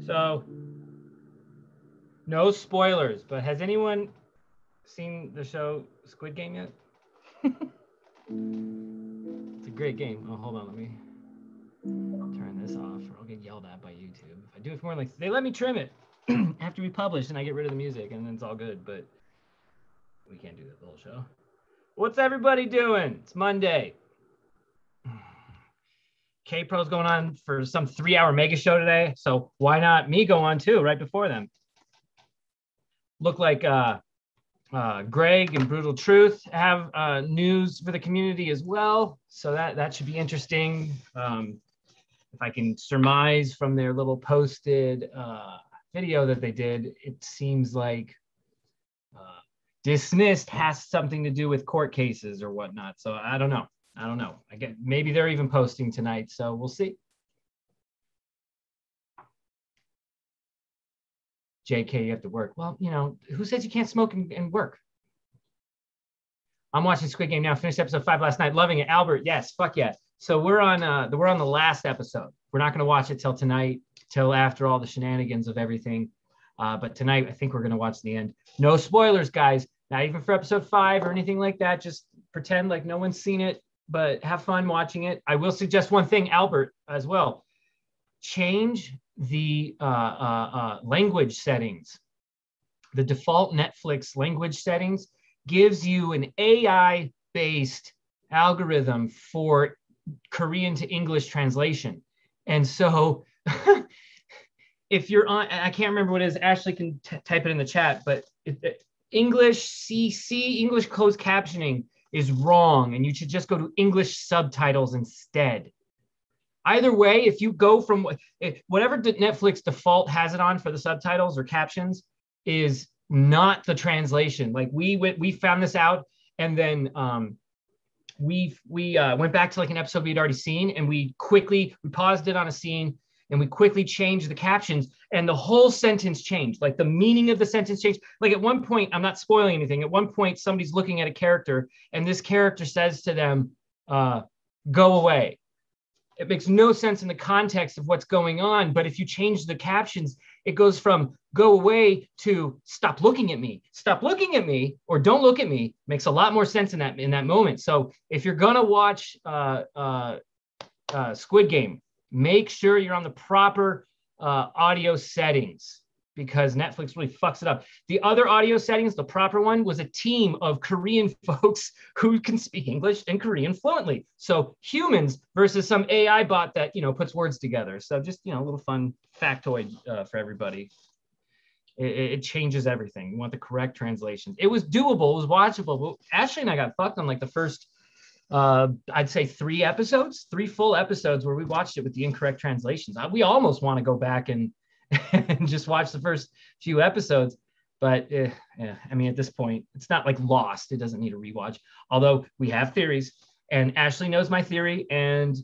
So, no spoilers, but has anyone seen the show Squid Game yet? It's a great game. Oh, hold on, let me turn this off or I'll get yelled at by YouTube. If I do it for more like they let me trim it after we publish and I get rid of the music and then it's all good, but we can't do that the whole show. What's everybody doing? It's Monday. K-Pro's going on for some 3-hour mega show today, so why not me go on too right before them? Look like Greg and Brutal Truth have news for the community as well, so that should be interesting. If I can surmise from their little posted video that they did, it seems like dismissed has something to do with court cases or whatnot. So I don't know. I get maybe they're even posting tonight, so we'll see. JK, you have to work. Well, you know, who says you can't smoke and work? I'm watching Squid Game now. Finished episode 5 last night. Loving it. Albert, yes, fuck yeah. So we're on the last episode. We're not going to watch it till tonight, till after all the shenanigans of everything. But tonight, I think we're going to watch the end. No spoilers, guys. Not even for episode 5 or anything like that. Just pretend like no one's seen it, but have fun watching it. I will suggest one thing, Albert, as well. Change the language settings. The default Netflix language settings gives you an AI-based algorithm for Korean to English translation. And so if you're on, I can't remember what it is, Ashley can type it in the chat, but English CC, English closed captioning is wrong, and you should just go to English subtitles instead. Either way, if you go from whatever Netflix default has it on for the subtitles or captions is not the translation. Like we found this out, and then we went back to like an episode we had already seen, and we paused it on a scene, and we quickly changed the captions, and the whole sentence changed. Like the meaning of the sentence changed. Like at one point, I'm not spoiling anything. At one point, somebody's looking at a character, and this character says to them, "Go away." It makes no sense in the context of what's going on. But if you change the captions, it goes from "go away" to "stop looking at me." Stop looking at me or "don't look at me" makes a lot more sense in that moment. So if you're gonna watch Squid Game, make sure you're on the proper audio settings, because Netflix really fucks it up. The other audio settings, the proper one, was a team of Korean folks who can speak English and Korean fluently. So humans versus some AI bot that, puts words together. So just, a little fun factoid for everybody. It changes everything. You want the correct translations. It was doable. It was watchable. But Ashley and I got fucked on like the first, I'd say 3 full episodes where we watched it with the incorrect translations. We almost want to go back and just watch the first few episodes, but I mean, at this point, it's not like Lost. It doesn't need a rewatch, although we have theories, and Ashley knows my theory. And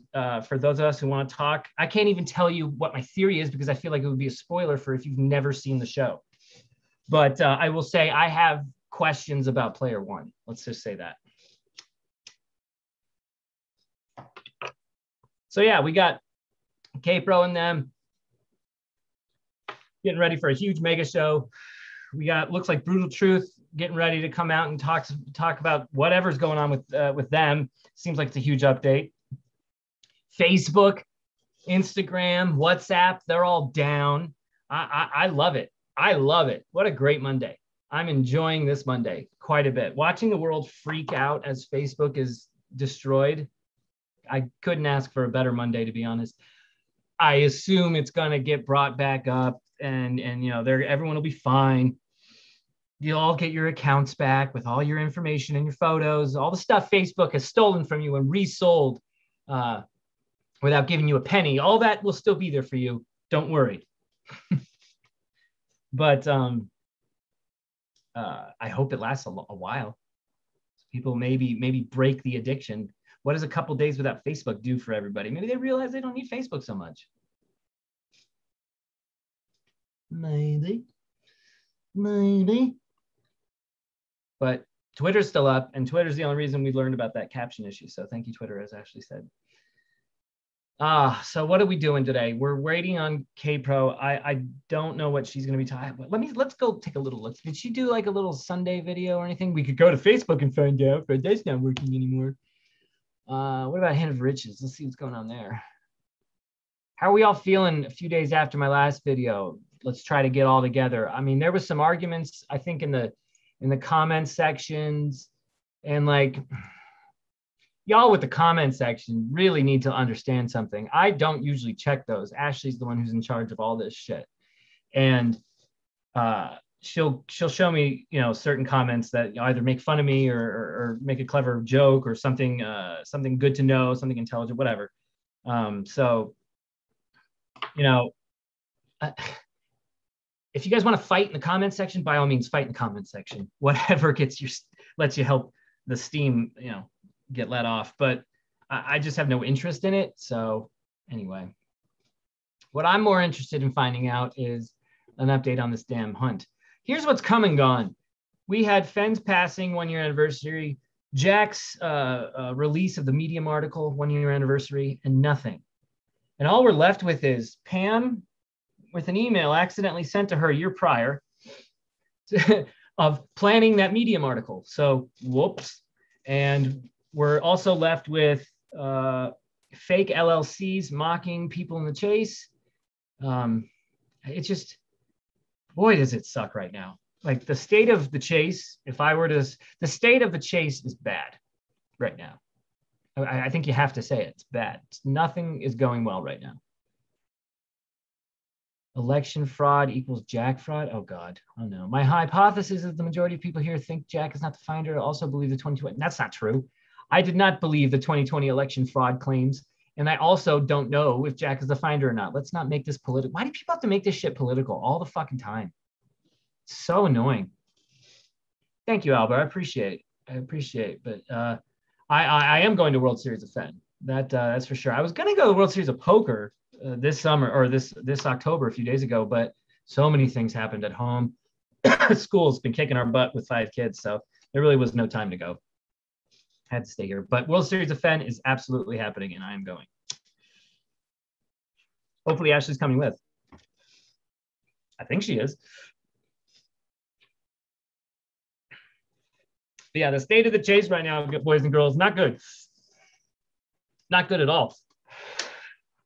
for those of us who want to talk, I can't even tell you what my theory is because I feel like it would be a spoiler for if you've never seen the show. But I will say I have questions about Player One. Let's just say that. So yeah, we got K-Pro and them getting ready for a huge mega show. We got, looks like Brutal Truth getting ready to come out and talk about whatever's going on with them. Seems like it's a huge update. Facebook, Instagram, WhatsApp, they're all down. I love it. I love it. What a great Monday. I'm enjoying this Monday quite a bit. Watching the world freak out as Facebook is destroyed. I couldn't ask for a better Monday, to be honest. I assume it's going to get brought back up, and everyone will be fine. You'll all get your accounts back with all your information and your photos, all the stuff Facebook has stolen from you and resold without giving you a penny. All that will still be there for you. Don't worry. But I hope it lasts a while. People maybe break the addiction. What does a couple days without Facebook do for everybody? Maybe they realize they don't need Facebook so much. Maybe. but Twitter's still up, and Twitter's the only reason we learned about that caption issue. So thank you, Twitter, as Ashley said. So what are we doing today? We're waiting on K-Pro. I don't know what she's going to be talking about. Let's go take a little look. Did she do like a little Sunday video or anything? We could go to Facebook and find out, but that's not working anymore. What about Hint of Riches? Let's see what's going on there. How are we all feeling a few days after my last video? Let's try to get all together. I mean, there was some arguments, I think, in the comment sections, and like, y'all with the comment section really need to understand something. I don't usually check those. Ashley's the one who's in charge of all this shit. And she'll show me, you know, certain comments that either make fun of me or make a clever joke or something, something good to know, something intelligent, whatever. So, you know, if you guys want to fight in the comment section, by all means, fight in the comment section. Whatever lets you help the steam, you know, get let off. But I just have no interest in it. So anyway, what I'm more interested in finding out is an update on this damn hunt. Here's what's come and gone. We had Fenn's passing 1 year anniversary, Jack's release of the Medium article 1 year anniversary, and nothing. And all we're left with is Pam with an email accidentally sent to her a year prior of planning that Medium article. So whoops. And we're also left with fake LLCs mocking people in the chase. It just, boy, does it suck right now. Like the state of the chase, the state of the chase is bad right now. I think you have to say it. It's bad. Nothing is going well right now. Election fraud equals Jack fraud. Oh God. Oh no. My hypothesis is the majority of people here think Jack is not the finder. I also believe the 2020. That's not true. I did not believe the 2020 election fraud claims. And I also don't know if Jack is the finder or not. Let's not make this political. Why do people have to make this shit political all the fucking time? It's so annoying. Thank you, Albert. I appreciate. But I am going to World Series of Fenn. That's for sure. I was going to go to World Series of Poker this summer or this October a few days ago, but so many things happened at home. School's been kicking our butt with 5 kids, so there really was no time to go. Had to stay here. But World Series of Fenn is absolutely happening, and I am going. Hopefully Ashley's coming with. I think she is. But yeah, the state of the chase right now, boys and girls, not good. Not good at all.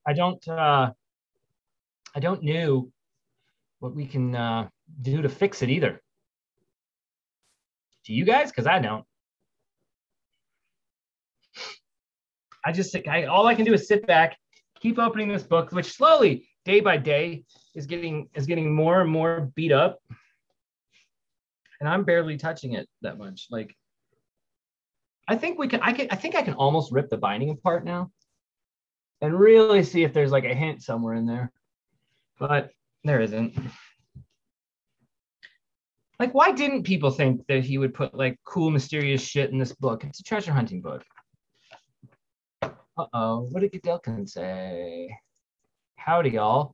I don't know what we can do to fix it either. Do you guys? Because I don't. All I can do is sit back, keep opening this book, which slowly, day by day, is getting more and more beat up. And I'm barely touching it that much. Like, I think I can almost rip the binding apart now and really see if there's like a hint somewhere in there. But there isn't. Like, why didn't people think that he would put like cool, mysterious shit in this book? It's a treasure hunting book. Uh-oh, what did Gedelkin say? Howdy, y'all.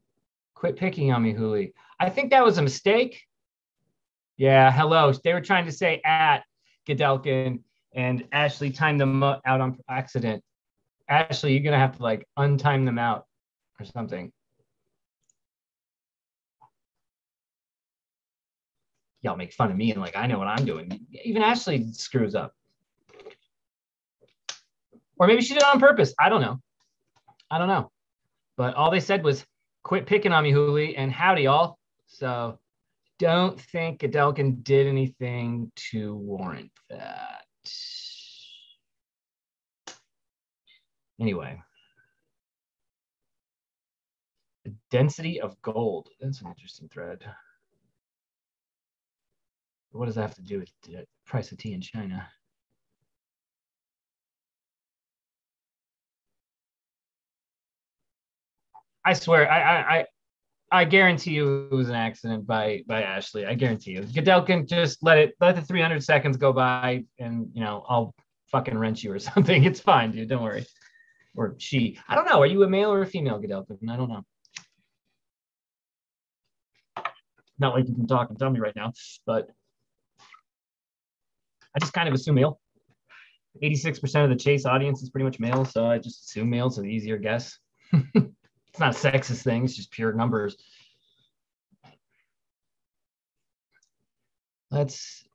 Quit picking on me, Hooli. I think that was a mistake. Yeah, hello. They were trying to say at Gedelkin, and Ashley timed them out on accident. Ashley, you're going to have to like untime them out or something. Y'all make fun of me and like, I know what I'm doing. Even Ashley screws up. Or maybe she did it on purpose. I don't know. But all they said was, quit picking on me, Hooli, and howdy, y'all. So don't think Gedelkin did anything to warrant that. Anyway. The density of gold. That's an interesting thread. What does that have to do with the price of tea in China? I swear, I guarantee you it was an accident by Ashley. I guarantee you. Gedelkin, just let the 300 seconds go by, and you know I'll fucking wrench you or something. It's fine, dude. Don't worry. Or she. I don't know. Are you a male or a female, Gedelkin? I don't know. Not like you can talk and tell me right now, but I just kind of assume male. 86% of the Chase audience is pretty much male, so I just assume male. It's an easier guess. It's not a sexist thing. It's just pure numbers. Let's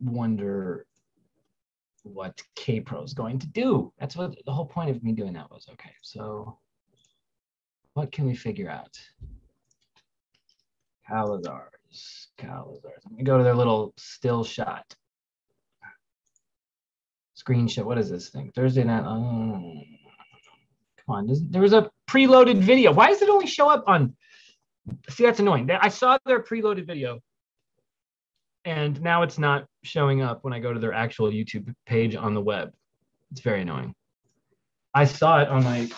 wonder what K-Pro is going to do. That's what the whole point of me doing that was. Okay, so what can we figure out? Calazars. I'm gonna go to their little still shot. Screenshot. What is this thing? Thursday night. Oh, come on. There was a preloaded video. Why does it only show up on? See, that's annoying. I saw their preloaded video, and now it's not showing up when I go to their actual YouTube page on the web. It's very annoying. I saw it on my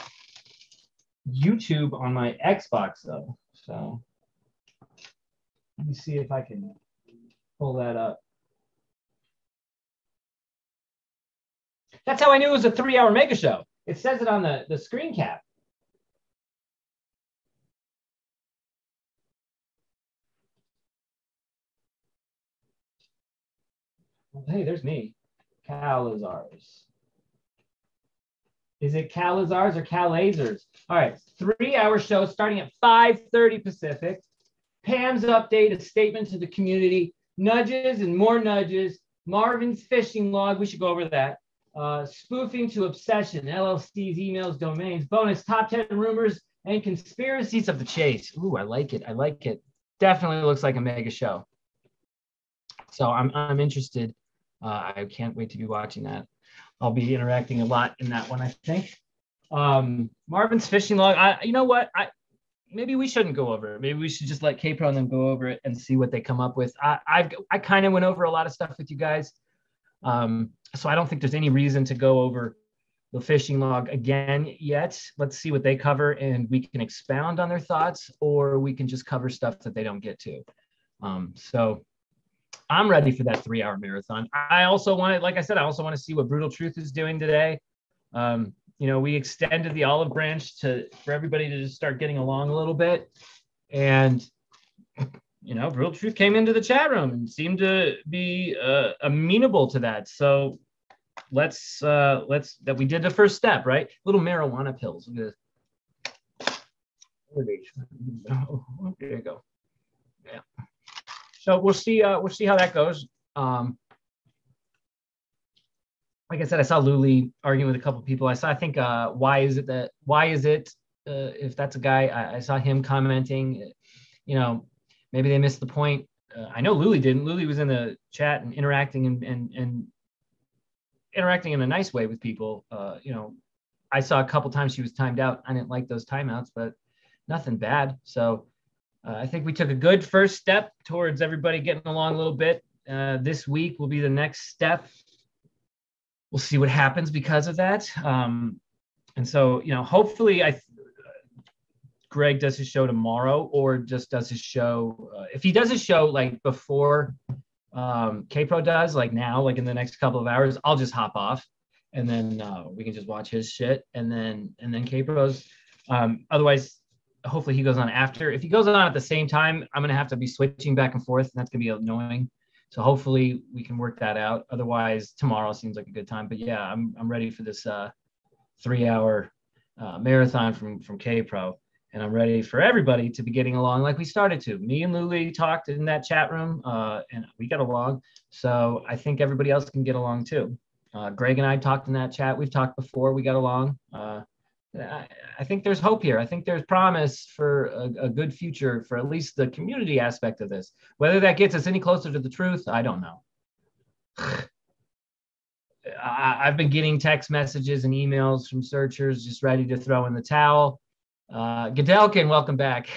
YouTube on my Xbox though. So let me see if I can pull that up. That's how I knew it was a 3-hour mega show. It says it on the screen cap. Well, hey, there's me. Calazars. Is it Calazars or Calazars? All right, 3-hour show starting at 5:30 Pacific. Pam's update, a statement to the community, nudges and more nudges, Marvin's fishing log, we should go over that. Spoofing to obsession, LLC's emails, domains, bonus top 10 rumors and conspiracies of the chase. Ooh, I like it. I like it. Definitely looks like a mega show. So I'm interested. I can't wait to be watching that. I'll be interacting a lot in that one, I think. Marvin's fishing log. You know what? Maybe we shouldn't go over it. Maybe we should just let K-Pro and them go over it and see what they come up with. I kind of went over a lot of stuff with you guys. So I don't think there's any reason to go over the fishing log again yet. Let's see what they cover and we can expound on their thoughts, or we can just cover stuff that they don't get to. So I'm ready for that 3-hour marathon. I also wanted, like I said, I also want to see what Brutal Truth is doing today. You know, we extended the olive branch for everybody to just start getting along a little bit. And, you know, Brutal Truth came into the chat room and seemed to be amenable to that. So let's that we did the first step, right? Little marijuana pills. Look at this. Oh, there you go. Yeah. So we'll see how that goes. Like I said, I saw Luli arguing with a couple of people. I think why is it if that's a guy, I saw him commenting, you know, maybe they missed the point. I know Luli didn't. Luli was in the chat and interacting and interacting in a nice way with people. You know, I saw a couple times she was timed out. I didn't like those timeouts, but nothing bad. So I think we took a good first step towards everybody getting along a little bit. This week will be the next step. We'll see what happens because of that. And so, you know, hopefully Greg does his show tomorrow, or just does his show. If he does his show like before K-Pro does, like now, like in the next couple of hours, I'll just hop off and then we can just watch his shit. And then K-Pro's. Otherwise, hopefully he goes on after. If he goes on at the same time, I'm going to have to be switching back and forth, and that's going to be annoying. So hopefully we can work that out. Otherwise, tomorrow seems like a good time. But yeah, I'm ready for this 3-hour marathon from K-Pro. And I'm ready for everybody to be getting along like we started to. Me and Luli talked in that chat room, and we got along. So I think everybody else can get along too. Greg and I talked in that chat. We've talked before. We got along. I think there's hope here. I think there's promise for a good future for at least the community aspect of this. Whether that gets us any closer to the truth, I don't know. I've been getting text messages and emails from searchers just ready to throw in the towel. Godelkin, welcome back.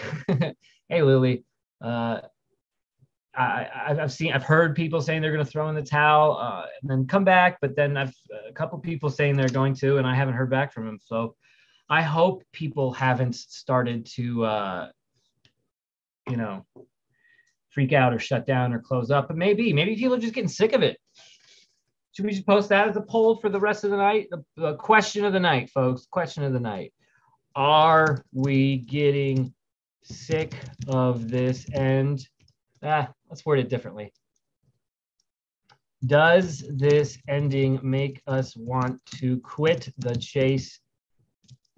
Hey, Lily. I've heard people saying they're going to throw in the towel and then come back, but then I've a couple people saying they're going to, and I haven't heard back from them. So I hope people haven't started to, you know, freak out or shut down or close up. But maybe people are just getting sick of it. Should we just post that as a poll for the rest of the night? The question of the night, folks. Question of the night. Are we getting sick of this? And let's word it differently. Does this ending make us want to quit the chase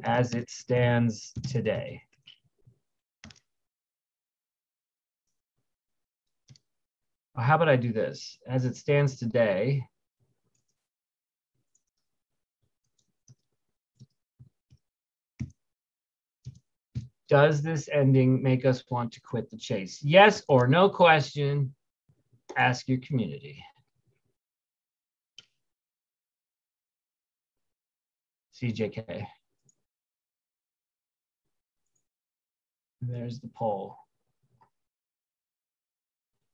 as it stands today? Or how about I do this? As it stands today, does this ending make us want to quit the chase? Yes or no question. Ask your community. CJK. There's the poll.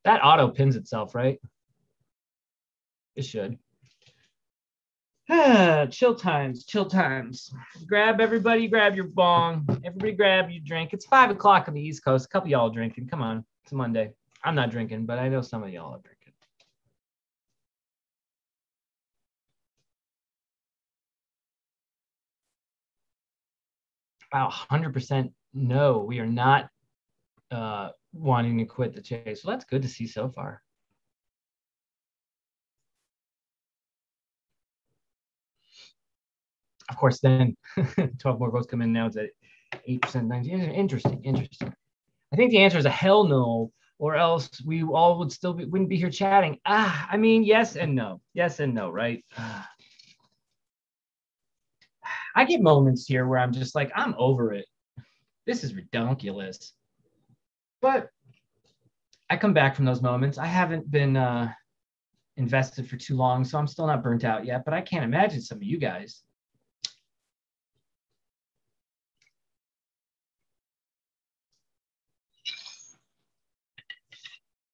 That auto pins itself, right? It should. Chill times, chill times. Grab everybody, grab your bong. Everybody grab your drink. It's 5 o'clock on the East Coast. A couple y'all drinking. Come on, it's a Monday. I'm not drinking, but I know some of y'all are drinking. Wow, 100% no, we are not wanting to quit the chase. Well, that's good to see so far. Of course, then 12 more votes come in now. It's at 8%, 19. Interesting, interesting. I think the answer is a hell no, or else we all would still wouldn't be here chatting. I mean, yes and no. Yes and no, right? I get moments here where I'm just like, I'm over it. This is ridiculous. But I come back from those moments. I haven't been invested for too long, so I'm still not burnt out yet. But I can't imagine some of you guys.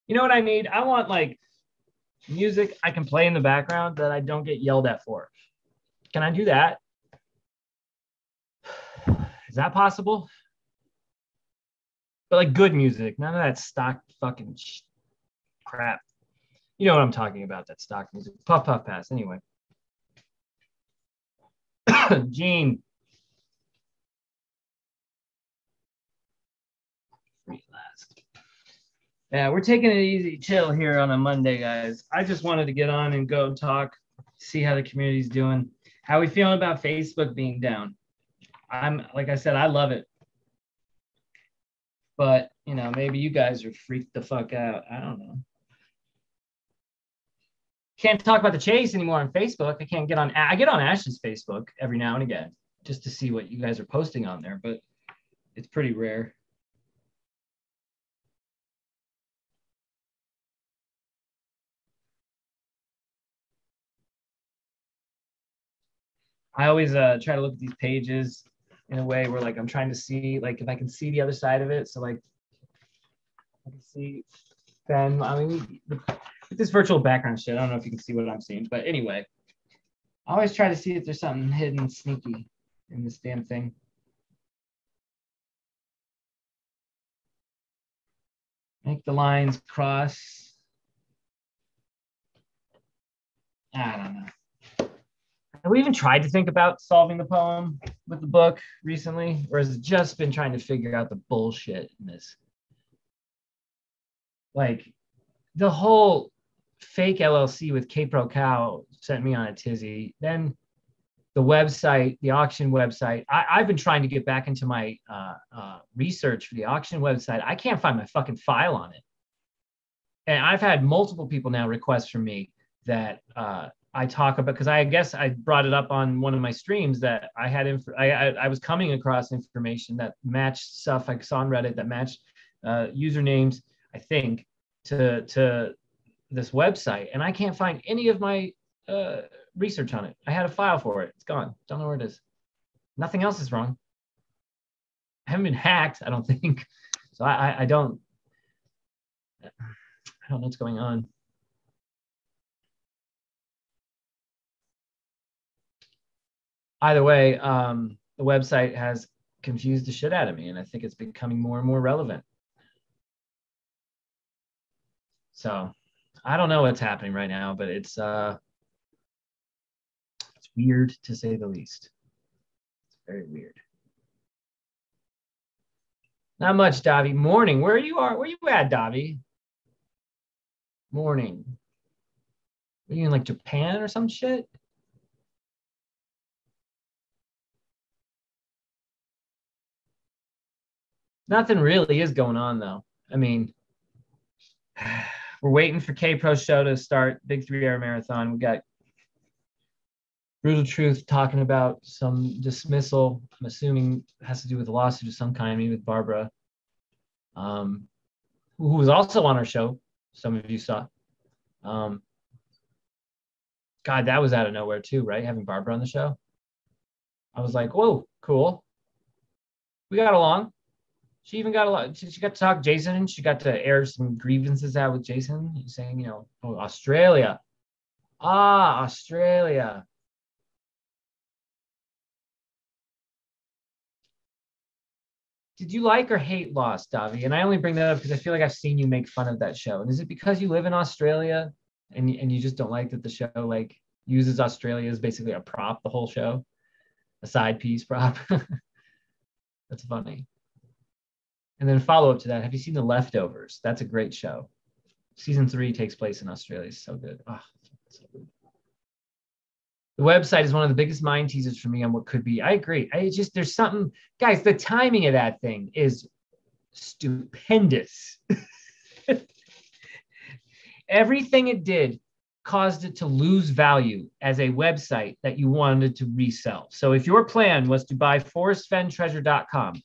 You know what I need? I want like music I can play in the background that I don't get yelled at for. Can I do that? Is that possible? But like good music, none of that stock fucking crap. You know what I'm talking about, that stock music. Puff, puff, pass. Anyway. Gene. Last. Yeah, we're taking it easy, chill here on a Monday, guys. I just wanted to get on and go talk, see how the community's doing. How are we feeling about Facebook being down? I'm, like I said, I love it. But, you know, maybe you guys are freaked the fuck out. I don't know. Can't talk about the chase anymore on Facebook. I get on Ash's Facebook every now and again just to see what you guys are posting on there, but it's pretty rare. I always try to look at these pages in a way where like I'm trying to see like if I can see the other side of it. So like I can see Fenn. I mean, with this virtual background shit, I don't know if you can see what I'm seeing, but anyway, I always try to see if there's something hidden sneaky in this damn thing. Make the lines cross. I don't know. Have we even tried to think about solving the poem with the book recently? Or has it just been trying to figure out the bullshit in this? Like the whole fake LLC with K-Pro Cow sent me on a tizzy. Then the website, the auction website, I've been trying to get back into my research for the auction website. I can't find my fucking file on it. And I've had multiple people now request from me that I talk about, because I guess I brought it up on one of my streams that I had, I was coming across information that matched stuff I saw on Reddit that matched usernames, I think, to this website. And I can't find any of my research on it. I had a file for it. It's gone. Don't know where it is. Nothing else is wrong. I haven't been hacked, I don't think. So I don't know what's going on. Either way, the website has confused the shit out of me, and I think it's becoming more and more relevant. So I don't know what's happening right now, but it's weird to say the least. It's very weird. Not much, Davi. Morning. Where you at, Davi? Morning. Are you in like Japan or some shit? Nothing really is going on though. I mean, we're waiting for K Pro show to start. Big 3 hour marathon. We got Brutal Truth talking about some dismissal. I'm assuming has to do with a lawsuit of some kind, maybe with Barbara, um, who was also on our show. Some of you saw. Um, God, that was out of nowhere too, right? Having Barbara on the show. I was like, whoa, cool. We got along. She even got a lot. She got to talk to Jason, and she got to air some grievances out with Jason, saying, oh, Australia. Ah, Australia. Did you like or hate Lost, Davi? And I only bring that up because I feel like I've seen you make fun of that show. And is it because you live in Australia and you just don't like that the show like uses Australia as basically a prop the whole show, a side piece prop? That's funny. And then follow up to that, have you seen The Leftovers? That's a great show. Season 3 takes place in Australia. It's so good. Oh, so good. The website is one of the biggest mind teasers for me on what could be. I agree. There's something, guys, the timing of that thing is stupendous. Everything it did caused it to lose value as a website that you wanted to resell. So if your plan was to buy forestfenntreasure.com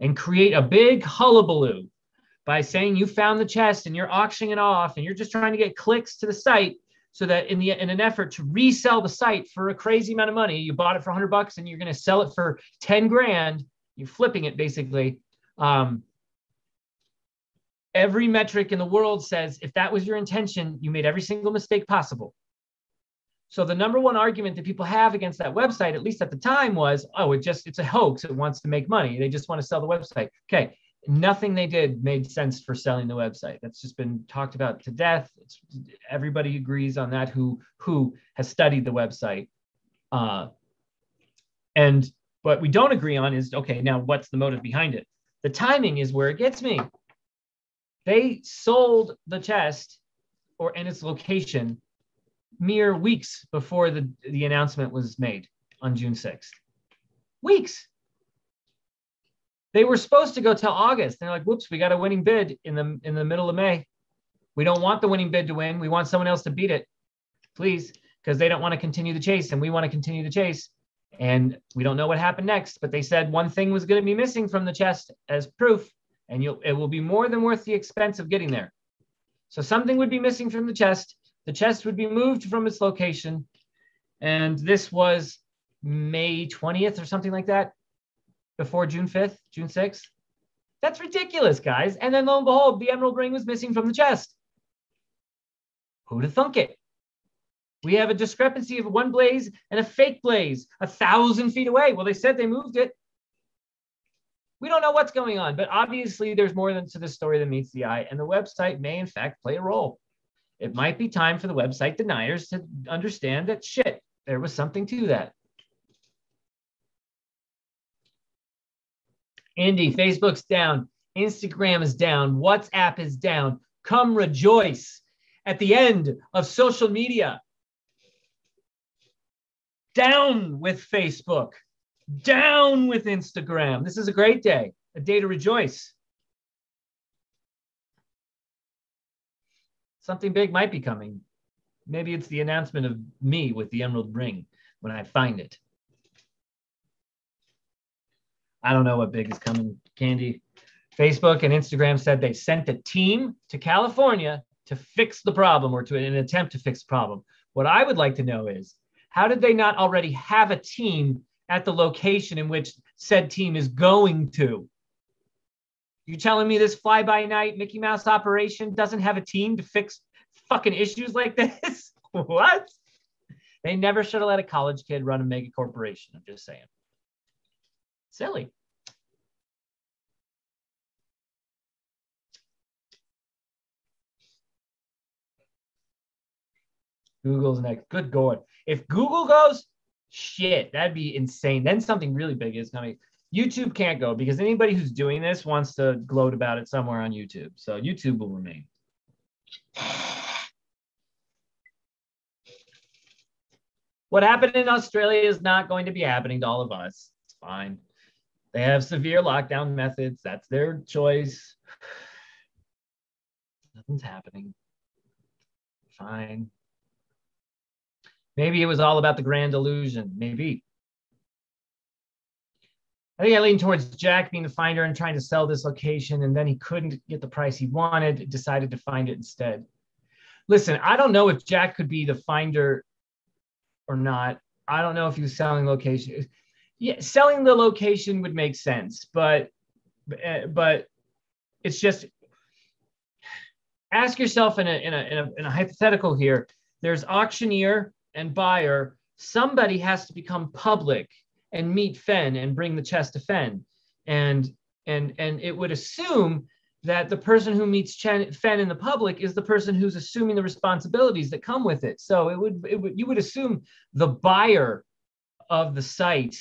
and create a big hullabaloo by saying you found the chest and you're auctioning it off and you're just trying to get clicks to the site, so that in an effort to resell the site for a crazy amount of money, you bought it for $100 and you're going to sell it for 10 grand, you're flipping it basically. Every metric in the world says if that was your intention, you made every single mistake possible. So the number one argument that people have against that website, at least at the time, was, oh, it's a hoax. It wants to make money. They just want to sell the website. Okay. Nothing they did made sense for selling the website. That's just been talked about to death. Everybody agrees on that who has studied the website. And what we don't agree on is, okay, now what's the motive behind it? The timing is where it gets me. They sold the chest and its location mere weeks before the announcement was made on June 6th. Weeks. They were supposed to go till August. They're like, whoops, we got a winning bid in the middle of May. We don't want the winning bid to win. We want someone else to beat it, please, because they don't want to continue the chase and we want to continue the chase. And we don't know what happened next, but they said one thing was going to be missing from the chest as proof, and it will be more than worth the expense of getting there. So something would be missing from the chest. The chest would be moved from its location. And this was May 20th or something like that. Before June 5th, June 6th. That's ridiculous, guys. And then lo and behold, the emerald ring was missing from the chest. Who'd have thunk it? We have a discrepancy of one blaze and a fake blaze 1,000 feet away. Well, they said they moved it. We don't know what's going on, but obviously there's more to the story than meets the eye, and the website may in fact play a role. It might be time for the website deniers to understand that shit, there was something to that. Andy, Facebook's down. Instagram is down. WhatsApp is down. Come rejoice at the end of social media. Down with Facebook. Down with Instagram. This is a great day. A day to rejoice. Something big might be coming. Maybe it's the announcement of me with the emerald ring when I find it. I don't know what big is coming, Candy. Facebook and Instagram said they sent a team to California to fix the problem, or to an attempt to fix the problem. What I would like to know is, how did they not already have a team at the location in which said team is going to? You telling me this fly-by-night Mickey Mouse operation doesn't have a team to fix fucking issues like this? What? They never should have let a college kid run a mega corporation. I'm just saying. Silly. Google's next. Good God. If Google goes, shit, that'd be insane. Then something really big is coming. YouTube can't go because anybody who's doing this wants to gloat about it somewhere on YouTube. So YouTube will remain. What happened in Australia is not going to be happening to all of us. It's fine. They have severe lockdown methods. That's their choice. Nothing's happening. Fine. Maybe it was all about the grand illusion. Maybe. I think I lean towards Jack being the finder and trying to sell this location, and then he couldn't get the price he wanted, decided to find it instead. Listen, I don't know if Jack could be the finder or not. I don't know if he was selling location. Yeah, selling the location would make sense, but it's just, ask yourself in a hypothetical here. There's auctioneer and buyer. Somebody has to become public and meet Fenn and bring the chest to Fenn, and it would assume that the person who meets Fenn in the public is the person who's assuming the responsibilities that come with it. So you would assume the buyer of the site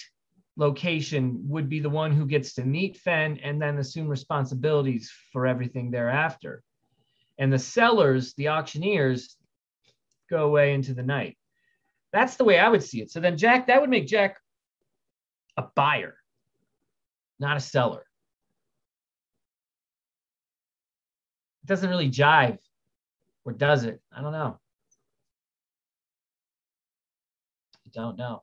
location would be the one who gets to meet Fenn and then assume responsibilities for everything thereafter. And the sellers, the auctioneers, go away into the night. That's the way I would see it. So then Jack, that would make Jack a buyer, not a seller. It doesn't really jive, or does it? I don't know. I don't know.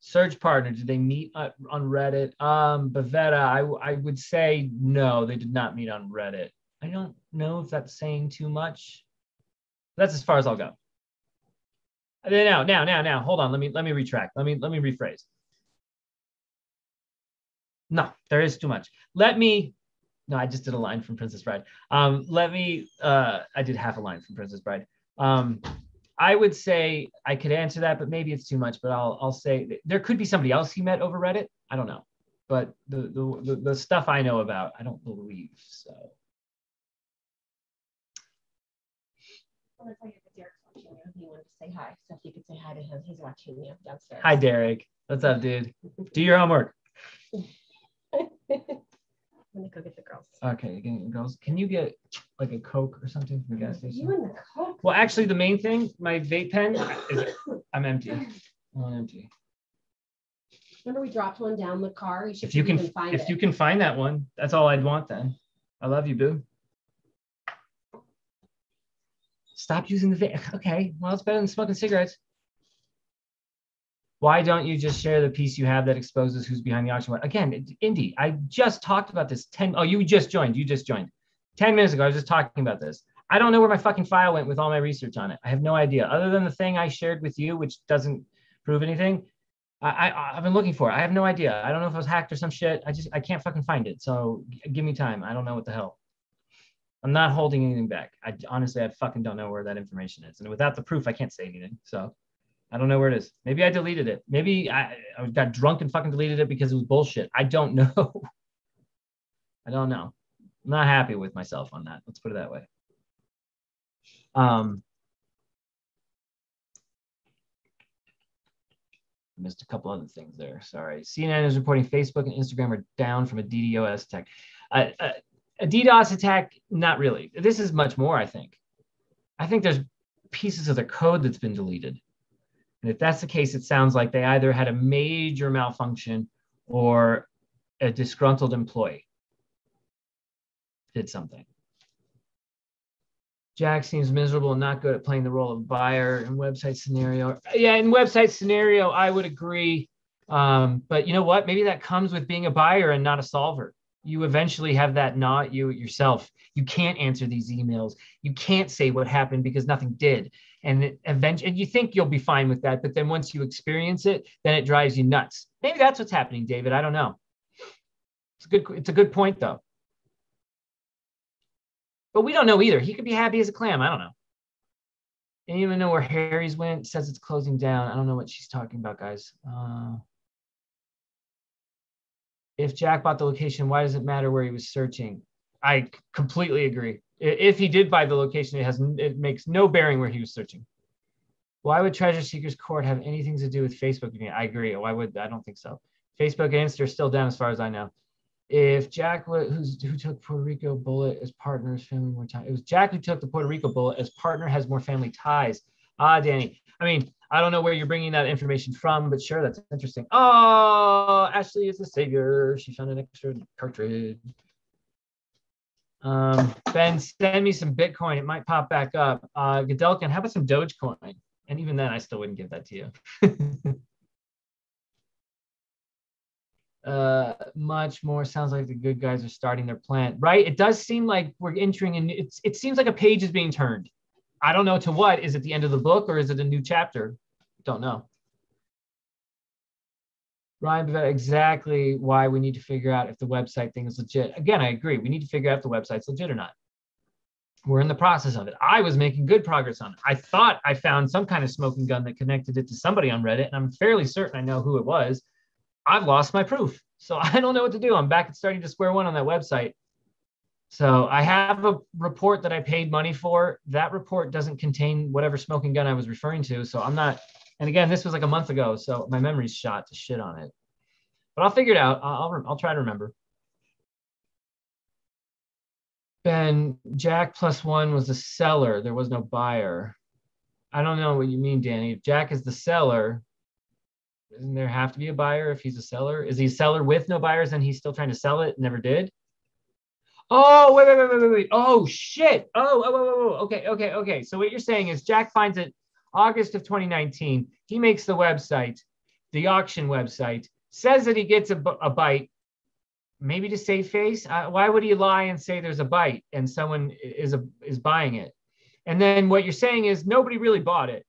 Search partner, did they meet on Reddit? Bavetta, I would say no, they did not meet on Reddit. I don't know if that's saying too much. That's as far as I'll go. Now, hold on. Let me retract. Let me rephrase. No, there is too much. No, I just did a line from Princess Bride. I did half a line from Princess Bride. I would say I could answer that, but maybe it's too much. But I'll say there could be somebody else he met over Reddit. I don't know, but the stuff I know about, I don't believe so. Derek's watching you. He wanted to say hi, so if you could say hi to him, he's watching you downstairs. Hi, Derek. What's up, dude? Do your homework. I'm gonna go get the girls. Okay, girls. Can you get like a Coke or something from the gas station? You and the Coke? Well, actually, the main thing, my vape pen, I'm empty. I'm empty. Remember we dropped one down the car? You should If you can find that one, that's all I'd want then. I love you, boo. Stop using the vape. Okay, well, it's better than smoking cigarettes. Why don't you just share the piece you have that exposes who's behind the auction? Again, Indy, I just talked about this. You just joined. 10 minutes ago, I was just talking about this. I don't know where my fucking file went with all my research on it. I have no idea. Other than the thing I shared with you, which doesn't prove anything, I've been looking for it. I have no idea. I don't know if it was hacked or some shit. I can't fucking find it. So give me time. I don't know what the hell. I'm not holding anything back. Honestly, I fucking don't know where that information is. And without the proof, I can't say anything. So I don't know where it is. Maybe I deleted it. Maybe I got drunk and fucking deleted it because it was bullshit. I don't know. I don't know. I'm not happy with myself on that. Let's put it that way. Missed a couple other things there. Sorry. CNN is reporting Facebook and Instagram are down from a DDoS attack. A DDoS attack, not really. This is much more, I think. I think there's pieces of the code that's been deleted. And if that's the case, it sounds like they either had a major malfunction or a disgruntled employee did something. Jack seems miserable and not good at playing the role of buyer in website scenario. Yeah, in website scenario, I would agree. But you know what? Maybe that comes with being a buyer and not a solver. You eventually have that not you yourself. You can't answer these emails. You can't say what happened because nothing did. And eventually, and you think you'll be fine with that, but then once you experience it, then it drives you nuts. Maybe that's what's happening, David. I don't know. It's a good point, though. But we don't know either. He could be happy as a clam. I don't know. I didn't even know where Harry's went. It says it's closing down. I don't know what she's talking about, guys. If Jack bought the location, why does it matter where he was searching? I completely agree. If he did buy the location, it makes no bearing where he was searching. Why would Treasure Seekers Court have anything to do with Facebook? I agree. Why would? I don't think so. Facebook and Insta are still down as far as I know. If Jack who took Puerto Rico bullet as partner's family more time. It was Jack who took the Puerto Rico bullet as partner has more family ties. Ah, Danny. I mean, I don't know where you're bringing that information from, but sure, that's interesting. Oh, Ashley is the savior. She found an extra cartridge. Ben, send me some Bitcoin. It might pop back up. Gadelkin, how about some Dogecoin? And even then, I still wouldn't give that to you. Much more sounds like the good guys are starting their plan, right? It does seem like we're entering in. It seems like a page is being turned. I don't know to what. Is it the end of the book or is it a new chapter? Don't know. Ryan, exactly why we need to figure out if the website thing is legit. Again, I agree. We need to figure out if the website's legit or not. We're in the process of it. I was making good progress on it. I thought I found some kind of smoking gun that connected it to somebody on Reddit, and I'm fairly certain I know who it was. I've lost my proof. So I don't know what to do. I'm back at starting to square one on that website. So I have a report that I paid money for. That report doesn't contain whatever smoking gun I was referring to. So I'm not, and again, this was like a month ago. So my memory's shot to shit on it. But I'll figure it out. I'll try to remember. Ben, Jack +1 was the seller. There was no buyer. I don't know what you mean, Danny. If Jack is the seller, doesn't there have to be a buyer if he's a seller? Is he a seller with no buyers and he's still trying to sell it? Never did? Oh, wait. Oh, shit. Okay. So what you're saying is Jack finds it August of 2019. He makes the website, the auction website, says that he gets a bite, maybe to save face. Why would he lie and say there's a bite and someone is buying it? And then what you're saying is nobody really bought it.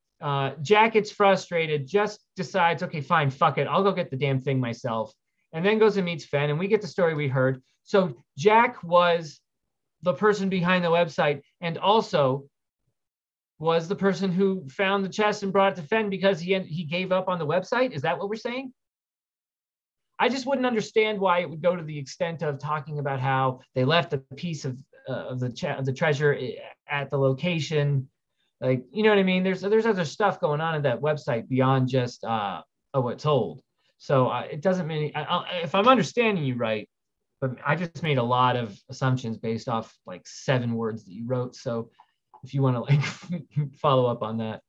Jack gets frustrated, just decides, okay, fine, fuck it. I'll go get the damn thing myself. And then goes and meets Fenn, and we get the story we heard. So Jack was the person behind the website and also was the person who found the chest and brought it to Fenn because he gave up on the website. Is that what we're saying? I just wouldn't understand why it would go to the extent of talking about how they left a piece of the treasure at the location. Like, you know what I mean? There's other stuff going on in that website beyond just what's told. So it doesn't mean, if I'm understanding you right, but I just made a lot of assumptions based off like 7 words that you wrote. So if you want to like follow up on that.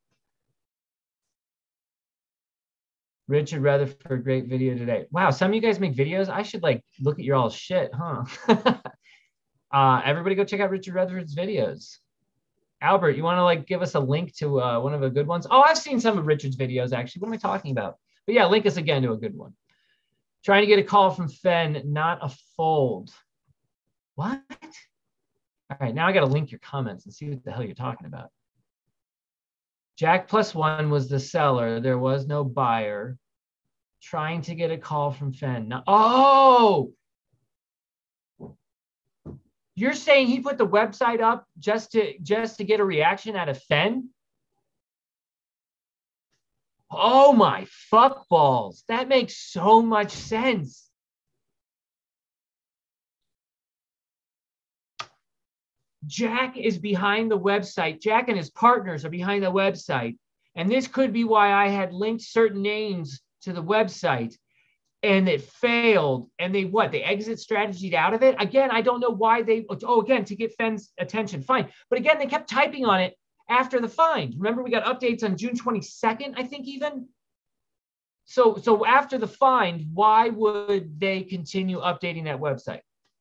Richard Rutherford, great video today. Wow, some of you guys make videos. I should like look at your all shit, huh? Everybody go check out Richard Rutherford's videos. Albert, you want to like give us a link to one of the good ones? Oh, I've seen some of Richard's videos actually. What am I talking about? But yeah, link us again to a good one. Trying to get a call from Fenn, not a fold. What? All right, now I got to link your comments and see what the hell you're talking about. Jack +1 was the seller. There was no buyer. Trying to get a call from Fenn. Oh! You're saying he put the website up just to get a reaction out of Fenn? Oh my fuck balls. That makes so much sense. Jack is behind the website. Jack and his partners are behind the website. And this could be why I had linked certain names to the website and it failed. And they exit strategied out of it. Again, I don't know why again, to get Fenn's attention. Fine. But again, they kept typing on it after the find. Remember, we got updates on June 22nd, I think even. So after the find, why would they continue updating that website?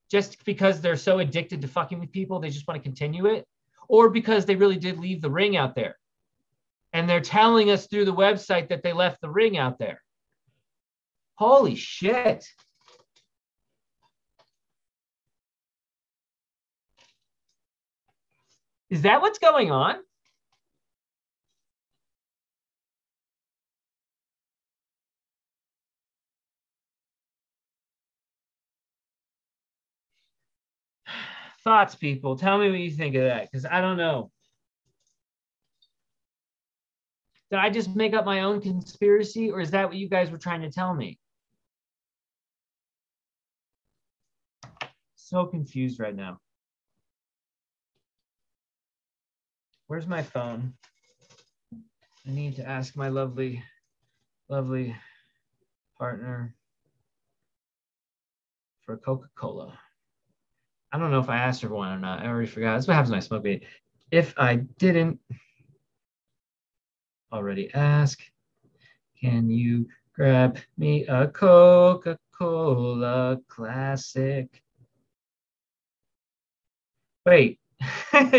Just because they're so addicted to fucking with people, they just want to continue it? Or because they really did leave the ring out there? And they're telling us through the website that they left the ring out there. Holy shit. Is that what's going on? Thoughts, people. Tell me what you think of that, because I don't know. Did I just make up my own conspiracy, or is that what you guys were trying to tell me? So confused right now. Where's my phone? I need to ask my lovely, lovely partner for a Coca-Cola. I don't know if I asked her for one or not. I already forgot. That's what happens when I smoke weed. If I didn't already ask, can you grab me a Coca-Cola Classic? Wait,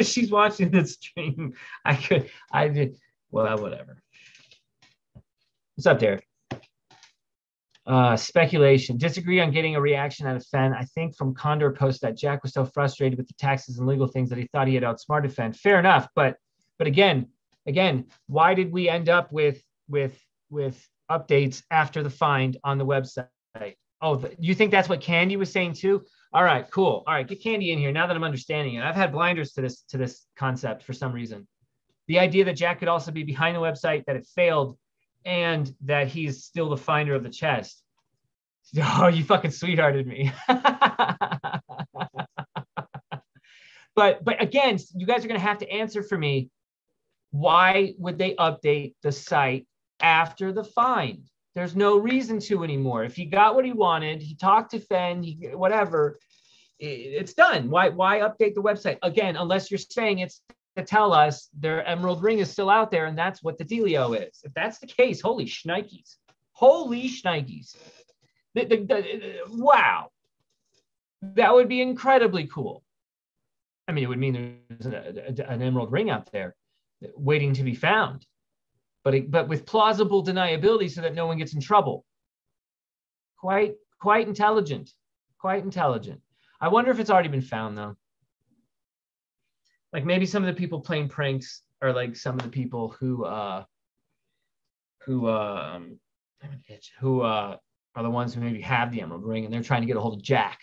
she's watching the stream. I did. Well, whatever. What's up, Derek? Speculation. Disagree on getting a reaction out of Fenn. I think from Condor post that Jack was so frustrated with the taxes and legal things that he thought he had outsmarted Fenn. Fair enough, but again, why did we end up with updates after the find on the website? Oh, you think that's what Candy was saying too? All right, cool. All right, get Candy in here now that I'm understanding it. I've had blinders to this concept for some reason. The idea that Jack could also be behind the website, that it failed, and that he's still the finder of the chest. Oh, you fucking sweethearted me. But again, you guys are going to have to answer for me. Why would they update the site after the find? There's no reason to anymore. If he got what he wanted, he talked to Fenn, whatever, it's done. Why update the website? Again, unless you're saying it's to tell us their emerald ring is still out there and that's what the dealio is. If that's the case, holy shnikes. Holy shnikes. Wow. That would be incredibly cool. I mean, it would mean there's an emerald ring out there waiting to be found, but with plausible deniability so that no one gets in trouble. Quite intelligent. Quite intelligent. I wonder if it's already been found though. Like maybe some of the people playing pranks are like some of the people who are the ones who maybe have the emerald ring and they're trying to get a hold of Jack.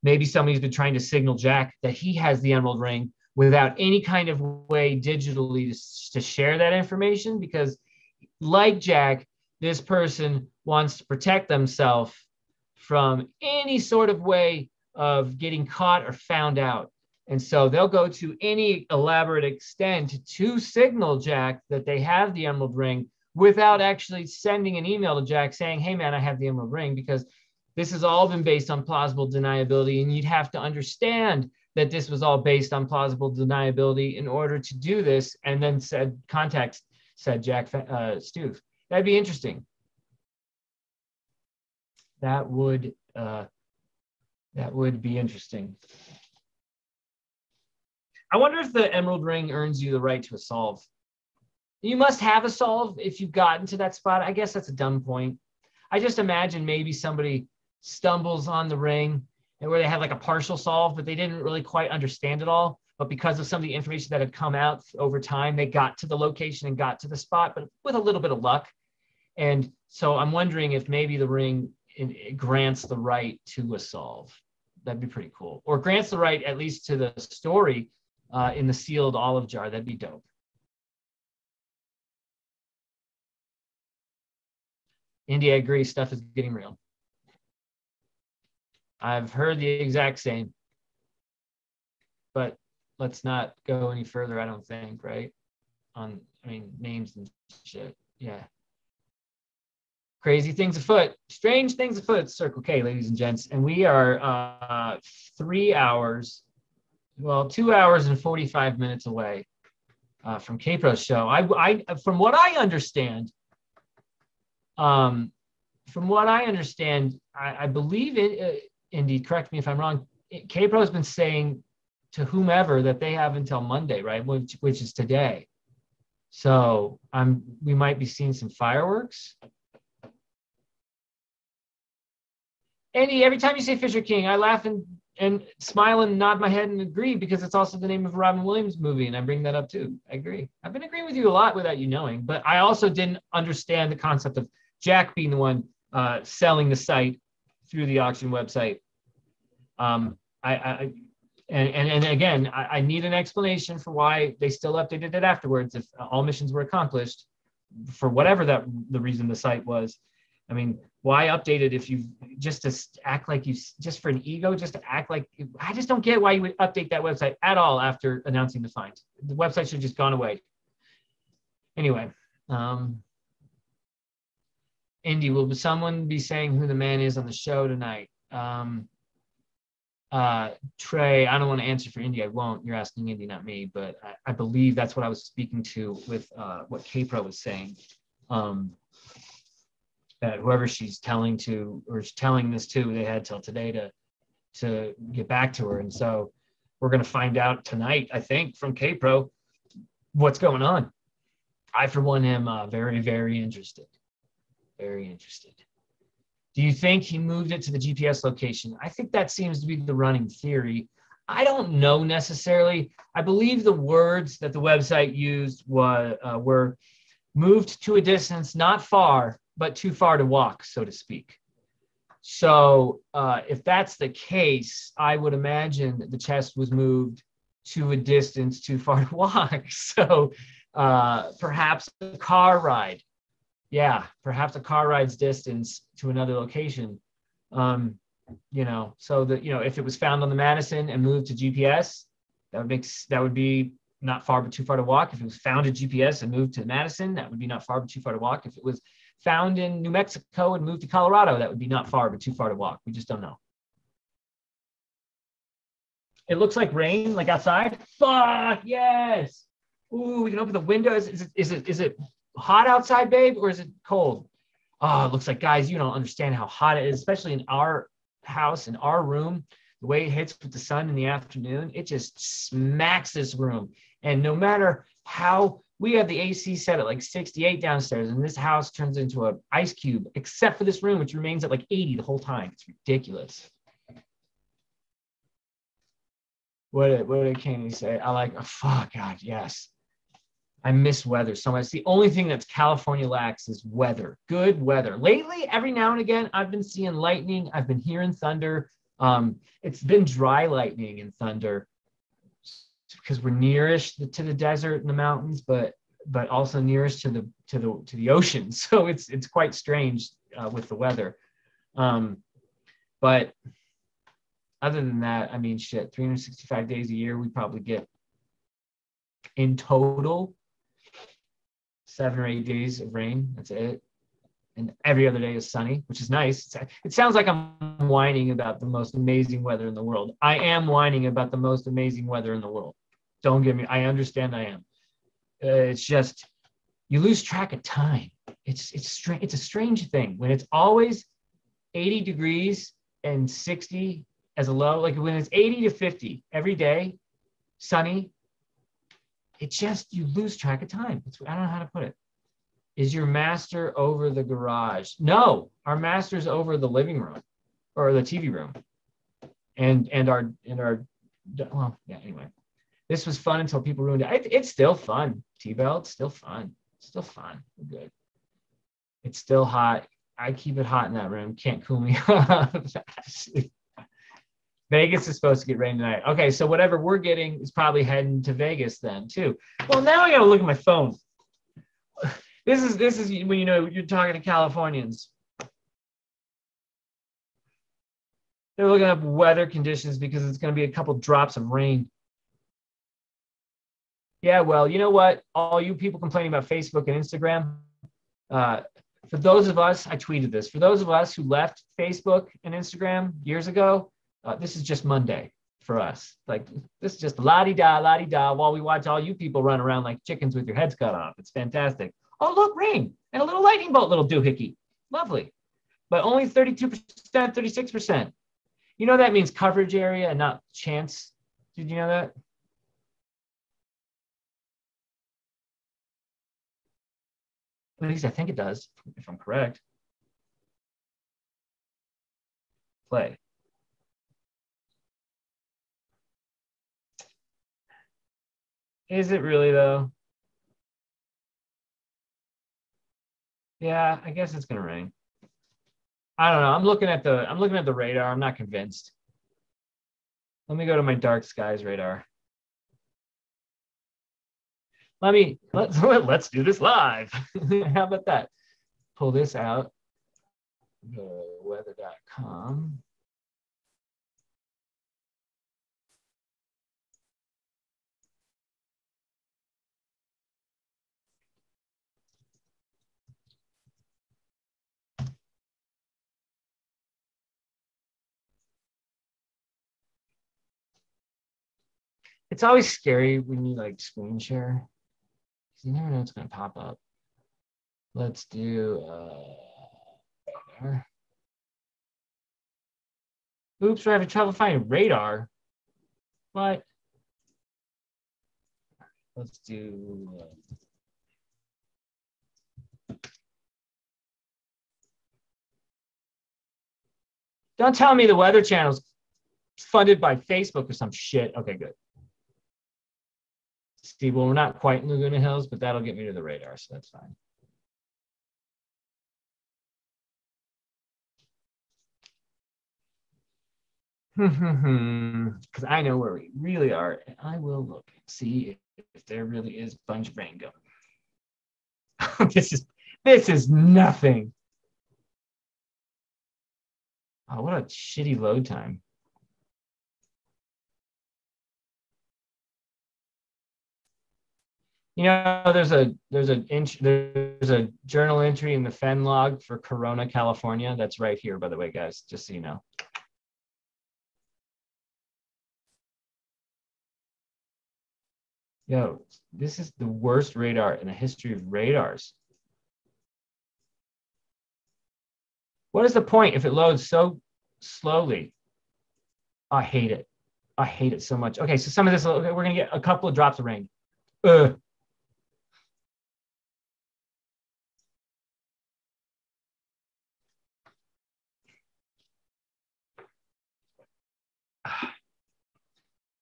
Maybe somebody's been trying to signal Jack that he has the emerald ring without any kind of way digitally to share that information, because like Jack, this person wants to protect themselves from any sort of way of getting caught or found out. And so they'll go to any elaborate extent to signal Jack that they have the emerald ring without actually sending an email to Jack saying, hey, man, I have the emerald ring, because this has all been based on plausible deniability. And you'd have to understand that this was all based on plausible deniability in order to do this. And then said Jack Stoof. That'd be interesting. That would be interesting. I wonder if the emerald ring earns you the right to a solve. You must have a solve if you've gotten to that spot. I guess that's a dumb point. I just imagine maybe somebody stumbles on the ring and where they had like a partial solve, but they didn't really quite understand it all. But because of some of the information that had come out over time, they got to the location and got to the spot, but with a little bit of luck. And so I'm wondering if maybe the ring grants the right to a solve. That'd be pretty cool. Or grants the right at least to the story in the sealed olive jar. That'd be dope. Indy, I agree. Stuff is getting real. I've heard the exact same. But let's not go any further, I don't think, right? Names and shit. Yeah. Crazy things afoot. Strange things afoot. Circle K, ladies and gents. And we are 2 hours and 45 minutes away from K-Pro's show. From what I understand, I believe it, Indy, correct me if I'm wrong, K-Pro has been saying to whomever that they have until Monday, right? Which is today. So we might be seeing some fireworks. Andy, every time you say Fisher King, I laugh and smile and nod my head and agree, because it's also the name of a Robin Williams movie, and I bring that up too. I agree. I've been agreeing with you a lot without you knowing, but I also didn't understand the concept of Jack being the one selling the site through the auction website. And again, I need an explanation for why they still updated it afterwards if all missions were accomplished, for whatever the reason the site was. I mean, why update it if you just to act like you, just for an ego, just to act like, I just don't get why you would update that website at all after announcing the find. The website should have just gone away. Anyway, Indy, will someone be saying who the man is on the show tonight? Trey, I don't want to answer for Indy. I won't. You're asking Indy, not me. But I believe that's what I was speaking to with what K-Pro was saying. That whoever she's telling to or telling this to, they had till today to get back to her. And so we're going to find out tonight, I think, from K-Pro what's going on. I, for one, am very, very interested. Very interested. Do you think he moved it to the GPS location? I think that seems to be the running theory. I don't know necessarily. I believe the words that the website used were moved to a distance not far, but too far to walk, so to speak. So if that's the case, I would imagine that the chest was moved to a distance too far to walk. So perhaps a car ride. Yeah, perhaps a car ride's distance to another location. So that, if it was found on the Madison and moved to GPS, that would be not far but too far to walk. If it was found at GPS and moved to Madison, that would be not far but too far to walk. If it was found in New Mexico and moved to Colorado, that would be not far but too far to walk. We just don't know. It looks like rain, like outside. Fuck yes. Ooh, we can open the windows. Is it hot outside, babe, or is it cold? Oh, it looks like, guys, you don't understand how hot it is, especially in our house, in our room. The way it hits with the sun in the afternoon, it just smacks this room. And no matter how, we have the AC set at like 68 downstairs, and this house turns into an ice cube, except for this room, which remains at like 80 the whole time. It's ridiculous. What did Kenny say? I like, oh, fuck, God, yes. I miss weather so much. The only thing that's California lacks is weather, good weather. Lately, every now and again, I've been seeing lightning. I've been hearing thunder. It's been dry lightning and thunder because we're nearest to the desert and the mountains, but also nearest to the ocean. So it's quite strange with the weather. But other than that, I mean, shit, 365 days a year, we probably get in total 7 or 8 days of rain. That's it. And every other day is sunny, which is nice. It sounds like I'm whining about the most amazing weather in the world. I am whining about the most amazing weather in the world. Don't get me. I understand I am. It's just, you lose track of time. It's a strange thing when it's always 80 degrees and 60 as a low, like when it's 80 to 50 every day, sunny, it just, you lose track of time. I don't know how to put it. Is your master over the garage? No, our master's over the living room or the TV room. And our, well, yeah, anyway. This was fun until people ruined it. It's still fun, T-Bell. It's still fun. It's still fun. We're good. It's still hot. I keep it hot in that room. Can't cool me off. Vegas is supposed to get rain tonight. Okay, so whatever we're getting is probably heading to Vegas then too. Well, now I gotta look at my phone. This is when you're talking to Californians. They're looking up weather conditions because it's gonna be a couple drops of rain. Yeah, well, you know what? All you people complaining about Facebook and Instagram, for those of us, I tweeted this, for those of us who left Facebook and Instagram years ago, this is just Monday for us. Like, this is just la-di-da, while we watch all you people run around like chickens with your heads cut off. It's fantastic. Oh, look, rain and a little lightning bolt, little doohickey. Lovely. But only 32%, 36%. You know that means coverage area and not chance. Did you know that? At least I think it does, if I'm correct. Play. Is it really though? Yeah, I guess it's gonna rain. I don't know. I'm looking at the radar. I'm not convinced. Let me go to my dark skies radar. Let's do this live. How about that? Pull this out. Go to weather.com. It's always scary when you like screen share. You never know what's going to pop up. Let's do radar. Oops, we're having trouble finding radar. What? Let's do don't tell me the Weather Channel's funded by Facebook or some shit. Okay, good. See, well, we're not quite in Laguna Hills, but that'll get me to the radar, so that's fine. Because I know where we really are, and I will look and see if there really is a bunch of rain going. This is nothing. Oh, what a shitty load time. You know, there's a journal entry in the Fenn log for Corona, California. That's right here, by the way, guys, just so you know. Yo, this is the worst radar in the history of radars. What is the point if it loads so slowly? I hate it. I hate it so much. Okay, so some of this, we're going to get a couple of drops of rain. Ugh.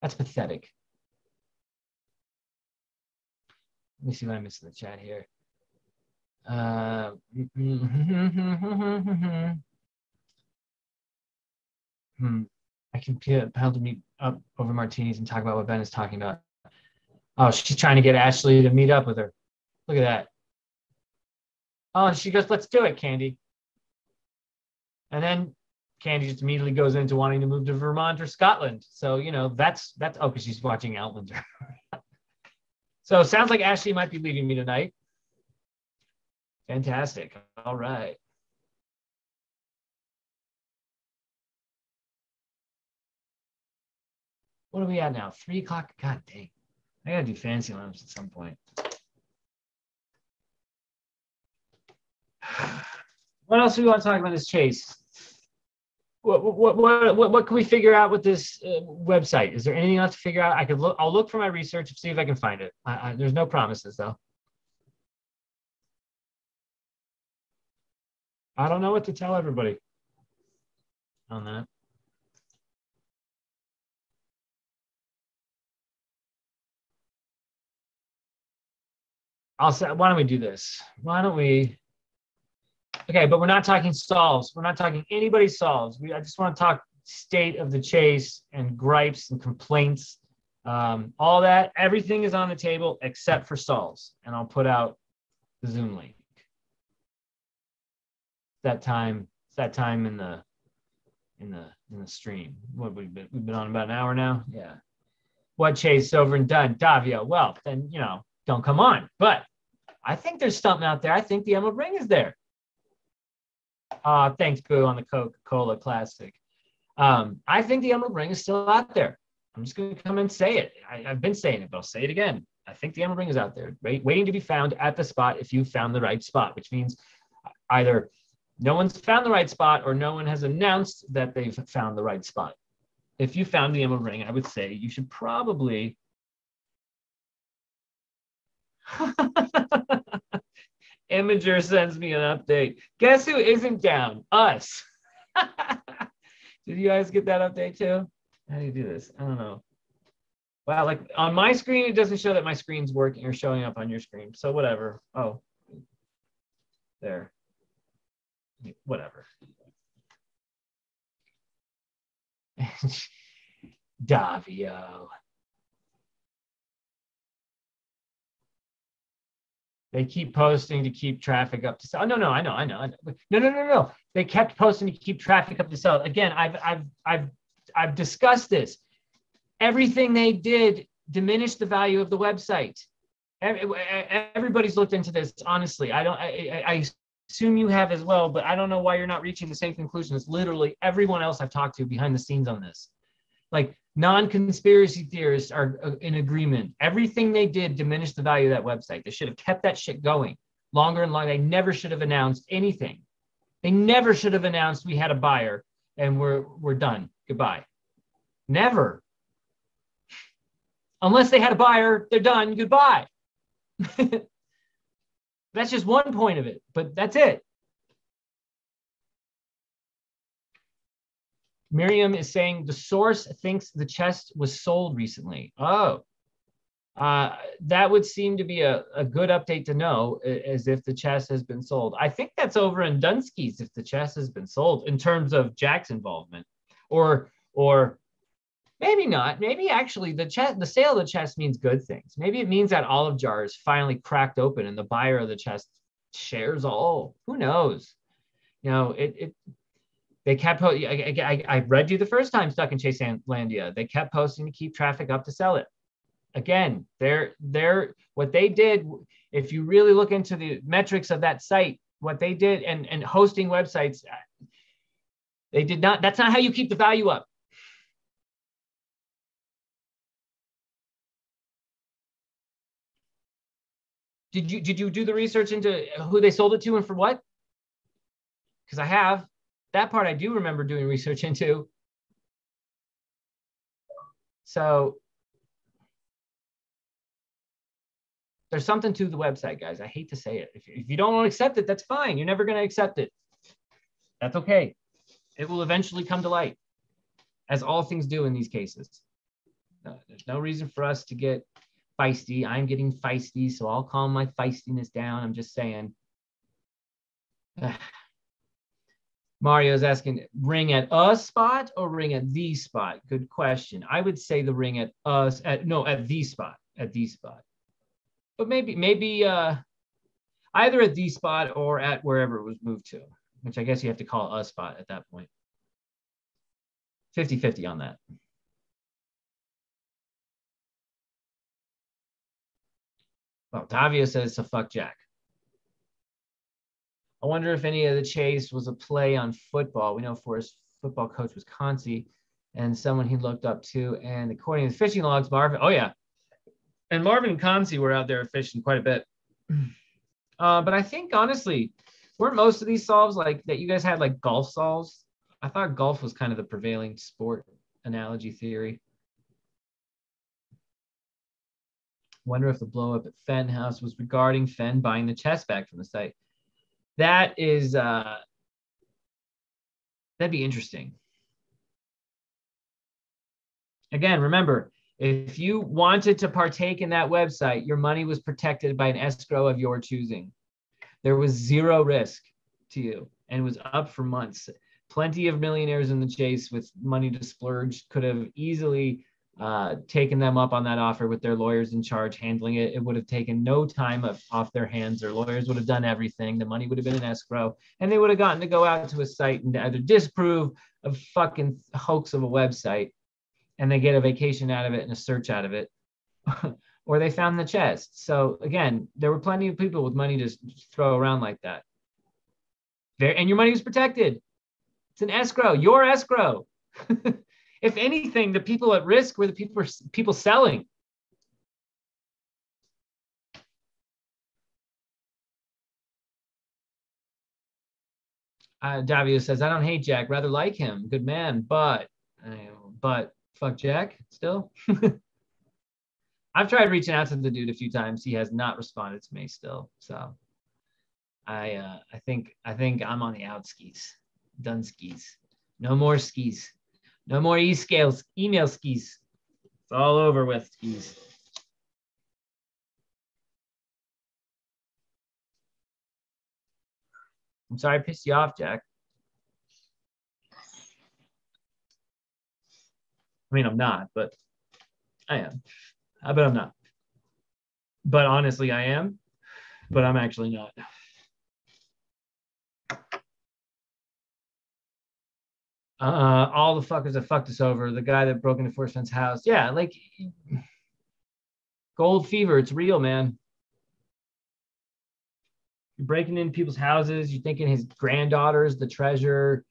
That's pathetic. Let me see what I missed in the chat here. I can tell to meet up over martinis and talk about what Ben is talking about. Oh, she's trying to get Ashley to meet up with her. Look at that. Oh, and she goes, let's do it, Candy. And then Candy just immediately goes into wanting to move to Vermont or Scotland. So, you know, that's oh, because she's watching Outlander. So it sounds like Ashley might be leaving me tonight. Fantastic. All right. What are we at now? 3 o'clock? God dang. I gotta do fancy lamps at some point. What else do we want to talk about this chase? What can we figure out with this website? Is there anything else to figure out? I'll look for my research and see if I can find it. There's no promises though. I don't know what to tell everybody on that. I'll say, why don't we do this? Why don't we? Okay, but we're not talking solves. We're not talking anybody's solves. I just want to talk state of the chase and gripes and complaints. All that, everything is on the table except for solves. And I'll put out the Zoom link. That time in the stream. What we've been on about an hour now? Yeah. What chase over and done? Davio. Well, then, you know, don't come on. But I think there's something out there. I think the Emerald Ring is there. Thanks, Boo, on the Coca-Cola Classic. I think the Emerald Ring is still out there. I'm just going to come and say it. I've been saying it, but I'll say it again. I think the Emerald Ring is out there, waiting to be found at the spot if you found the right spot, which means either no one's found the right spot or no one has announced that they've found the right spot. If you found the Emerald Ring, I would say you should probably... Imager sends me an update. Guess who isn't down? Us. Did you guys get that update too? How do you do this? I don't know. Wow, like on my screen, it doesn't show that my screen's working or showing up on your screen. So whatever. Oh, there. Whatever. Davio. They keep posting to keep traffic up to sell. Oh, no, I know. No. They kept posting to keep traffic up to sell. Again, I've discussed this. Everything they did diminished the value of the website. Everybody's looked into this, honestly. I assume you have as well, but I don't know why you're not reaching the same conclusion as literally everyone else I've talked to behind the scenes on this. Like non-conspiracy theorists are in agreement. Everything they did diminished the value of that website. They should have kept that shit going longer and longer. They never should have announced anything. They never should have announced we had a buyer and we're done. Goodbye. Never. Unless they had a buyer, they're done. Goodbye. That's just one point of it, but that's it. Miriam is saying the source thinks the chest was sold recently. Oh, that would seem to be a good update to know, as if the chest has been sold. I think that's over in Dunsky's if the chest has been sold in terms of Jack's involvement, or maybe not. Maybe actually the sale of the chest means good things. Maybe it means that olive jar is finally cracked open and the buyer of the chest shares all. Who knows? You know, they kept, I read you the first time Stuck in Chaselandia. They kept posting to keep traffic up to sell it. Again, they're what they did, if you really look into the metrics of that site, what they did and hosting websites, they did not, that's not how you keep the value up. Did you do the research into who they sold it to and for what? Because I have. That part I do remember doing research into. So there's something to the website, guys. I hate to say it. If you don't want to accept it, that's fine. You're never going to accept it. That's okay. It will eventually come to light, as all things do in these cases. There's no reason for us to get feisty. I'm getting feisty, so I'll calm my feistiness down. I'm just saying. Mario's asking, ring at a spot or ring at the spot? Good question. I would say the ring at us, at the spot, But maybe either at the spot or at wherever it was moved to, which I guess you have to call a spot at that point. 50-50 on that. Well, Davia says to fuck Jack. I wonder if any of the chase was a play on football. We know Forrest's football coach was Concy and someone he looked up to. And according to the fishing logs, Marvin, oh yeah. And Marvin and Concy were out there fishing quite a bit. But I think, honestly, weren't most of these solves like that you guys had like golf solves? I thought golf was kind of the prevailing sport analogy theory. Wonder if the blow up at Fenn House was regarding Fenn buying the chest back from the site. That is, that'd be interesting. Again, remember, if you wanted to partake in that website, your money was protected by an escrow of your choosing. There was zero risk to you and it was up for months. Plenty of millionaires in the chase with money to splurge could have easily taken them up on that offer with their lawyers in charge handling it. It would have taken no time off their hands. Their lawyers would have done everything. The money would have been in escrow and they would have gotten to go out to a site and either disprove a fucking hoax of a website and they get a vacation out of it and a search out of it, or they found the chest. So again, there were plenty of people with money to throw around like that. And your money was protected. It's an escrow, your escrow. If anything, the people at risk were the people selling. Davio says, I don't hate Jack, rather like him. Good man, but fuck Jack still. I've tried reaching out to the dude a few times. He has not responded to me still. So I think I'm on the out skis. Done skis. No more skis. No more email skis. It's all over with skis. I'm sorry I pissed you off, Jack. I mean, I'm not, but I am. I bet I'm not. But honestly, I am. But I'm actually not. All the fuckers that fucked us over, the guy that broke into Fenn's house. Yeah, like gold fever, it's real, man. You're breaking into people's houses, you're thinking his granddaughter's the treasure.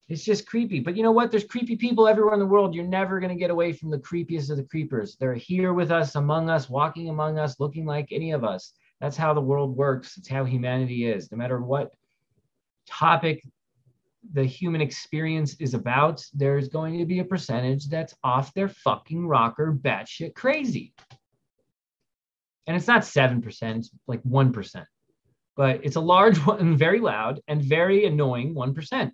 It's just creepy. But you know what? There's creepy people everywhere in the world. You're never going to get away from the creepiest of the creepers. They're here with us, among us, walking among us, looking like any of us. That's how the world works. It's how humanity is. No matter what topic the human experience is about, there's going to be a percentage that's off their fucking rocker, batshit crazy. And it's not 7%, it's like 1%. But it's a large one, very loud and very annoying 1%.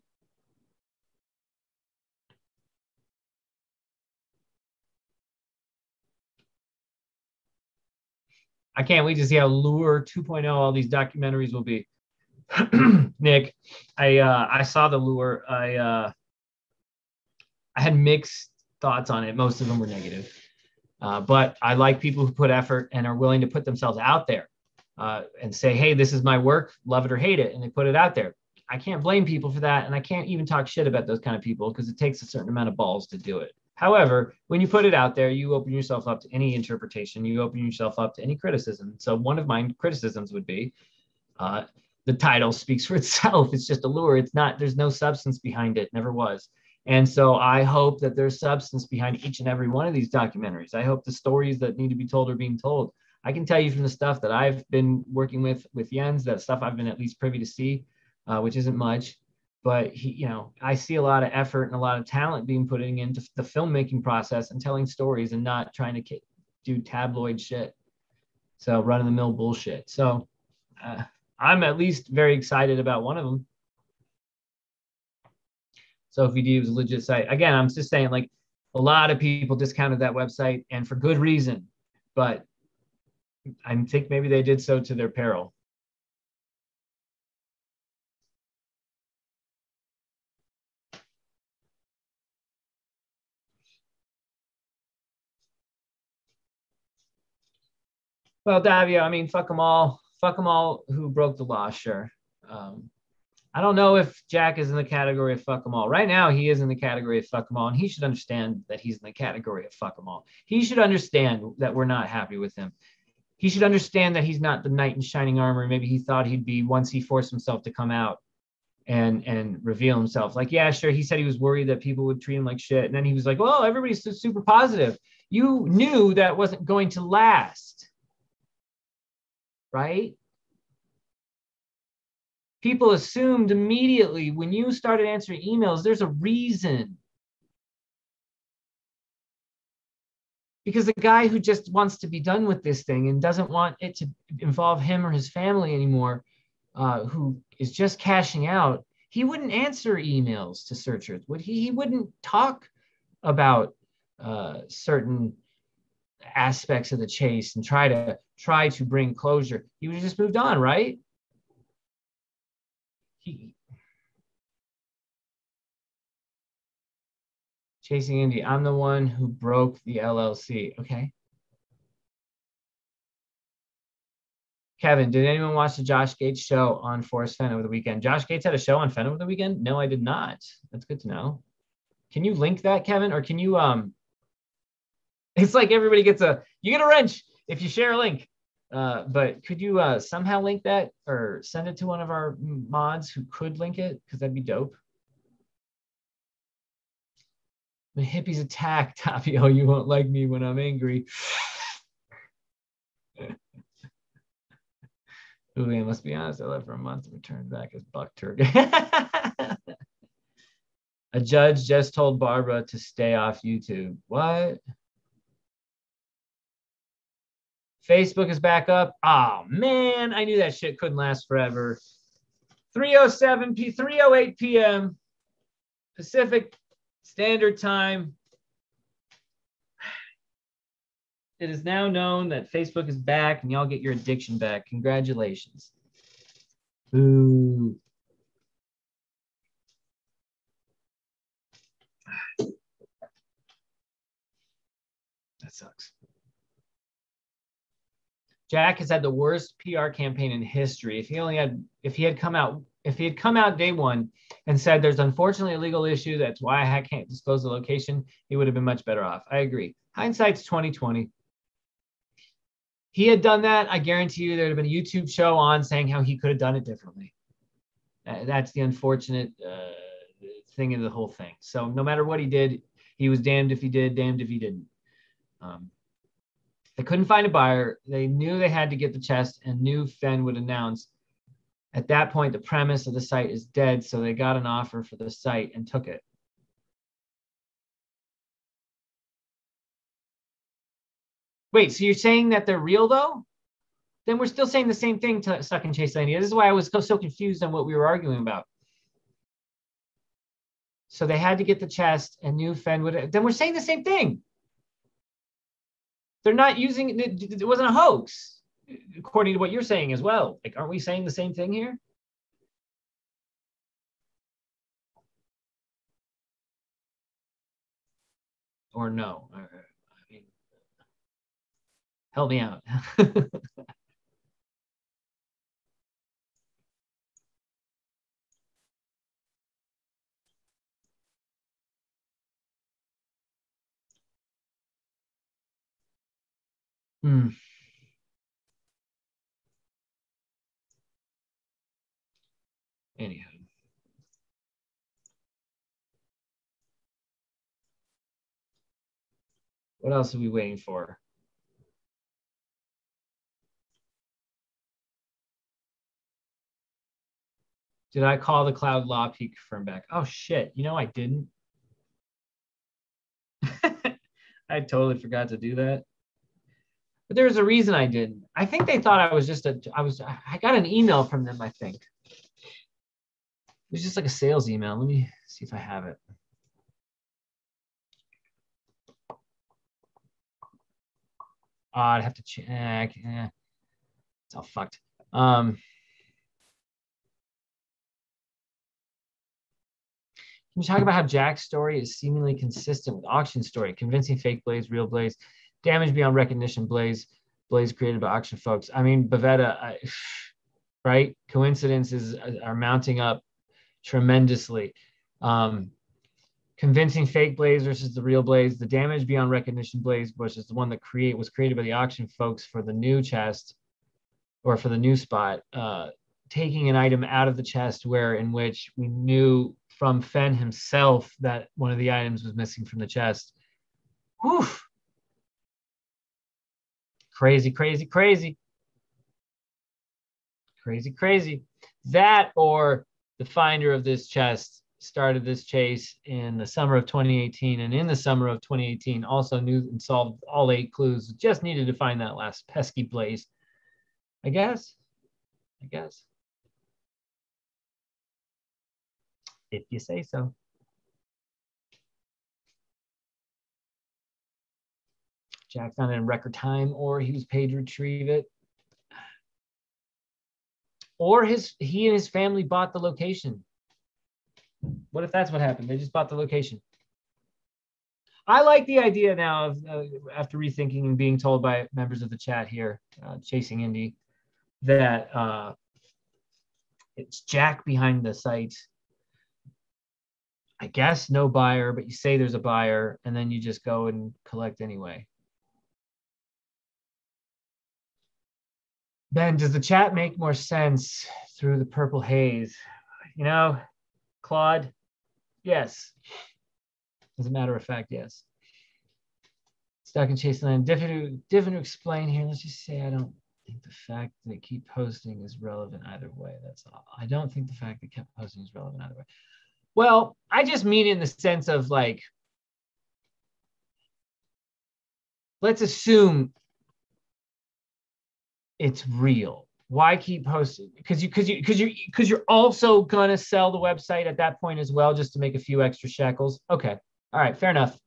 I can't wait to see how Lure 2.0 all these documentaries will be. Nick, I saw the Lure. I had mixed thoughts on it. Most of them were negative. But I like people who put effort and are willing to put themselves out there and say, hey, this is my work, love it or hate it. And they put it out there. I can't blame people for that. And I can't even talk shit about those kind of people because it takes a certain amount of balls to do it. However, when you put it out there, you open yourself up to any interpretation. You open yourself up to any criticism. So one of my criticisms would be the title speaks for itself. It's just a lure. It's not, there's no substance behind it. Never was. And so I hope that there's substance behind each and every one of these documentaries. I hope the stories that need to be told are being told. I can tell you from the stuff that I've been working with Jens, that stuff I've been at least privy to see, which isn't much. But he, you know, I see a lot of effort and a lot of talent being put into the filmmaking process and telling stories and not trying to do tabloid shit. So run-of-the-mill bullshit. So I'm at least very excited about one of them. So if you was a legit site, again, I'm just saying, like, a lot of people discounted that website and for good reason, but I think maybe they did so to their peril. Well, Davio, I mean, fuck them all. Fuck them all who broke the law, sure. I don't know if Jack is in the category of fuck them all. Right now, he is in the category of fuck them all, and he should understand that he's in the category of fuck them all. He should understand that we're not happy with him. He should understand that he's not the knight in shining armor. Maybe he thought he'd be once he forced himself to come out and reveal himself. Like, yeah, sure, he said he was worried that people would treat him like shit. And then he was like, well, everybody's super positive. You knew that wasn't going to last, right? People assumed immediately when you started answering emails, there's a reason. Because the guy who just wants to be done with this thing and doesn't want it to involve him or his family anymore, who is just cashing out, he wouldn't answer emails to searchers. He wouldn't talk about certain aspects of the chase and try to bring closure. He would have just moved on, right? Chasing Indy, I'm the one who broke the LLC. Okay. Kevin, did anyone watch the Josh Gates show on Forrest Fenn over the weekend? Josh Gates had a show on Fenn over the weekend? No, I did not. That's good to know. Can you link that, Kevin? Or can you, it's like everybody you get a wrench if you share a link. But could you somehow link that or send it to one of our mods who could link it? Because that'd be dope. The hippies attack, Tapio. You won't like me when I'm angry. Julian, must be honest, I left for a month and returned back as buck turkey. A judge just told Barbara to stay off YouTube. What? Facebook is back up. Oh, man, I knew that shit couldn't last forever. 3:08 p.m. Pacific Standard Time. It is now known that Facebook is back and y'all get your addiction back. Congratulations. Boo. That sucks. Jack has had the worst PR campaign in history. If he had come out day one and said there's unfortunately a legal issue, that's why I can't disclose the location, he would have been much better off. I agree. Hindsight's 2020. He had done that, I guarantee you there'd have been a YouTube show on saying how he could have done it differently. That's the unfortunate thing of the whole thing. So no matter what he did, he was damned if he did, damned if he didn't. They couldn't find a buyer. They knew they had to get the chest and knew Fenn would announce. At that point, the premise of the site is dead, so they got an offer for the site and took it. Wait, so you're saying that they're real though? Then we're still saying the same thing to Suck and Chase Landia. This is why I was so confused on what we were arguing about. So they had to get the chest and knew Fenn would, then we're saying the same thing. They're not using, it wasn't a hoax, according to what you're saying as well. Like, aren't we saying the same thing here? Or no? I mean, help me out. Anyhow. What else are we waiting for? Did I call the Cloud Law Peak firm back? Oh shit, you know I didn't. I totally forgot to do that. But there's a reason I didn't. I think they thought I was just I got an email from them, I think. It was just like a sales email. Let me see if I have it. Oh, I'd have to check. It's all fucked. Can you talk about how Jack's story is seemingly consistent with auction story, convincing fake Blaze, real Blaze, damage beyond recognition Blaze, Blaze created by auction folks. I mean, Bavetta, right? Coincidences are mounting up tremendously. Convincing fake Blaze versus the real Blaze, the damage beyond recognition Blaze, which is the one that was created by the auction folks for the new chest or for the new spot, taking an item out of the chest in which we knew from Fenn himself that one of the items was missing from the chest. Whew. Crazy, crazy, crazy. Crazy, crazy. That or the finder of this chest started this chase in the summer of 2018, and in the summer of 2018 also knew and solved all 8 clues, just needed to find that last pesky Blaze. I guess. If you say so. Jack found it in record time, or he was paid to retrieve it. Or he and his family bought the location. What if that's what happened? They just bought the location. I like the idea now of, after rethinking and being told by members of the chat here, Chasing Indy, that it's Jack behind the site. I guess no buyer, but you say there's a buyer, and then you just go and collect anyway. Ben, does the chat make more sense through the purple haze? You know, Claude, yes. As a matter of fact, yes. Stuck in Chase Land. Different to explain here. Let's just say I don't think the fact that they keep posting is relevant either way. That's all. I don't think the fact that kept posting is relevant either way. Well, I just mean in the sense of like, let's assume it's real. Why keep posting? Because you're also gonna sell the website at that point as well, just to make a few extra shekels. Okay, all right, fair enough,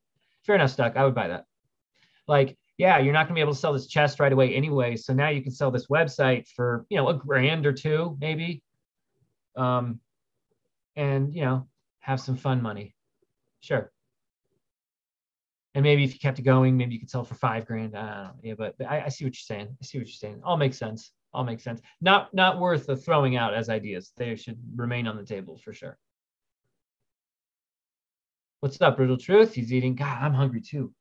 Stuck. I would buy that. Like, yeah, you're not gonna be able to sell this chest right away anyway, so now you can sell this website for $1,000 or $2,000 maybe, and have some fun money. Sure. And maybe if you kept it going, maybe you could sell for $5,000. I don't know. Yeah, but I see what you're saying. All makes sense. Not worth the throwing out as ideas. They should remain on the table for sure. What's up, Brutal Truth? He's eating. God, I'm hungry too.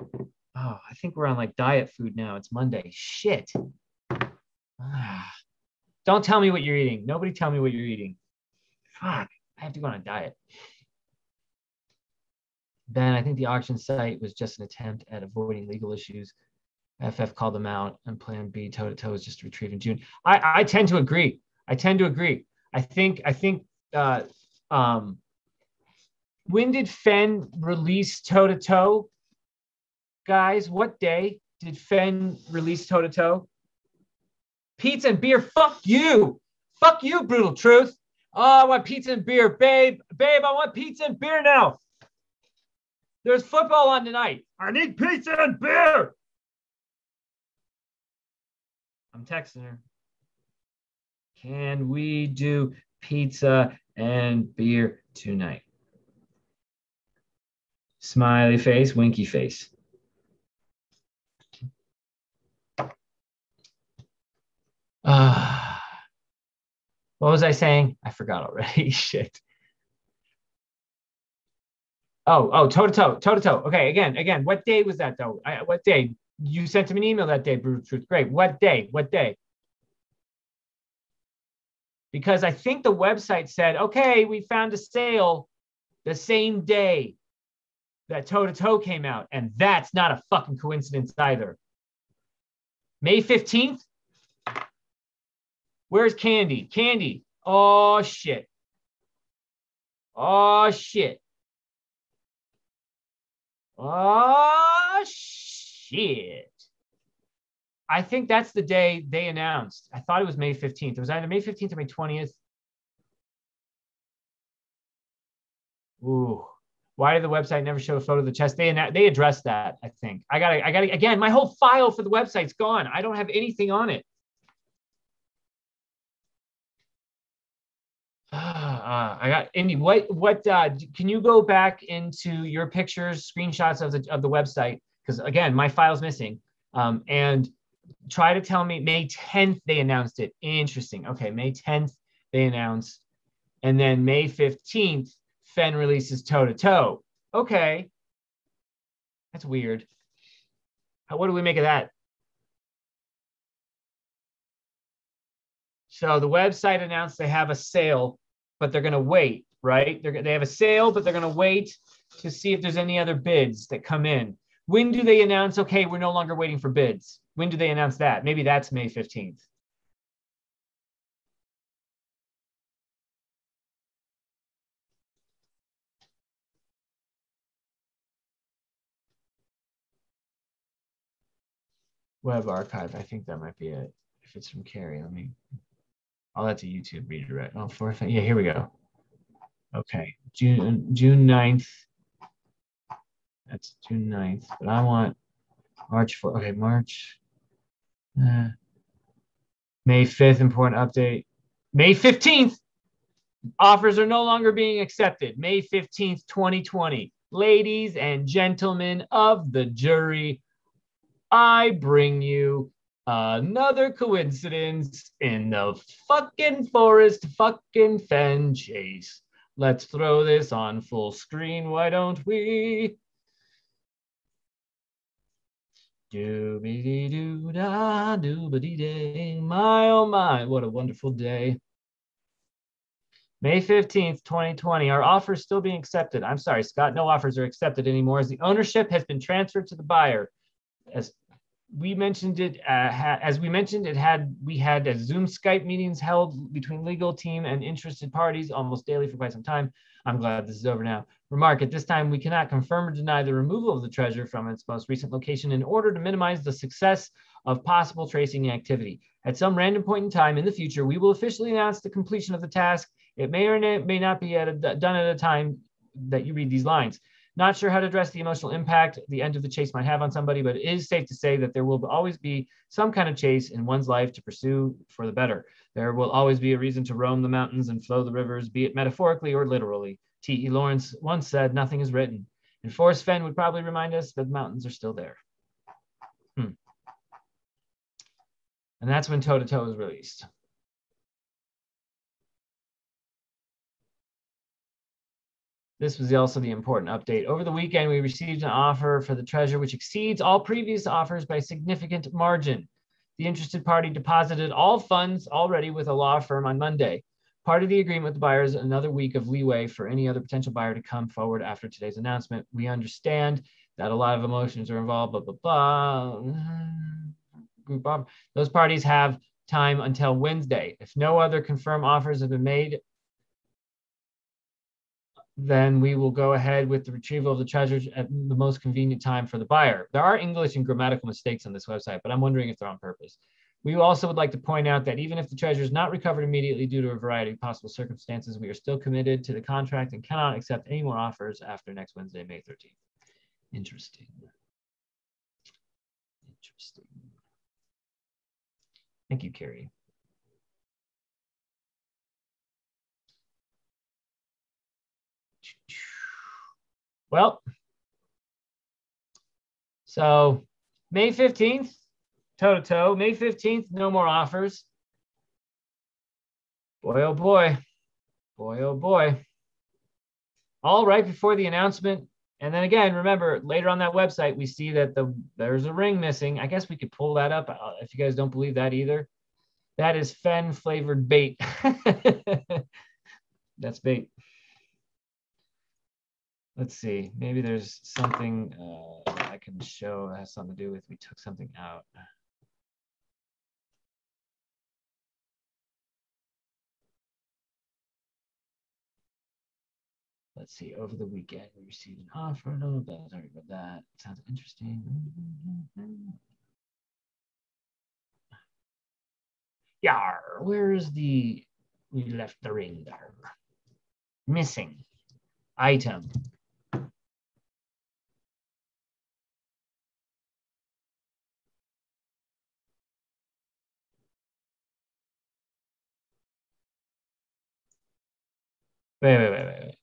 Oh, I think we're on like diet food now. It's Monday. Shit. Don't tell me what you're eating. Nobody tell me what you're eating. Fuck. I have to go on a diet. Then I think the auction site was just an attempt at avoiding legal issues. FF called them out, and Plan B toe-to-toe is just a retrieve in June. I tend to agree. I think when did Fenn release toe-to-toe? Guys, what day did Fenn release toe-to-toe? Pizza and beer, fuck you. Fuck you, Brutal Truth. Oh, I want pizza and beer. Babe, I want pizza and beer now. There's football on tonight. I need pizza and beer. I'm texting her. Can we do pizza and beer tonight? Smiley face, winky face. What was I saying? I forgot already. Shit. Toe-to-toe. Okay, again. What day was that, though? What day? You sent him an email that day, Brutal Truth. Great. What day? Because I think the website said, okay, we found a sale the same day that toe-to-toe came out. And that's not a fucking coincidence either. May 15th? Where's Candy? Candy. Oh, shit. Oh, shit. I think that's the day they announced. I thought it was May 15th. It was either May 15th or May 20th. Ooh. Why did the website never show a photo of the chest? They addressed that, I think. I gotta, again, my whole file for the website's gone. I don't have anything on it. I got Indy. What can you go back into your pictures, screenshots of the website? Because again, my file's missing. And try to tell me May 10th they announced it. Interesting. Okay, May 10th they announced, and then May 15th Fenn releases toe-to-toe. Okay, that's weird. What do we make of that? So the website announced they have a sale, but they're going to wait, right? They have a sale, but they're going to wait to see if there's any other bids that come in. When do they announce, okay, we're no longer waiting for bids? When do they announce that? Maybe that's May 15th. Web archive. I think that might be it. If it's from Carrie, oh, that's a YouTube redirect. Oh, yeah, here we go. Okay, June 9th. That's June 9th, but I want March 4th. Okay, March. May 5th, important update. May 15th, offers are no longer being accepted. May 15th, 2020. Ladies and gentlemen of the jury, I bring you another coincidence in the fucking forest, fucking Fenn chase. Let's throw this on full screen, why don't we? Doobity-doo-dah, doobity-day. My, oh my, what a wonderful day. May 15th, 2020. Our offer is still being accepted. I'm sorry, Scott, no offers are accepted anymore as the ownership has been transferred to the buyer. As we mentioned, we had Zoom Skype meetings held between legal team and interested parties almost daily for quite some time. I'm glad this is over now. Remark, at this time, we cannot confirm or deny the removal of the treasure from its most recent location in order to minimize the success of possible tracing activity. At some random point in time in the future, we will officially announce the completion of the task. It may or may not be done at a time that you read these lines. Not sure how to address the emotional impact the end of the chase might have on somebody, but it is safe to say that there will always be some kind of chase in one's life to pursue for the better. There will always be a reason to roam the mountains and flow the rivers, be it metaphorically or literally. T.E. Lawrence once said, nothing is written. And Forrest Fenn would probably remind us that the mountains are still there. And that's when Toe-to-Toe was released. This was also the important update. Over the weekend, we received an offer for the treasure which exceeds all previous offers by a significant margin. The interested party deposited all funds already with a law firm on Monday. Part of the agreement with the buyer is another week of leeway for any other potential buyer to come forward after today's announcement. We understand that a lot of emotions are involved, blah, blah, blah. Those parties have time until Wednesday. If no other confirmed offers have been made, then we will go ahead with the retrieval of the treasures at the most convenient time for the buyer. There are English and grammatical mistakes on this website, but I'm wondering if they're on purpose. We also would like to point out that even if the treasure is not recovered immediately due to a variety of possible circumstances, we are still committed to the contract and cannot accept any more offers after next Wednesday, May 13th. Interesting. Interesting. Thank you, Carrie. Well, so May 15th, toe-to-toe. May 15th, no more offers. Boy, oh boy. Boy, oh boy. All right before the announcement. And then again, remember, later on that website, we see that there's a ring missing. I guess we could pull that up if you guys don't believe that either. That is Fenn flavored bait. That's bait. Let's see. Maybe there's something that I can show that has something to do with we took something out. Let's see. Over the weekend, we received an offer. No, sorry about that. Sounds interesting. Yar, where is the? We left the ring there. Missing item. Wait.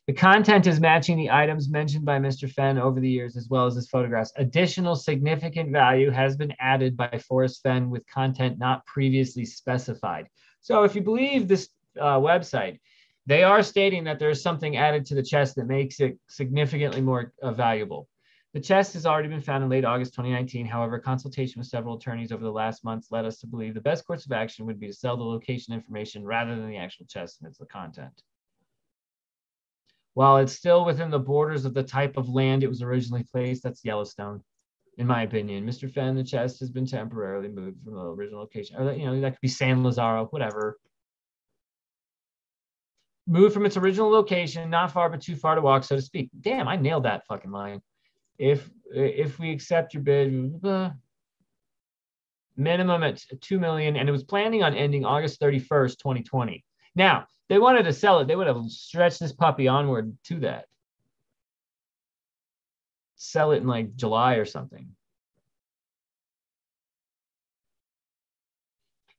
The content is matching the items mentioned by Mr. Fenn over the years, as well as his photographs. Additional significant value has been added by Forrest Fenn with content not previously specified. So if you believe this website, they are stating that there's something added to the chest that makes it significantly more valuable. The chest has already been found in late August 2019. However, consultation with several attorneys over the last months led us to believe the best course of action would be to sell the location information rather than the actual chest and its content. While it's still within the borders of the type of land it was originally placed, that's Yellowstone, in my opinion. Mr. Fenn, the chest has been temporarily moved from the original location. Or, that could be San Lazaro, whatever. Moved from its original location, not far but too far to walk, so to speak. Damn, I nailed that fucking line. If we accept your bid, minimum at $2 million, and it was planning on ending August 31st, 2020. Now, they wanted to sell it. They would have stretched this puppy onward to that. Sell it in like July or something.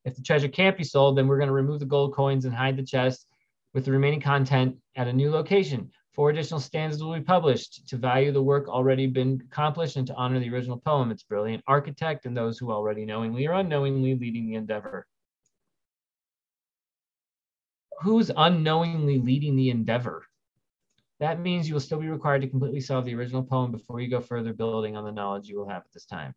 If the treasure can't be sold, then we're going to remove the gold coins and hide the chest with the remaining content at a new location. 4 additional stanzas will be published to value the work already been accomplished and to honor the original poem, its brilliant architect, and those who already knowingly or unknowingly leading the endeavor. Who's unknowingly leading the endeavor? That means you will still be required to completely solve the original poem before you go further building on the knowledge you will have at this time.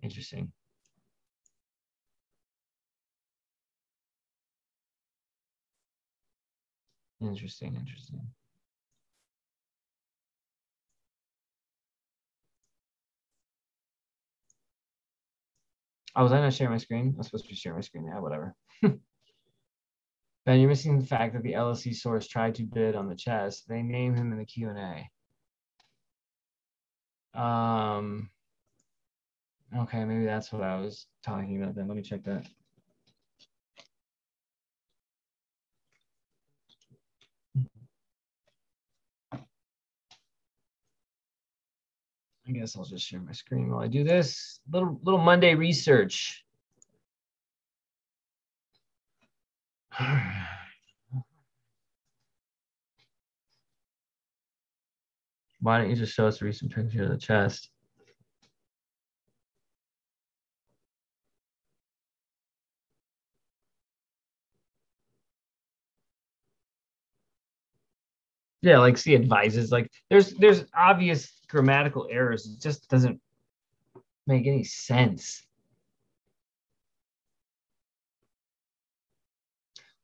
Interesting. Interesting. Oh, was I not sharing my screen? I'm supposed to be sharing my screen now, whatever. Ben, you're missing the fact that the LLC source tried to bid on the chest. They name him in the Q&A. Okay, maybe that's what I was talking about then. Let me check that. I guess I'll just share my screen while I do this. Little Monday research. Why don't you just show us a recent picture of the chest? Yeah, like C advises. Like there's obvious grammatical errors. It just doesn't make any sense.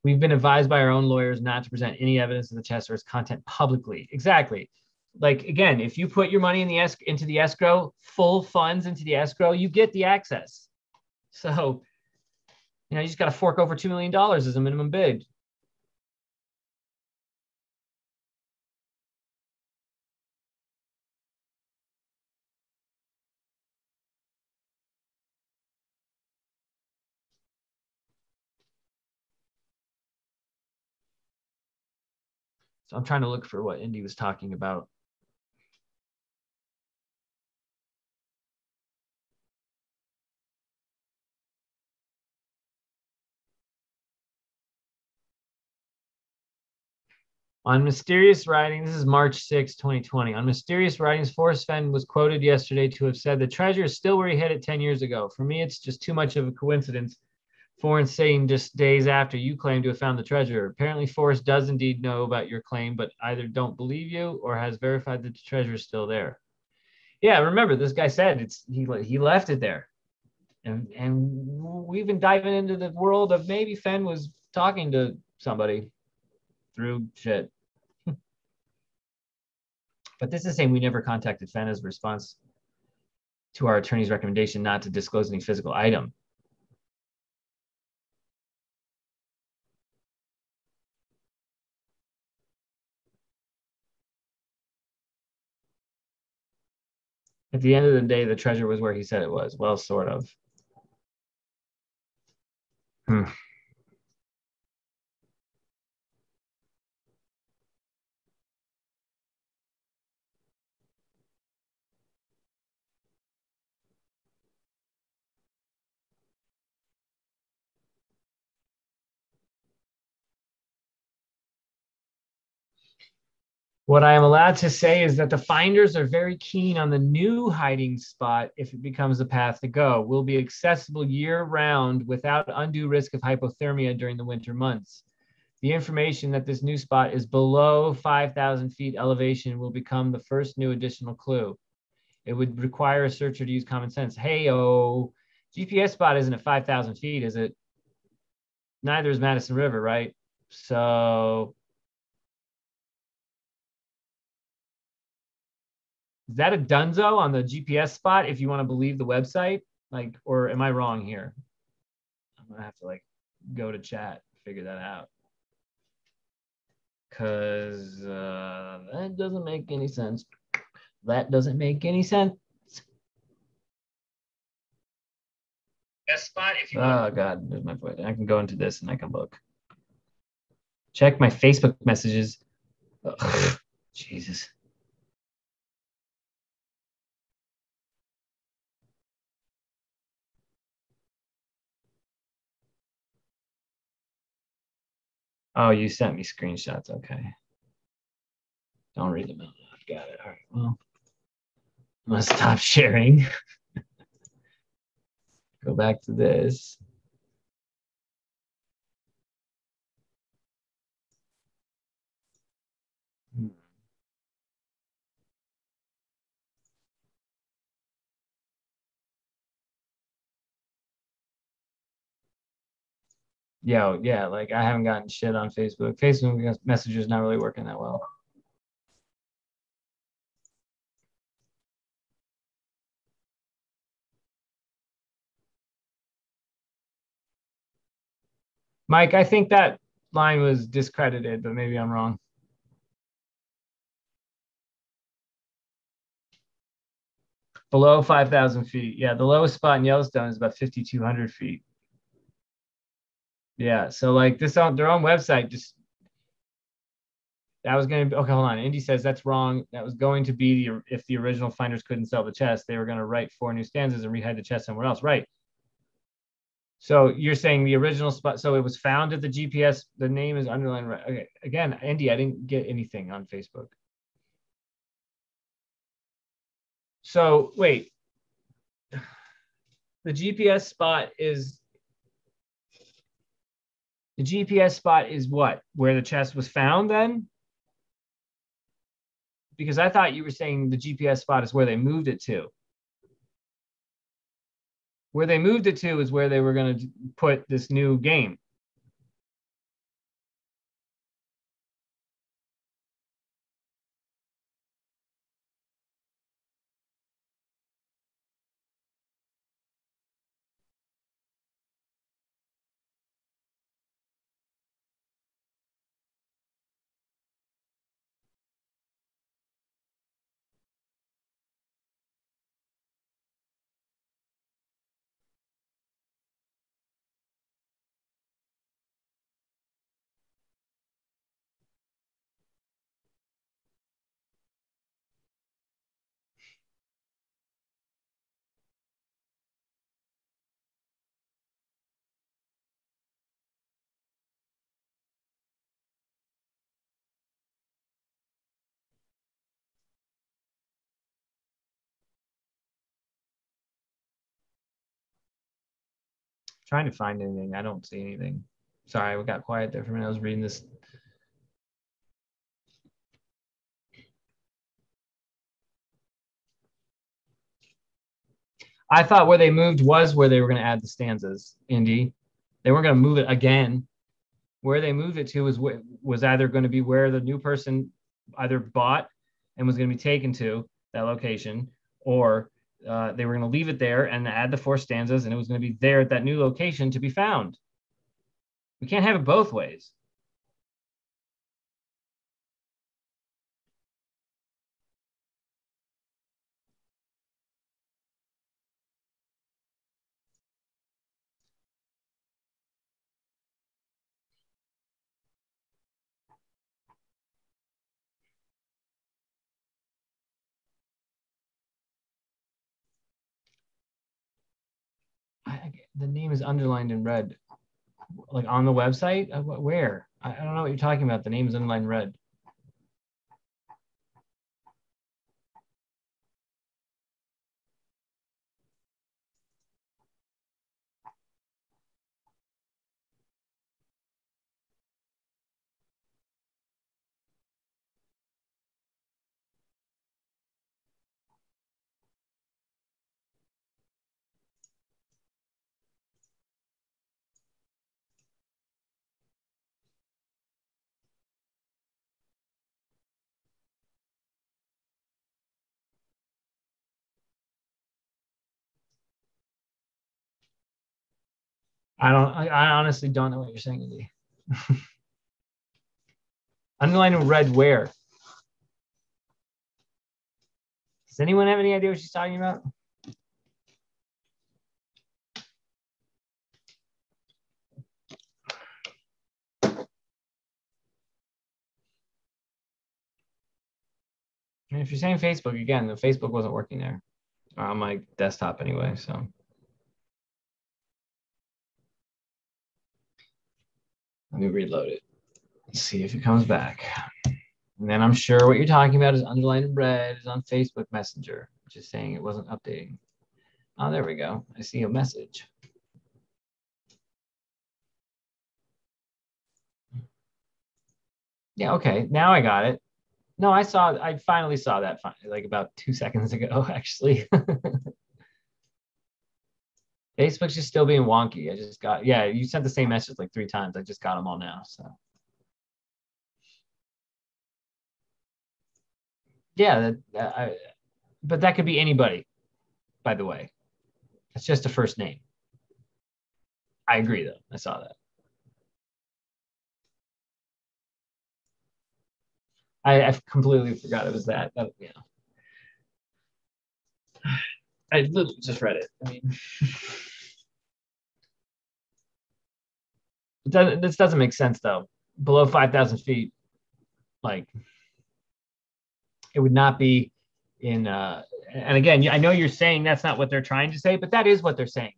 We've been advised by our own lawyers not to present any evidence of the test or its content publicly. Exactly. Like again, if you put your money in into the escrow, full funds into the escrow, you get the access. So, you just got to fork over $2 million as a minimum bid. So I'm trying to look for what Indy was talking about. On Mysterious Writings, this is March 6, 2020. On Mysterious Writings, Forrest Fenn was quoted yesterday to have said, "The treasure is still where he hid it 10 years ago. For me, it's just too much of a coincidence. Forrest saying just days after you claim to have found the treasure. Apparently, Forrest does indeed know about your claim, but either don't believe you or has verified that the treasure is still there." Yeah, remember, this guy said he left it there. And we've been diving into the world of maybe Fenn was talking to somebody through shit. But this is saying we never contacted Fenn as a response to our attorney's recommendation not to disclose any physical item. At the end of the day, the treasure was where he said it was. Well, sort of. What I am allowed to say is that the finders are very keen on the new hiding spot if it becomes the path to go. Will be accessible year-round without undue risk of hypothermia during the winter months. The information that this new spot is below 5,000 feet elevation will become the first new additional clue. It would require a searcher to use common sense. Hey-oh, GPS spot isn't at 5,000 feet, is it? Neither is Madison River, right? So is that a dunzo on the GPS spot if you want to believe the website? Like, or am I wrong here? I'm gonna have to like go to chat, figure that out. Because that doesn't make any sense. That doesn't make any sense. Best spot if you want. God, there's my voice. I can go into this and I can look. Check my Facebook messages. Ugh, Jesus. Oh, you sent me screenshots. Okay. Don't read them out loud. Got it. All right. Well, I'm going to stop sharing. Go back to this. Yeah, like I haven't gotten shit on Facebook. Facebook Messenger is not really working that well. Mike, I think that line was discredited, but maybe I'm wrong. Below 5,000 feet. Yeah, the lowest spot in Yellowstone is about 5,200 feet. Yeah, so like this on their own website just that was going to be okay. Hold on, Indy says that's wrong. That was going to be if the original finders couldn't sell the chest, they were going to write 4 new stanzas and rehide the chest somewhere else, right? So you're saying the original spot, so it was found at the GPS, the name is underlined, right? Okay, again, Indy, I didn't get anything on Facebook. So wait, the GPS spot is what? Where the chest was found then? because I thought you were saying the GPS spot is where they moved it to. Where they moved it to is where they were going to put this new game. Trying to find anything. I don't see anything. Sorry, we got quiet there for a minute. I was reading this. I thought where they moved was where they were going to add the stanzas, Indy. They weren't going to move it again. Where they moved it to was either going to be where the new person either bought and was going to be taken to that location, or they were going to leave it there and add the 4 stanzas, and it was going to be there at that new location to be found. We can't have it both ways. The name is underlined in red, like on the website. Where? I don't know what you're talking about. The name is underlined in red. I honestly don't know what you're saying, Andy. Underlined in red where? Does anyone have any idea what she's talking about? I mean, if you're saying Facebook, again, the Facebook wasn't working there on my desktop anyway, so. Let me reload it. Let's see if it comes back. And then I'm sure what you're talking about is underlined in red is on Facebook Messenger, just saying it wasn't updating. Oh, there we go. I see a message. Yeah, okay. Now I got it. No, I finally saw that like about 2 seconds ago, actually. Facebook's just still being wonky. I just got, yeah, you sent the same message like 3 times. I just got them all now, so. Yeah, but that could be anybody, by the way. It's just a first name. I agree, though. I saw that. I completely forgot it was that. Yeah. I literally just read it. I mean, this doesn't make sense, though. Below 5,000 feet, like, it would not be in, and again, I know you're saying that's not what they're trying to say, but that is what they're saying.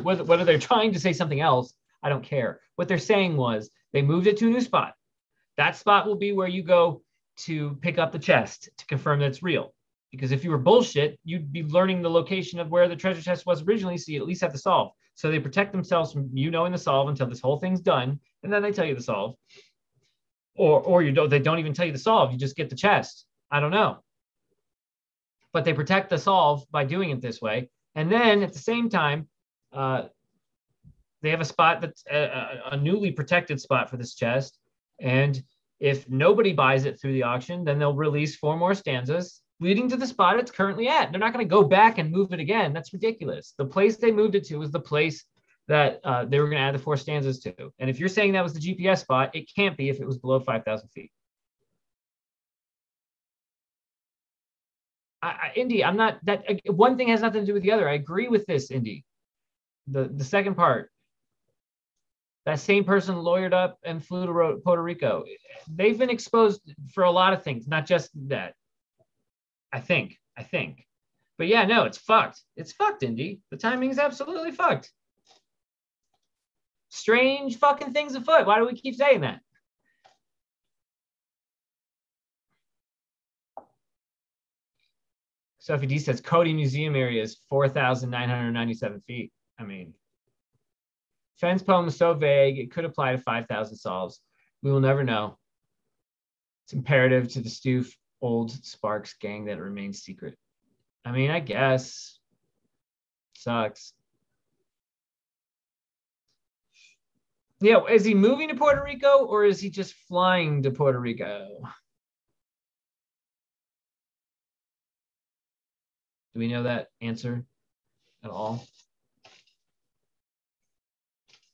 Whether they're trying to say something else, I don't care. What they're saying was they moved it to a new spot. That spot will be where you go to pick up the chest to confirm that it's real. Because if you were bullshit, you'd be learning the location of where the treasure chest was originally, so you at least have to solve. So they protect themselves from you knowing the solve until this whole thing's done, and then they tell you the solve. Or they don't even tell you the solve. You just get the chest. I don't know. But they protect the solve by doing it this way. And then at the same time, they have a spot that's a newly protected spot for this chest. And if nobody buys it through the auction, then they'll release 4 more stanzas leading to the spot it's currently at. They're not going to go back and move it again. That's ridiculous. The place they moved it to was the place that they were going to add the 4 stanzas to. And if you're saying that was the GPS spot, it can't be if it was below 5,000 feet. Indy, I'm not that one thing has nothing to do with the other. I agree with this, Indy. The second part, that same person lawyered up and flew to Puerto Rico. They've been exposed for a lot of things, not just that. I think. But yeah, no, it's fucked. It's fucked, Indy. The timing is absolutely fucked. Strange fucking things afoot. Why do we keep saying that? Sophie D says Cody Museum area is 4,997 feet. I mean, Fenn's poem is so vague, it could apply to 5,000 solves. We will never know. It's imperative to the Stoof old Sparks gang that remains secret. I mean, I guess. Sucks. Yeah, is he moving to Puerto Rico or is he just flying to Puerto Rico? Do we know that answer at all?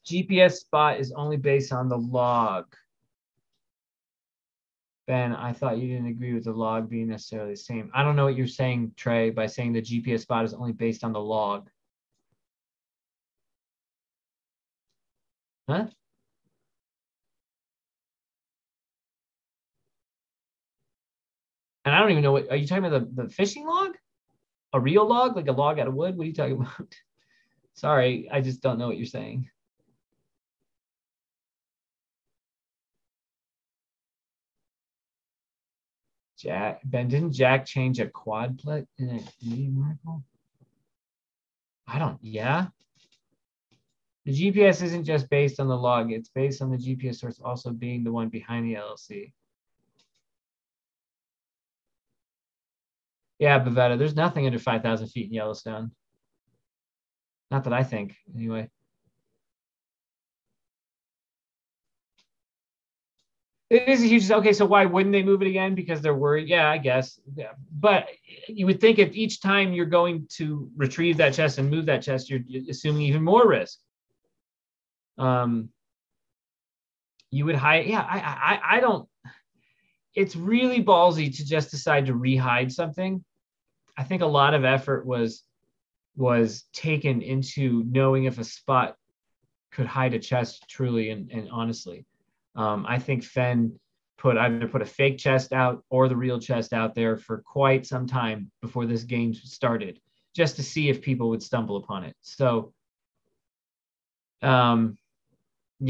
GPS spot is only based on the log. Ben, I thought you didn't agree with the log being necessarily the same. I don't know what you're saying, Trey, by saying the GPS spot is only based on the log. Huh? And I don't even know what, are you talking about the fishing log? A real log, like a log out of wood? What are you talking about? Sorry, I just don't know what you're saying. Ben, didn't Jack change a quadplet in a medium rifle? Yeah. The GPS isn't just based on the log. It's based on the GPS source also being the one behind the LLC. Yeah, Bavetta, there's nothing under 5,000 feet in Yellowstone. Not that I think, anyway. It is a huge, okay, so why wouldn't they move it again? Because they're worried? Yeah, I guess. Yeah. But you would think if each time you're going to retrieve that chest and move that chest, you're assuming even more risk. You would hide, yeah, I don't, it's really ballsy to just decide to re-hide something. I think a lot of effort was taken into knowing if a spot could hide a chest truly and honestly. I think Fenn either put a fake chest out or the real chest out there for quite some time before this game started, just to see if people would stumble upon it. So, you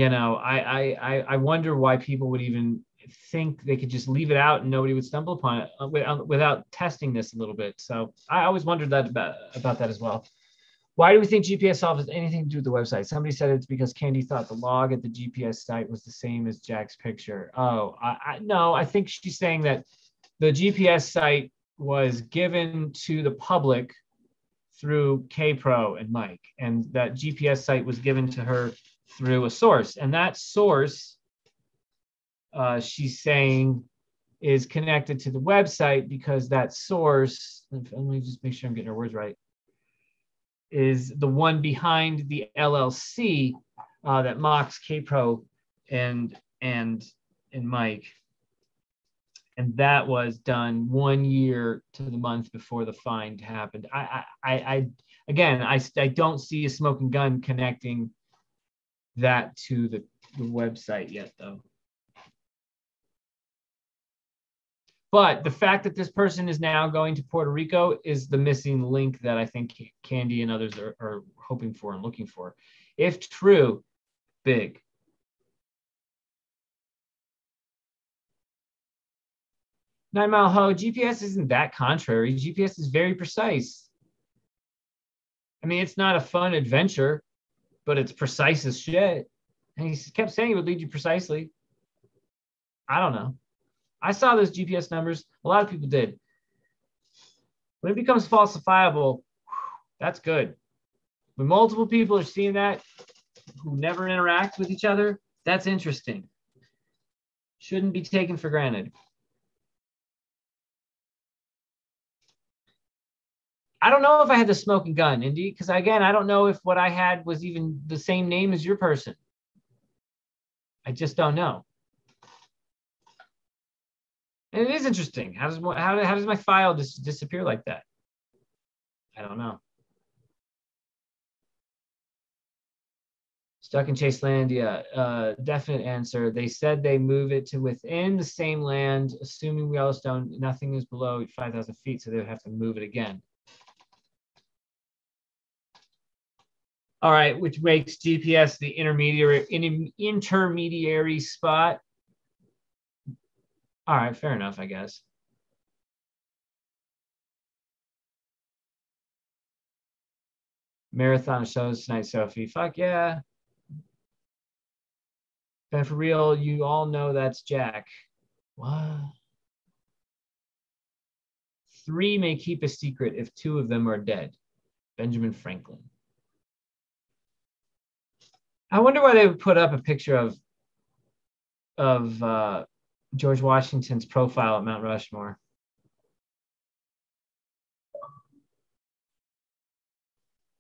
know, I wonder why people would even think they could just leave it out and nobody would stumble upon it without testing this a little bit. So I always wondered that about that as well. Why do we think GPS solve has anything to do with the website? Somebody said it's because Candy thought the log at the GPS site was the same as Jack's picture. Oh, no, I think she's saying that the GPS site was given to the public through K-Pro and Mike, and that GPS site was given to her through a source. And that source, she's saying, is connected to the website because that source, let me just make sure I'm getting her words right, is the one behind the LLC that mocks K-Pro and Mike. And that was done 1 year to the month before the find happened. I don't see a smoking gun connecting that to the website yet, though. But the fact that this person is now going to Puerto Rico is the missing link that I think Candy and others are hoping for and looking for. If true, big. Nine Mile Ho, GPS isn't that contrary. GPS is very precise. I mean, it's not a fun adventure, but it's precise as shit. And he kept saying it would lead you precisely. I don't know. I saw those GPS numbers. A lot of people did. When it becomes falsifiable, that's good. When multiple people are seeing that who never interact with each other, that's interesting. Shouldn't be taken for granted. I don't know if I had the smoking gun, Indy, because again, I don't know if what I had was even the same name as your person. I just don't know. And it is interesting. How does my file disappear like that? I don't know. Stuck in Chaselandia, definite answer. They said they move it to within the same land, assuming Yellowstone, nothing is below 5,000 feet, so they would have to move it again. All right, which makes GPS the intermediary spot. All right, fair enough, I guess. Marathon shows tonight, Sophie. Fuck yeah. And for real, you all know that's Jack. What? 3 may keep a secret if 2 of them are dead. Benjamin Franklin. I wonder why they would put up a picture of George Washington's profile at Mount Rushmore.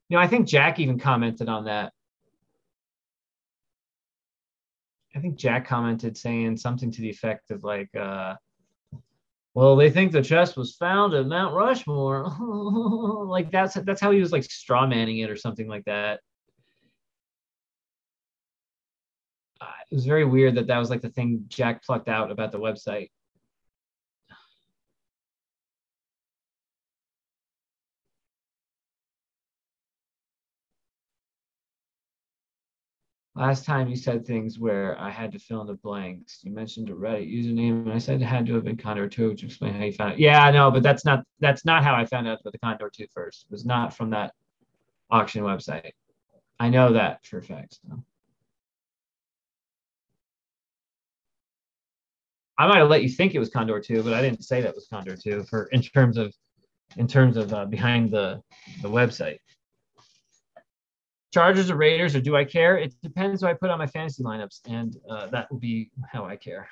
You know, I think Jack even commented on that. I think Jack commented saying something to the effect of like, well, they think the chest was found at Mount Rushmore. Like that's how he was like straw manning it or something like that. It was very weird that was like the thing Jack plucked out about the website. Last time you said things where I had to fill in the blanks. You mentioned a Reddit username, and I said it had to have been Condor 2 to explain how you found it. Yeah, I know, but that's not how I found out about the Condor 2 first. It was not from that auction website. I know that for a fact. So. I might have let you think it was Condor 2, but I didn't say that was Condor 2 in terms of behind the website. Chargers or Raiders, or do I care? It depends who I put on my fantasy lineups, and that will be how I care.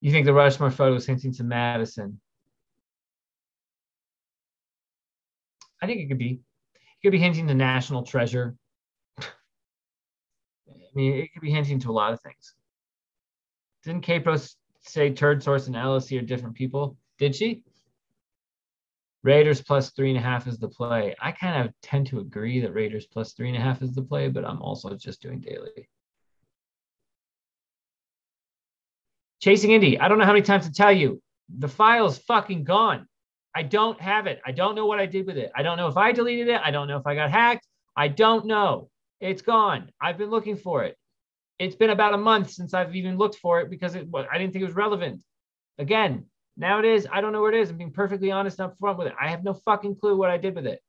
You think the Rushmore photo is hinting to Madison? I think it could be. It could be hinting to National Treasure. I mean, it could be hinting to a lot of things. Didn't Capros say Turd Source and LSC are different people? Did she? Raiders plus 3.5 is the play. I kind of tend to agree that Raiders plus 3.5 is the play, but I'm also just doing daily. Chasing Indy. I don't know how many times to tell you. The file is fucking gone. I don't have it. I don't know what I did with it. I don't know if I deleted it. I don't know if I got hacked. I don't know. It's gone. I've been looking for it. It's been about a month since I've even looked for it because I didn't think it was relevant. Again, now it is. I don't know where it is. I'm being perfectly honest up front with it. I have no fucking clue what I did with it.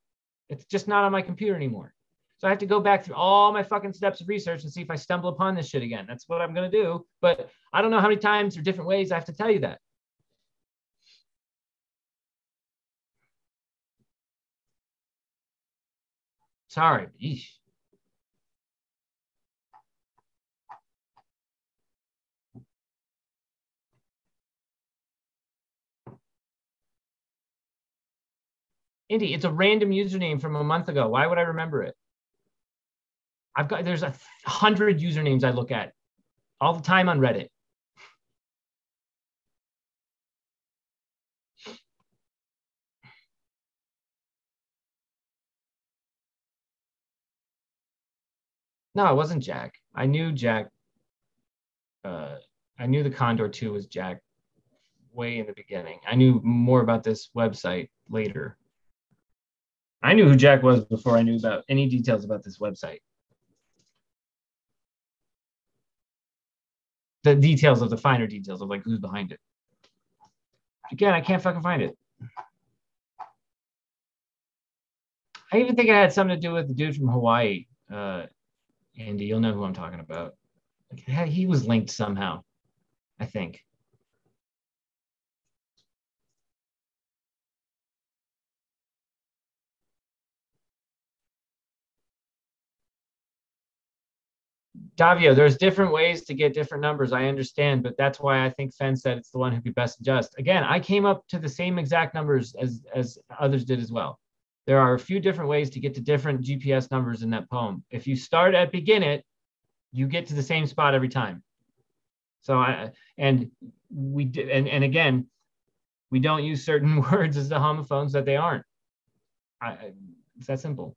It's just not on my computer anymore. So I have to go back through all my fucking steps of research and see if I stumble upon this shit again. That's what I'm going to do. But I don't know how many times or different ways I have to tell you that. Sorry. Eesh. Indy, it's a random username from a month ago. Why would I remember it? There's 100 usernames I look at all the time on Reddit. No, it wasn't Jack. I knew Jack. I knew the Condor 2 was Jack way in the beginning. I knew more about this website later. I knew who Jack was before I knew about any details about this website. The details of the finer details of like who's behind it. Again, I can't fucking find it. I even think it had something to do with the dude from Hawaii. Andy, you'll know who I'm talking about. Like, he was linked somehow, I think. Davio, there's different ways to get different numbers. I understand, but that's why I think Fenn said it's the one who could best adjust. Again, I came up to the same exact numbers as others did as well. There are a few different ways to get to different GPS numbers in that poem. If you start at begin it, you get to the same spot every time. So and again, we don't use certain words as the homophones that they aren't. It's that simple.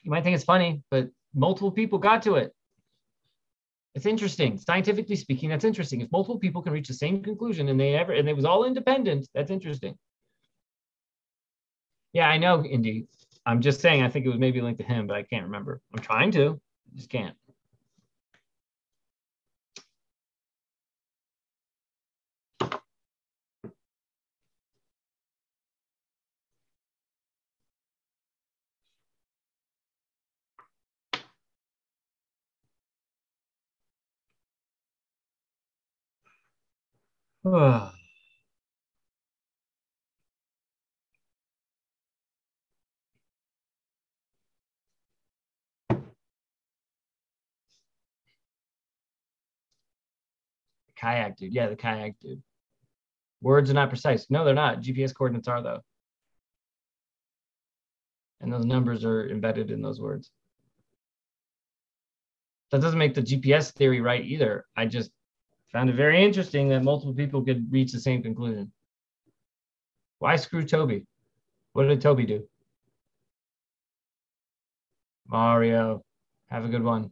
You might think it's funny, but multiple people got to it. It's interesting. Scientifically speaking, that's interesting. If multiple people can reach the same conclusion and it was all independent, that's interesting. Yeah, I know, Indy. I'm just saying I think it was maybe linked to him, but I can't remember. I'm trying to, just can't. Kayak dude. Yeah, the kayak dude. Words are not precise. No, they're not. GPS coordinates are, though. And those numbers are embedded in those words. That doesn't make the GPS theory right either. I just found it very interesting that multiple people could reach the same conclusion. Why screw Toby? What did Toby do? Mario, have a good one.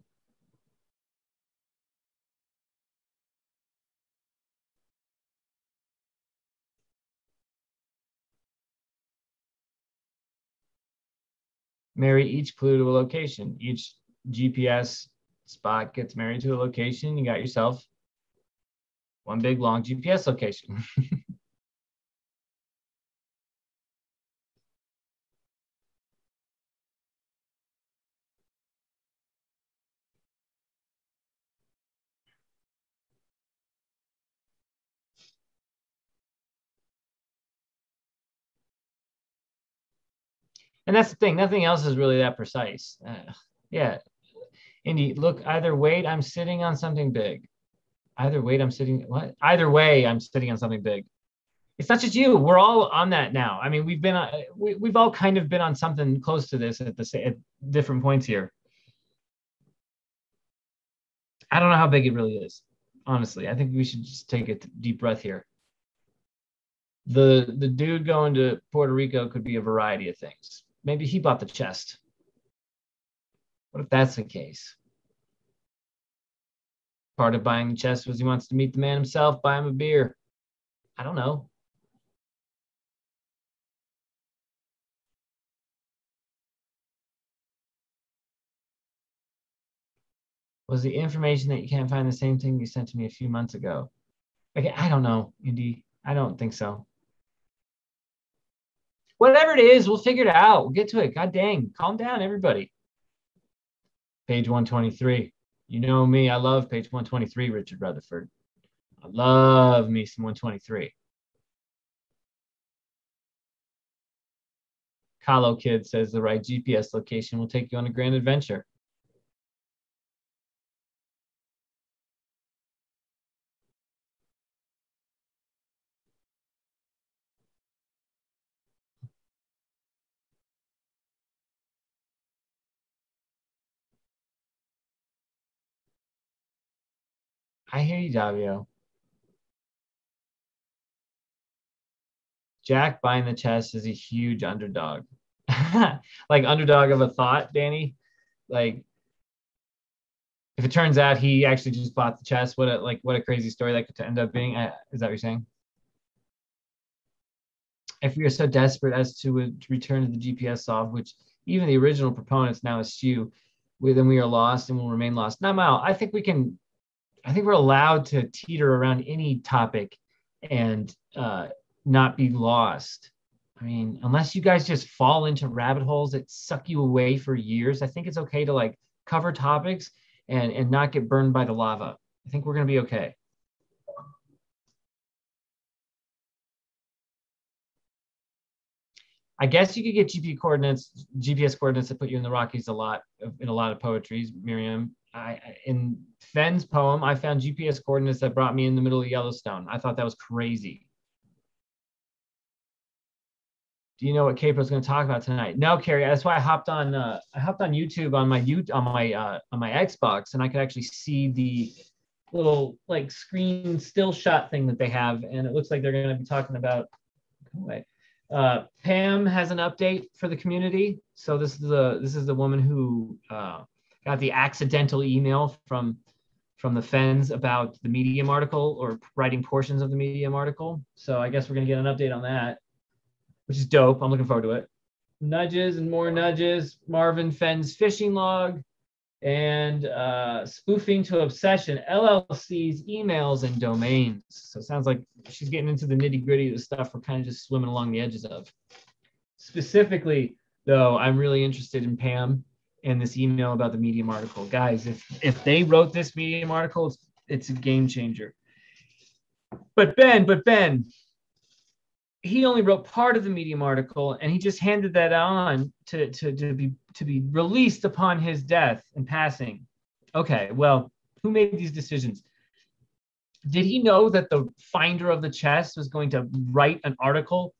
Marry each clue to a location. Each GPS spot gets married to a location. You got yourself one big long GPS location. And that's the thing. Nothing else is really that precise. Yeah. Indy, look, either wait, I'm sitting on something big. Either wait, I'm sitting, what? Either way, I'm sitting on something big. It's not just you. We're all on that now. I mean, we've all kind of been on something close to this at different points here. I don't know how big it really is. Honestly, I think we should just take a deep breath here. The dude going to Puerto Rico could be a variety of things. Maybe he bought the chest. What if that's the case? Part of buying the chest was he wants to meet the man himself, buy him a beer. I don't know. Was the information that you can't find the same thing you sent to me a few months ago? Okay, I don't know, Indy. I don't think so. Whatever it is, we'll figure it out. We'll get to it. God dang. Calm down, everybody. Page 123. You know me. I love page 123, Richard Rutherford. I love me some 123. Kahlo Kid says the right GPS location will take you on a grand adventure. I hear you, Davio. Jack buying the chest is a huge underdog. Like underdog of a thought, Danny. Like if it turns out he actually just bought the chest, what a crazy story that could end up being. Is that what you're saying? If we are so desperate as to return to the GPS solve, which even the original proponents now eschew, then we are lost and will remain lost. Now, Mal, I think we're allowed to teeter around any topic and not be lost. I mean, unless you guys just fall into rabbit holes that suck you away for years, I think it's okay to like cover topics and not get burned by the lava. I think we're going to be okay. I guess you could get GPS coordinates that put you in the Rockies in a lot of poetries, Miriam. In Fenn's poem, I found GPS coordinates that brought me in the middle of Yellowstone. I thought that was crazy. Do you know what Capro's going to talk about tonight? No, Carrie. That's why I hopped on YouTube on my Xbox, and I could actually see the little like screen still shot thing that they have, and it looks like they're going to be talking about. Pam has an update for the community. So this is the woman who got the accidental email from the Fenns about the Medium article, or writing portions of the Medium article. So I guess we're going to get an update on that, which is dope. I'm looking forward to it. Nudges and more nudges. Marvin Fenn's fishing log, and spoofing to obsession, LLC's emails and domains. So it sounds like she's getting into the nitty gritty of the stuff we're kind of just swimming along the edges of. Specifically, though, I'm really interested in Pam and this email about the Medium article. Guys, if they wrote this Medium article, it's a game changer. But Ben, he only wrote part of the Medium article, and he just handed that on to be released upon his death and passing. Okay, well, who made these decisions? Did he know that the finder of the chest was going to write an article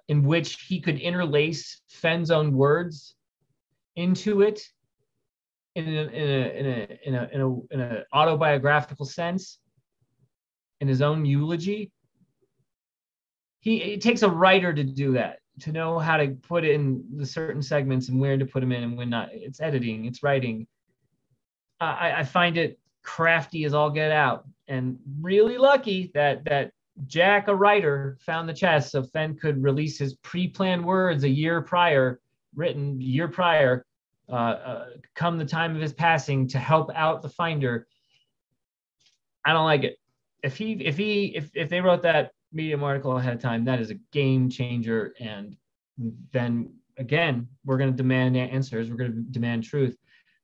in which he could interlace Fenn's own words into it in an autobiographical sense, in his own eulogy? It takes a writer to do that, to know how to put in the certain segments and where to put them in and when not. It's editing, it's writing. I find it crafty as all get out, and really lucky that Jack, a writer, found the chest so Fenn could release his pre-planned words written a year prior, come the time of his passing, to help out the finder. I don't like it. If they wrote that Medium article ahead of time, that is a game changer. And then again, we're going to demand answers. We're going to demand truth.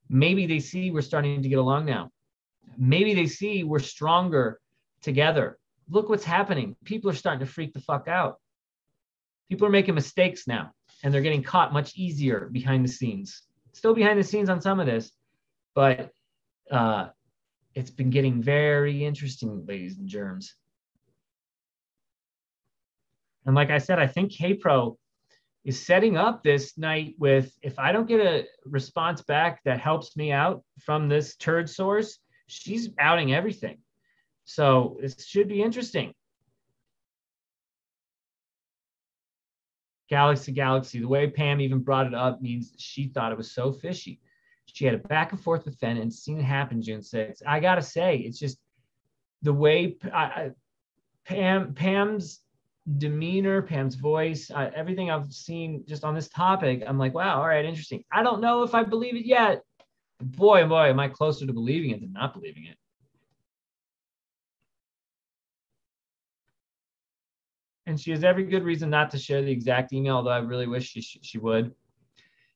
Maybe they see we're starting to get along now. Maybe they see we're stronger together. Look what's happening. People are starting to freak the fuck out. People are making mistakes now, and they're getting caught much easier behind the scenes. Still behind the scenes on some of this, but it's been getting very interesting, ladies and germs. And like I said, I think K-Pro is setting up this night with, if I don't get a response back that helps me out from this turd source, she's outing everything. So it should be interesting. Galaxy, the way Pam even brought it up means she thought it was so fishy. She had a back and forth with Fenn and seen it happen June 6th. I got to say, it's just the way Pam's demeanor, Pam's voice, everything I've seen just on this topic, I'm like, wow, all right, interesting. I don't know if I believe it yet. Boy, oh boy, am I closer to believing it than not believing it. And she has every good reason not to share the exact email, although I really wish she would.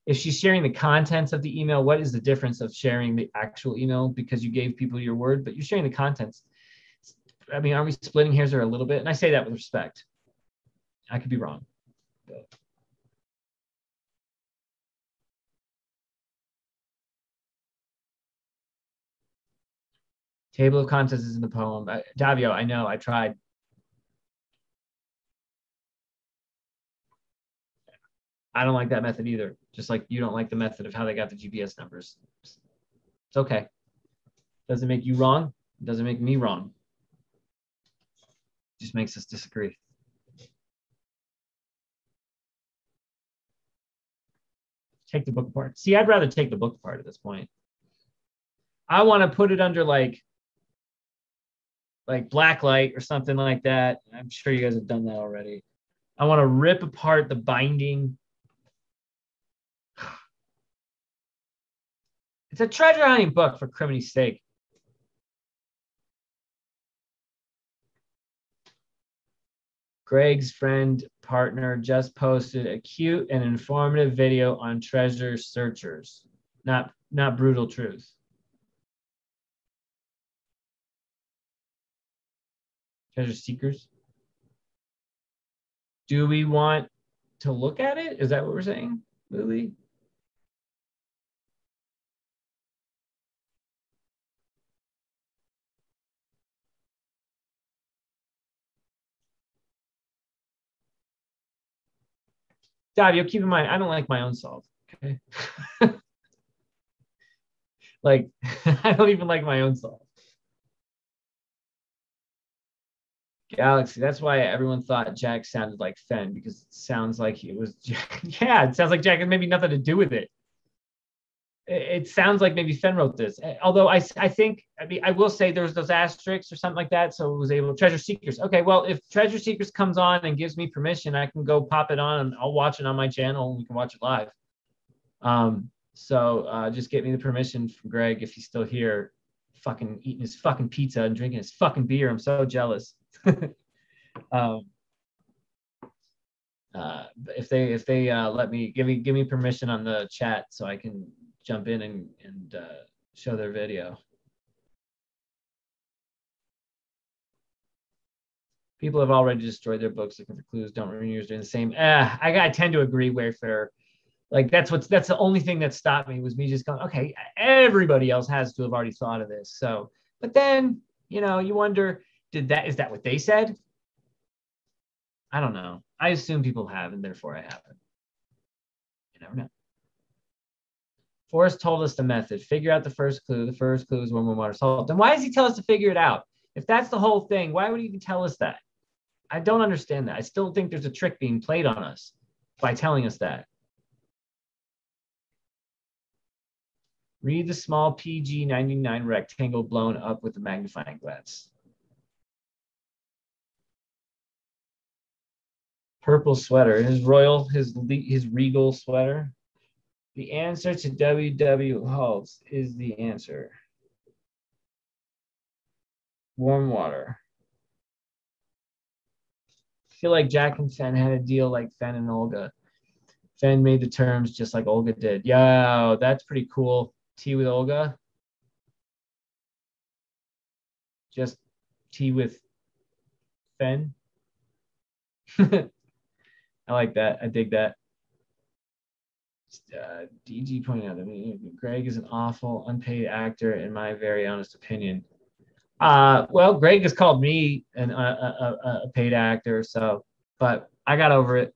If she's sharing the contents of the email, what is the difference of sharing the actual email because you gave people your word, but you're sharing the contents? I mean, are we splitting hairs there a little bit? And I say that with respect. I could be wrong. But. Table of contents is in the poem. Davio, I know, I tried. I don't like that method either. Just like you don't like the method of how they got the GPS numbers. It's okay. Doesn't make you wrong. Doesn't make me wrong. Just makes us disagree. Take the book apart. See, I'd rather take the book apart at this point. I want to put it under like blacklight or something like that. I'm sure you guys have done that already. I want to rip apart the binding. It's a treasure hunting book, for criminy's sake. Greg's friend partner just posted a cute and informative video on treasure searchers, not brutal truth. Treasure seekers. Do we want to look at it? Is that what we're saying, Lily? Davio, keep in mind, I don't like my own salt. Okay. Like, I don't even like my own salt. Galaxy. That's why everyone thought Jack sounded like Fenn, because it sounds like it was Jack. Yeah, it sounds like Jack had maybe nothing to do with it. It sounds like maybe Fenn wrote this. Although I think, I mean, I will say there's those asterisks or something like that. So it was able, Treasure Seekers. Okay, well, if Treasure Seekers comes on and gives me permission, I can go pop it on and I'll watch it on my channel and we can watch it live. So just get me the permission from Greg if he's still here, fucking eating his fucking pizza and drinking his fucking beer. I'm so jealous. If they let me give me permission on the chat so I can jump in and show their video. People have already destroyed their books looking for clues. Don't renew doing the same. I tend to agree, Wayfair. Like that's the only thing that stopped me was me just going, okay, everybody else has to have already thought of this. So, but then you wonder, is that what they said? I don't know. I assume people have, and therefore I haven't. You never know. Forrest told us the method. Figure out the first clue. The first clue is warm water salt. Then why does he tell us to figure it out? If that's the whole thing, why would he even tell us that? I don't understand that. I still think there's a trick being played on us by telling us that. Read the small PG-99 rectangle blown up with a magnifying glass. Purple sweater. His regal sweater. The answer to W.W. Haltz is the answer. Warm water. I feel like Jack and Fenn had a deal like Fenn and Olga. Fenn made the terms just like Olga did. Yo, that's pretty cool. Tea with Olga. Just tea with Fenn. I like that. I dig that. DG pointing out that Greg is an awful unpaid actor, in my very honest opinion. Well, Greg has called me a paid actor, so, but I got over it.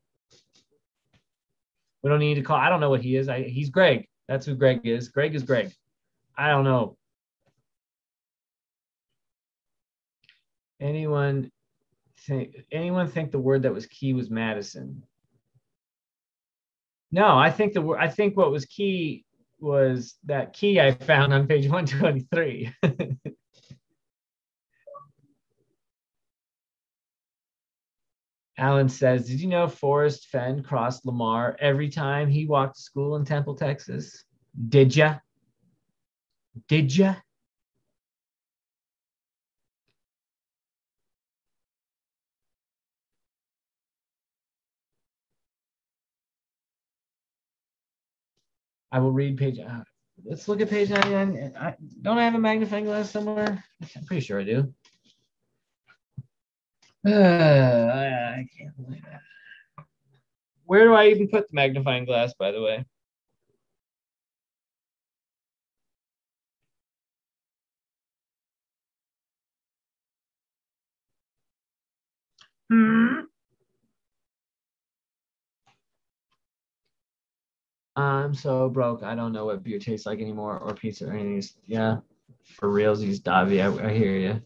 We don't need to call. I don't know what he is. He's Greg. That's who Greg is. Greg is Greg. I don't know. Anyone think the word that was key was Madison? No, I think what was key was that key I found on page 123. Alan says, did you know Forrest Fenn crossed Lamar every time he walked to school in Temple, Texas? Did ya? Did ya? I will read page. Let's look at page 99. Don't I have a magnifying glass somewhere? I'm pretty sure I do. I can't believe that. Where do I even put the magnifying glass, by the way? I'm so broke. I don't know what beer tastes like anymore, or pizza or anything. Yeah, for realsies, Davi. I hear you.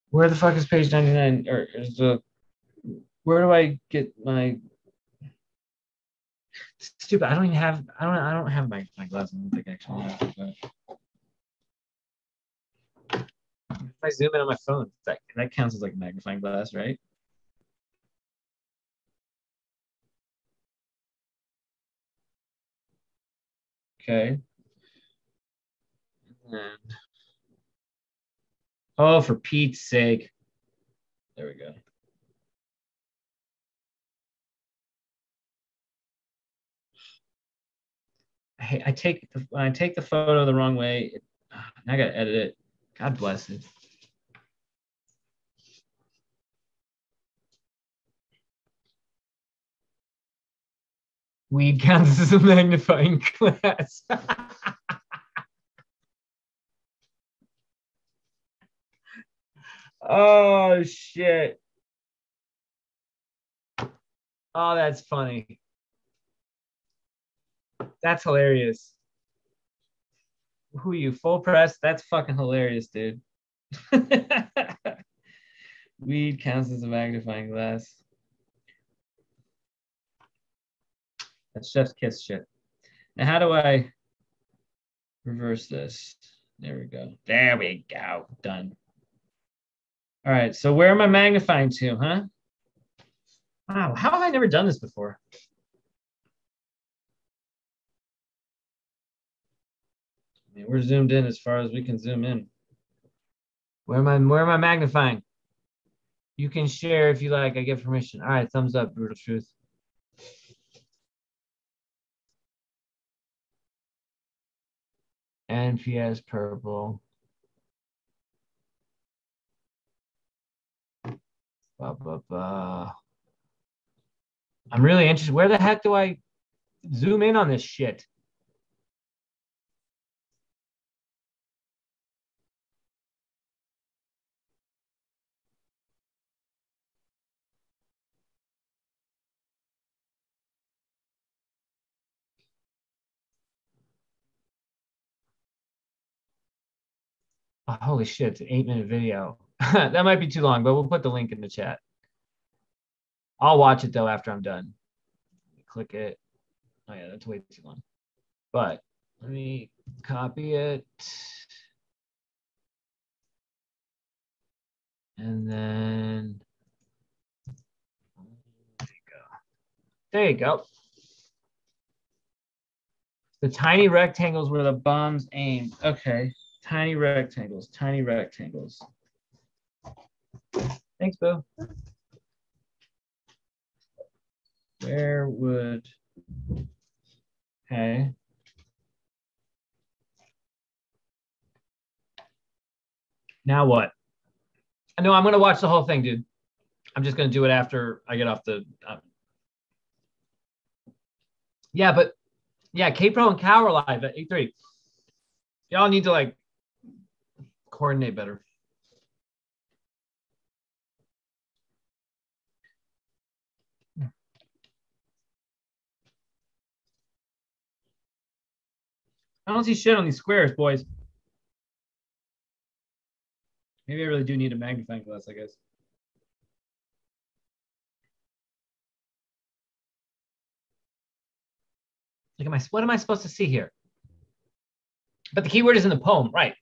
Where the fuck is page 99? Or is where do I get my stupid? I don't even have. I don't have my glasses. I don't think I actually have. But if I zoom in on my phone, that counts as like a magnifying glass, right? Okay. And, oh, for Pete's sake. There we go. I take when I take the photo the wrong way, I gotta edit it. God bless it. Weed counts as a magnifying glass. Oh, shit. Oh, that's funny. That's hilarious. Who are you, full press? That's fucking hilarious, dude. Weed counts as a magnifying glass. That's chef's kiss shit. Now, how do I reverse this? There we go. There we go. Done. All right. So where am I magnifying to, huh? Wow. How have I never done this before? I mean, we're zoomed in as far as we can zoom in. Where am I magnifying? You can share if you like. I give permission. All right. Thumbs up, Brutal Truth. NPS purple. Blah, blah, blah. I'm really interested. Where the heck do I zoom in on this shit? Oh, holy shit, it's an 8-minute video. That might be too long, but we'll put the link in the chat. I'll watch it though after I'm done. Click it. Oh yeah, that's way too long. But let me copy it. And then there you go. There you go. The tiny rectangles where the bombs aimed. Okay. Tiny rectangles, tiny rectangles. Thanks, Boo. Where would, okay. Now what? No, I'm going to watch the whole thing, dude. I'm just going to do it after I get off the. Yeah, but yeah, K-Pro and Cow are live at 8:30. Y'all need to like coordinate better. I don't see shit on these squares, boys. Maybe I really do need a magnifying glass, I guess. Like, what am I supposed to see here? But the keyword is in the poem, right?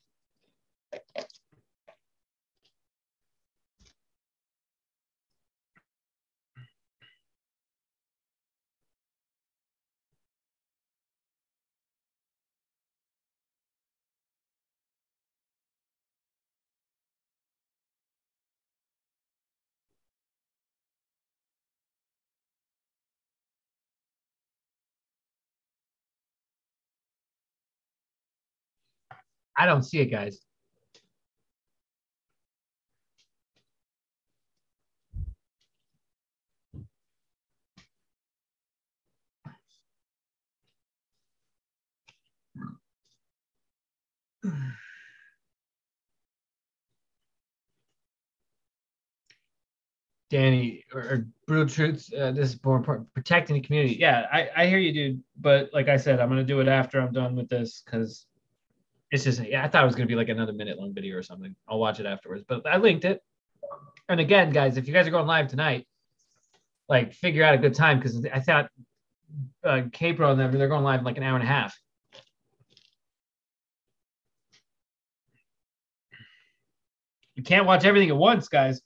I don't see it, guys. Danny or Brutal Truths, this is more important. Protecting the community. Yeah, I hear you, dude. But like I said, I'm gonna do it after I'm done with this because it's just yeah, I thought it was gonna be like another minute long video or something. I'll watch it afterwards. But I linked it. And again, guys, if you guys are going live tonight, like figure out a good time because I thought K-Pro and them, they're going live in like an hour and a half. You can't watch everything at once, guys.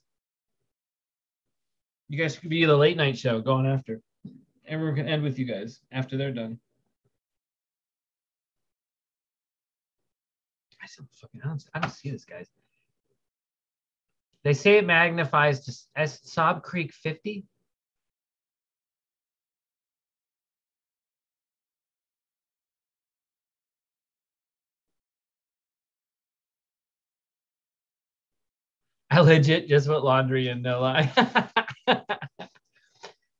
You guys could be the late night show going after. Everyone can end with you guys after they're done. I don't see this, guys. They say it magnifies to Sob Creek 50. I legit just put laundry in, no lie.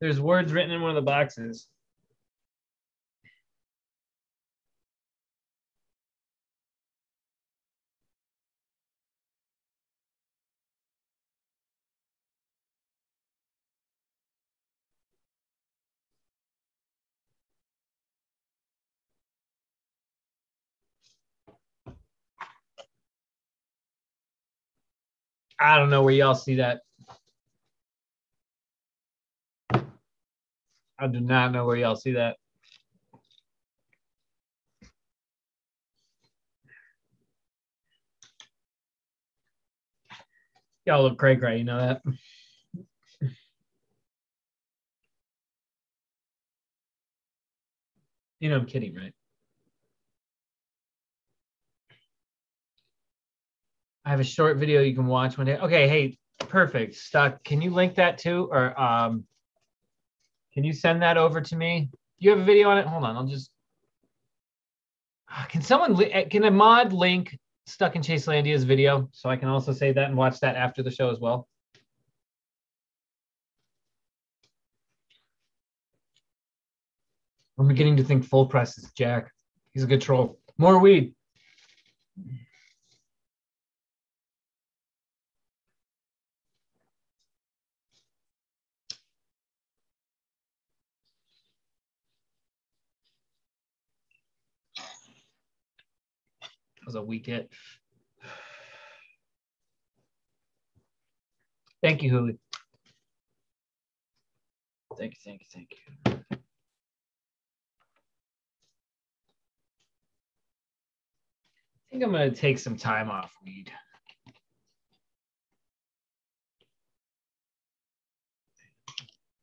There's words written in one of the boxes. I don't know where y'all see that. I do not know where y'all see that. Y'all look cray-cray, you know that? You know I'm kidding, right? I have a short video you can watch one day. Okay, hey, perfect. Stuck. Can you link that too? Or can you send that over to me? You have a video on it? Hold on, I'll just. Can someone, can a mod link Stuck in Chaselandia's video so I can also say that and watch that after the show as well? I'm beginning to think Full Press is Jack. He's a good troll. More weed. That was a weak hit. Thank you, Huli. Thank you, thank you, thank you. I think I'm going to take some time off weed.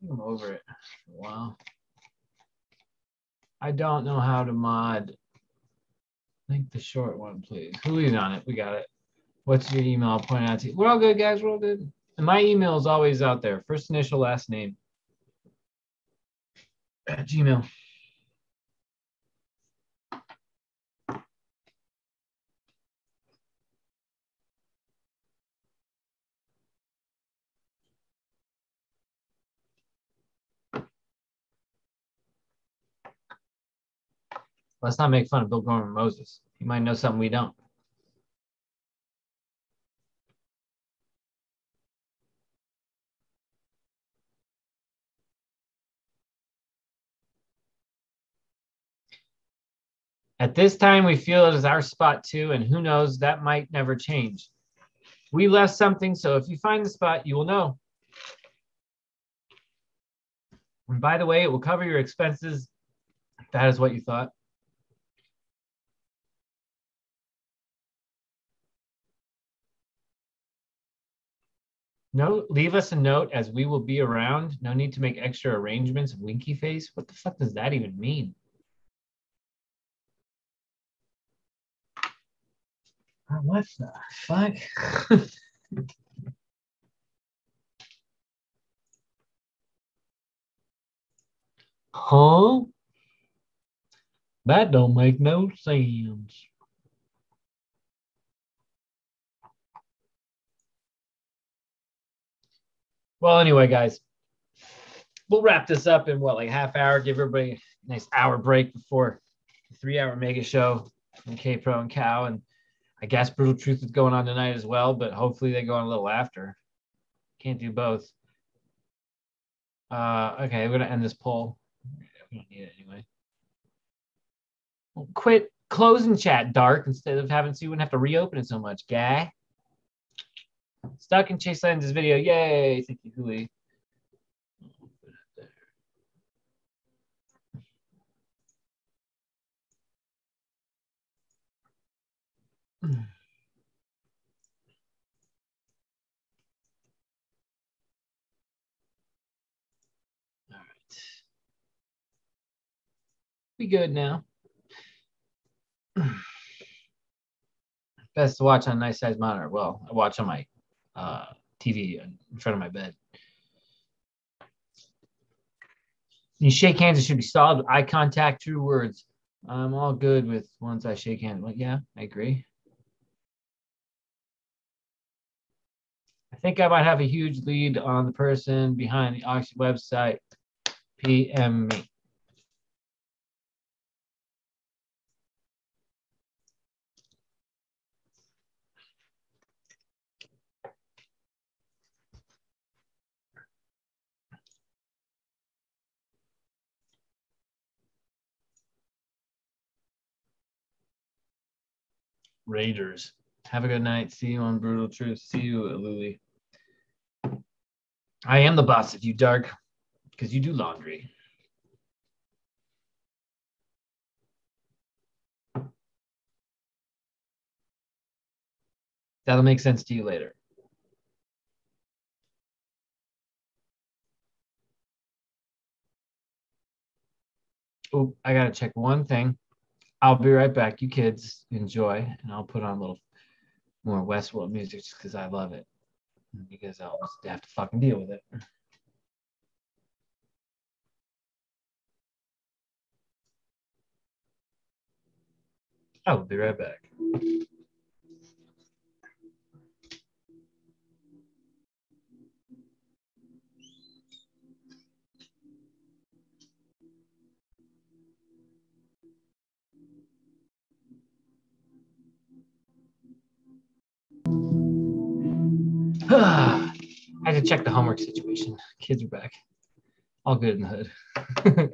I'm over it for a while. I don't know how to mod. Link the short one, please. Who's on it? We got it. What's your email? I'll point out to you. We're all good, guys. We're all good. And my email is always out there. First initial, last name. At Gmail. Let's not make fun of Bill Gorman Moses. He might know something we don't. At this time, we feel it is our spot too, and who knows, that might never change. We left something, so if you find the spot, you will know. And by the way, it will cover your expenses. If that is what you thought. No, leave us a note as we will be around. No need to make extra arrangements. Winky face. What the fuck does that even mean? What the fuck? Huh? That don't make no sense. Well, anyway, guys, we'll wrap this up in what, like half hour, give everybody a nice hour break before the 3-hour mega show from K-Pro and Cow. And I guess Brutal Truth is going on tonight as well, but hopefully they go on a little after. Can't do both. Okay, we're going to end this poll. We don't need it anyway. Well, quit closing chat, Dark, instead of having so you wouldn't have to reopen it so much, guy. Stuck in Chaseland's video. Yay. Thank you, Huli. All right. We good now. Best to watch on a nice size monitor. Well, I watch on my TV in front of my bed. You shake hands, it should be solid with eye contact, true words. I'm all good with once I shake hands. Well, yeah, I agree. I think I might have a huge lead on the person behind the auction website. PM me. Raiders. Have a good night. See you on Brutal Truth. See you, Luli. I am the boss of you, Dark, because you do laundry. That'll make sense to you later. Oh, I gotta check one thing. I'll be right back. You kids enjoy, and I'll put on a little more Westworld music just because I love it. Because I'll just have to fucking deal with it. I'll be right back. I had to check the homework situation. Kids are back. All good in the hood.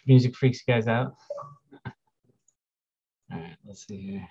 Music freaks you guys out. All right, let's see here.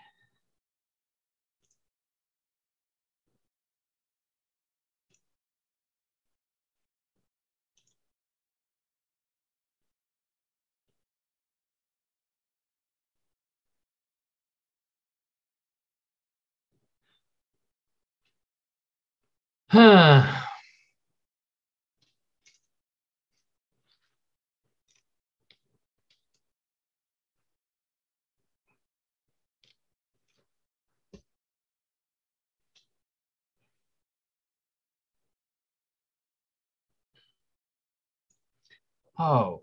Oh,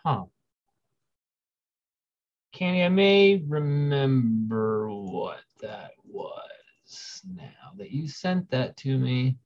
huh. Candy, I may remember what that was now that you sent that to me.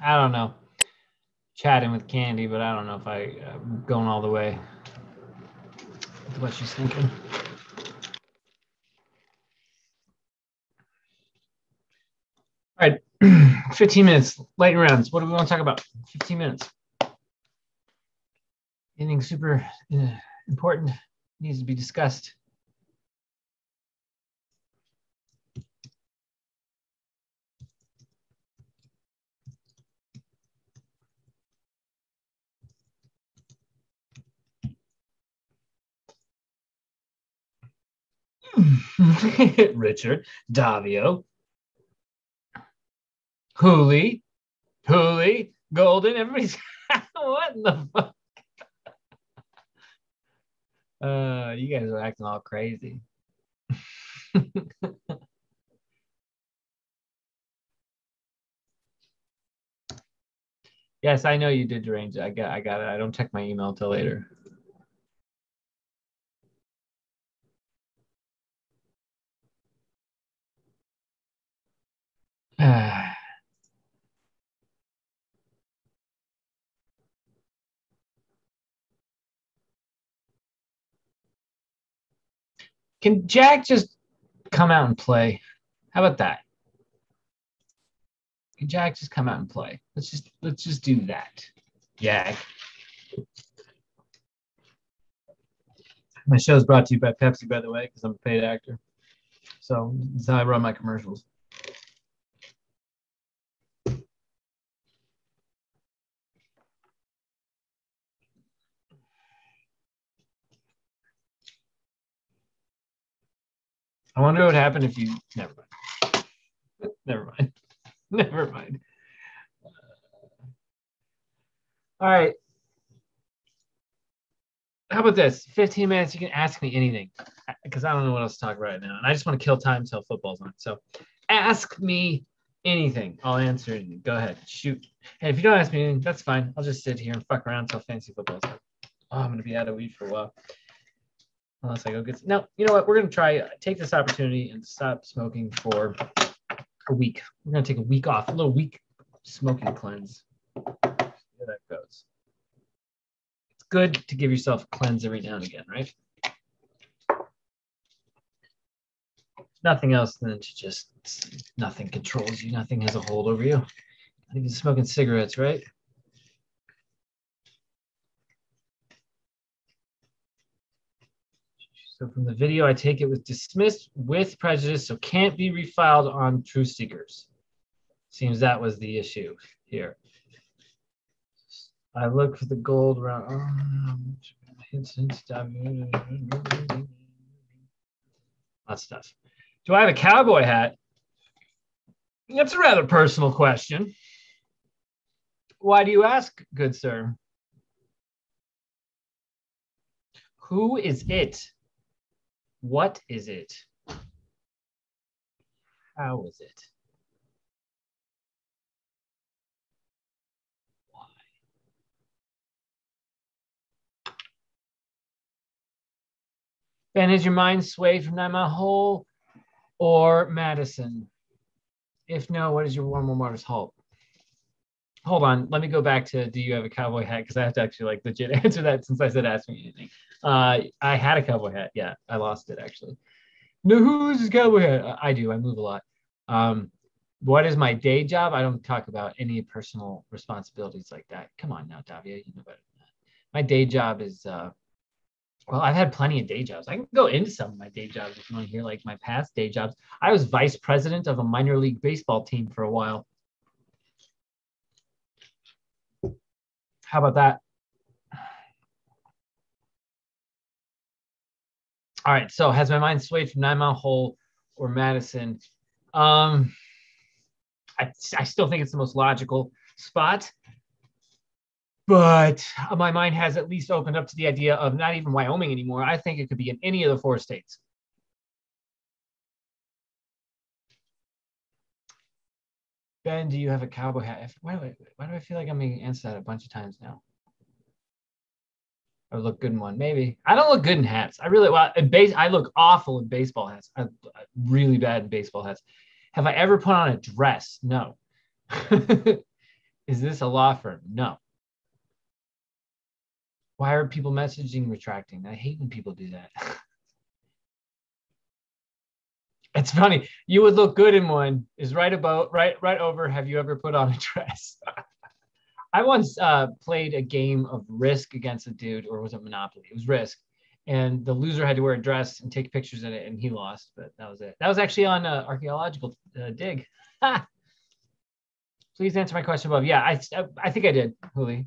I don't know. Chatting with Candy, but I don't know if I'm going all the way with what she's thinking. All right, 15 minutes, lightning rounds. What do we want to talk about? 15 minutes. Anything super important needs to be discussed. Richard, Davio, Hooley, Golden. Everybody's what in the fuck? You guys are acting all crazy. Yes, I know you did deranged. I got it. I don't check my email until later. Can Jack just come out and play? How about that? Can Jack just come out and play? Let's just do that. Jack. My show is brought to you by Pepsi, by the way, because I'm a paid actor. So that's how I run my commercials. I wonder what would happen if you, never mind. Never mind. Never mind. All right. How about this? 15 minutes, you can ask me anything because I don't know what else to talk about right now. And I just want to kill time until football's on. So ask me anything. I'll answer anything. Go ahead. Shoot. Hey, if you don't ask me anything, that's fine. I'll just sit here and fuck around until fantasy football's on. Oh, I'm going to be out of weed for a while. Unless I go get... No, you know what? We're going to try, take this opportunity and stop smoking for a week. We're going to take a week off, a little week smoking cleanse. See how that goes. Good to give yourself a cleanse every now and again, right? Nothing else than to just, nothing controls you. Nothing has a hold over you. I think it's smoking cigarettes, right? So from the video, I take it was dismissed with prejudice, so can't be refiled on Truth Seekers. Seems that was the issue here. I look for the gold round. That stuff. Do I have a cowboy hat? That's a rather personal question. Why do you ask, good sir? Who is it? What is it? How is it? Why? Ben, is your mind swayed from 9 Mile Hole or Madison? If no, what is your warm or modest halt? Hold on, let me go back to do you have a cowboy hat? Because I have to actually like legit answer that since I said ask me anything. I had a cowboy hat. Yeah, I lost it actually. No, who's his cowboy hat? I do. I move a lot. What is my day job? I don't talk about any personal responsibilities like that. Come on now, Davia, you know better than that. My day job is well, I've had plenty of day jobs. I can go into some of my day jobs if you want to hear like my past day jobs. I was vice president of a minor league baseball team for a while. How about that? All right. So has my mind swayed from 9 Mile Hole or Madison? I still think it's the most logical spot. But my mind has at least opened up to the idea of not even Wyoming anymore. I think it could be in any of the 4 states. Ben, do you have a cowboy hat? Why do I feel like I'm being answered that a bunch of times now? I look good in one, maybe. I don't look good in hats. I really well. I look awful in baseball hats. I'm really bad in baseball hats. Have I ever put on a dress? No. Is this a law firm? No. Why are people messaging retracting? I hate when people do that. It's funny. You would look good in one is right over. Have you ever put on a dress? I once played a game of Risk against a dude, or was it Monopoly? It was Risk. And the loser had to wear a dress and take pictures in it, and he lost. But that was it. That was actually on Archaeological Dig. Please answer my question above. Yeah, I think I did, Huli.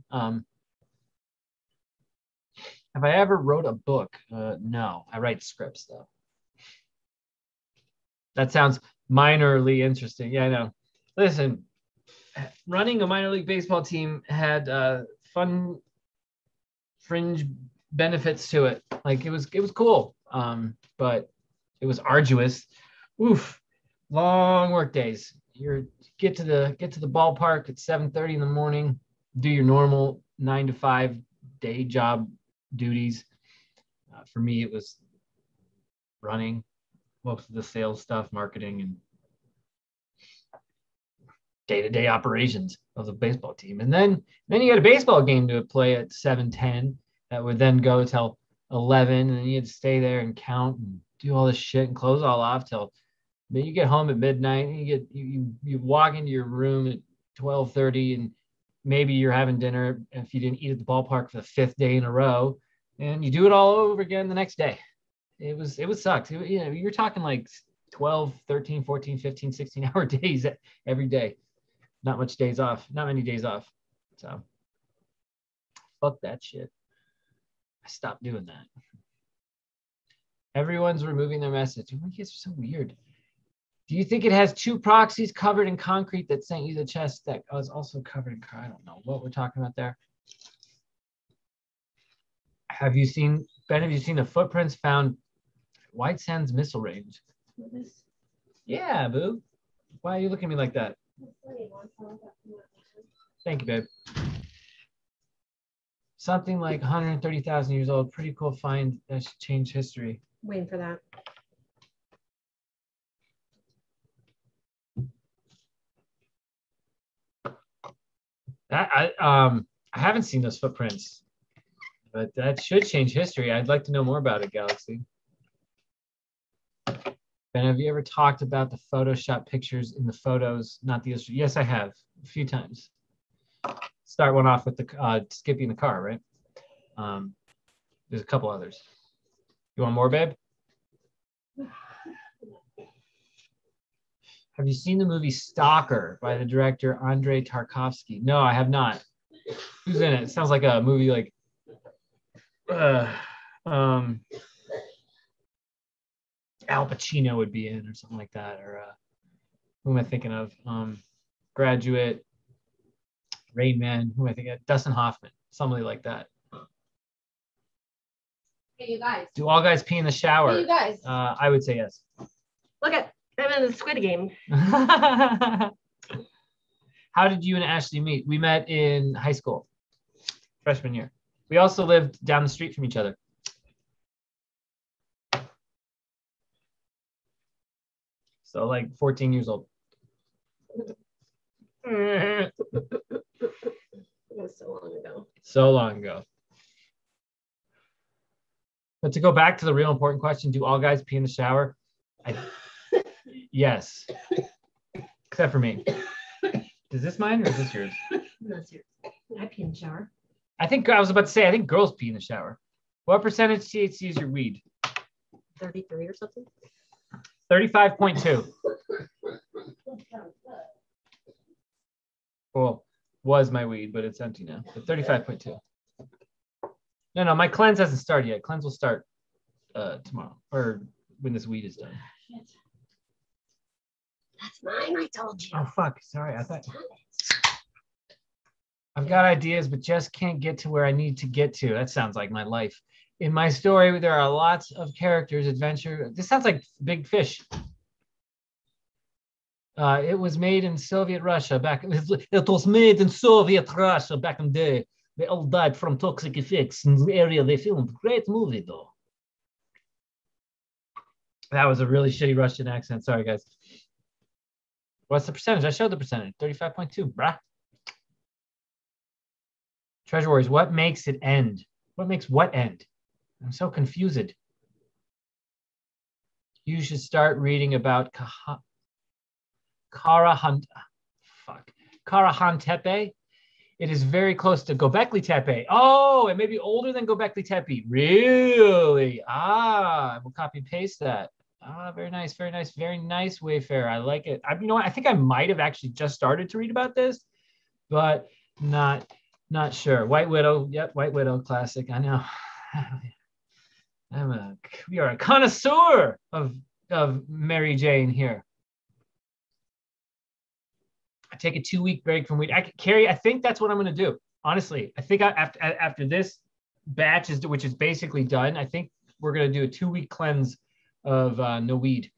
Have I ever wrote a book? No, I write scripts though. That sounds minorly interesting. Yeah, I know. Listen, running a minor league baseball team had fun fringe benefits to it. Like it was cool, but it was arduous. Oof, long work days. You get to the ballpark at 7:30 in the morning. Do your normal 9 to 5 day job duties. For me, it was running most of the sales stuff, marketing, and day-to-day operations of the baseball team. And then you had a baseball game to play at 7:10 that would then go till 11, and then you had to stay there and count and do all this shit and close all off till then you get home at midnight and you walk into your room at 12:30 and maybe you're having dinner if you didn't eat at the ballpark for the 5th day in a row, and you do it all over again the next day. It was sucked. You're talking like 12, 13, 14, 15, 16-hour days every day. Not much days off, not many days off. So fuck that shit. I stopped doing that. Everyone's removing their message. Oh, my kids are so weird. Do you think it has 2 proxies covered in concrete that sent you the chest that was also covered in concrete? I don't know what we're talking about there. Have you seen, Ben, have you seen the footprints found at White Sands Missile Range? Yeah, boo. Why are you looking at me like that? Thank you, babe. Something like 130,000 years old. Pretty cool find that should change history. Waiting for that. I haven't seen those footprints, but that should change history. I'd like to know more about it, Galaxy. Ben, have you ever talked about the Photoshop pictures in the photos, not the illustration? Yes, I have a few times. Start one off with the Skippy in the car, right? There's a couple others. You want more, babe? Have you seen the movie Stalker by the director Andrei Tarkovsky? No, I have not. Who's in it? It sounds like a movie like Al Pacino would be in or something like that. Or who am I thinking of? Graduate, Rain Man, who am I thinking of? Dustin Hoffman, somebody like that. Hey, you guys. Do all guys pee in the shower? Hey, you guys. I would say yes. Look at, I'm in the Squid Game. How did you and Ashley meet? We met in high school, freshman year. We also lived down the street from each other. So like 14 years old. It was so long ago. So long ago. But to go back to the real important question, do all guys pee in the shower? Yes. Except for me. Is this mine or is this yours? That's yours. I pee in the shower. I was about to say, I think girls pee in the shower. What percentage THC is your weed? 33 or something. 35.2. Well, was my weed, but it's empty now. But 35.2. No, my cleanse hasn't started yet. Cleanse will start tomorrow or when this weed is done. Shit. That's mine, I told you. Oh, fuck. Sorry. I thought I've got ideas, but just can't get to where I need to get to. That sounds like my life. In my story, there are lots of characters, adventure. This sounds like Big Fish. It was made in Soviet Russia back. It was made in Soviet Russia back in the day. They all died from toxic effects in the area they filmed. Great movie, though. That was a really shitty Russian accent. Sorry, guys. What's the percentage? I showed the percentage. 35.2, brah. Treasure Warriors, what makes it end? What makes what end? I'm so confused. You should start reading about Karahantepe. It is very close to Göbekli Tepe. Oh, it may be older than Göbekli Tepe. Really? I will copy and paste that. Very nice, very nice, very nice, Wayfair. I like it. You know what? I think I might have actually just started to read about this, but not sure. White Widow. Yep, White Widow classic. I know. We are a connoisseur of Mary Jane here. I take a 2-week break from weed. Carrie, I think that's what I'm going to do. Honestly, I think after this batch which is basically done, I think we're going to do a 2-week cleanse of no weed.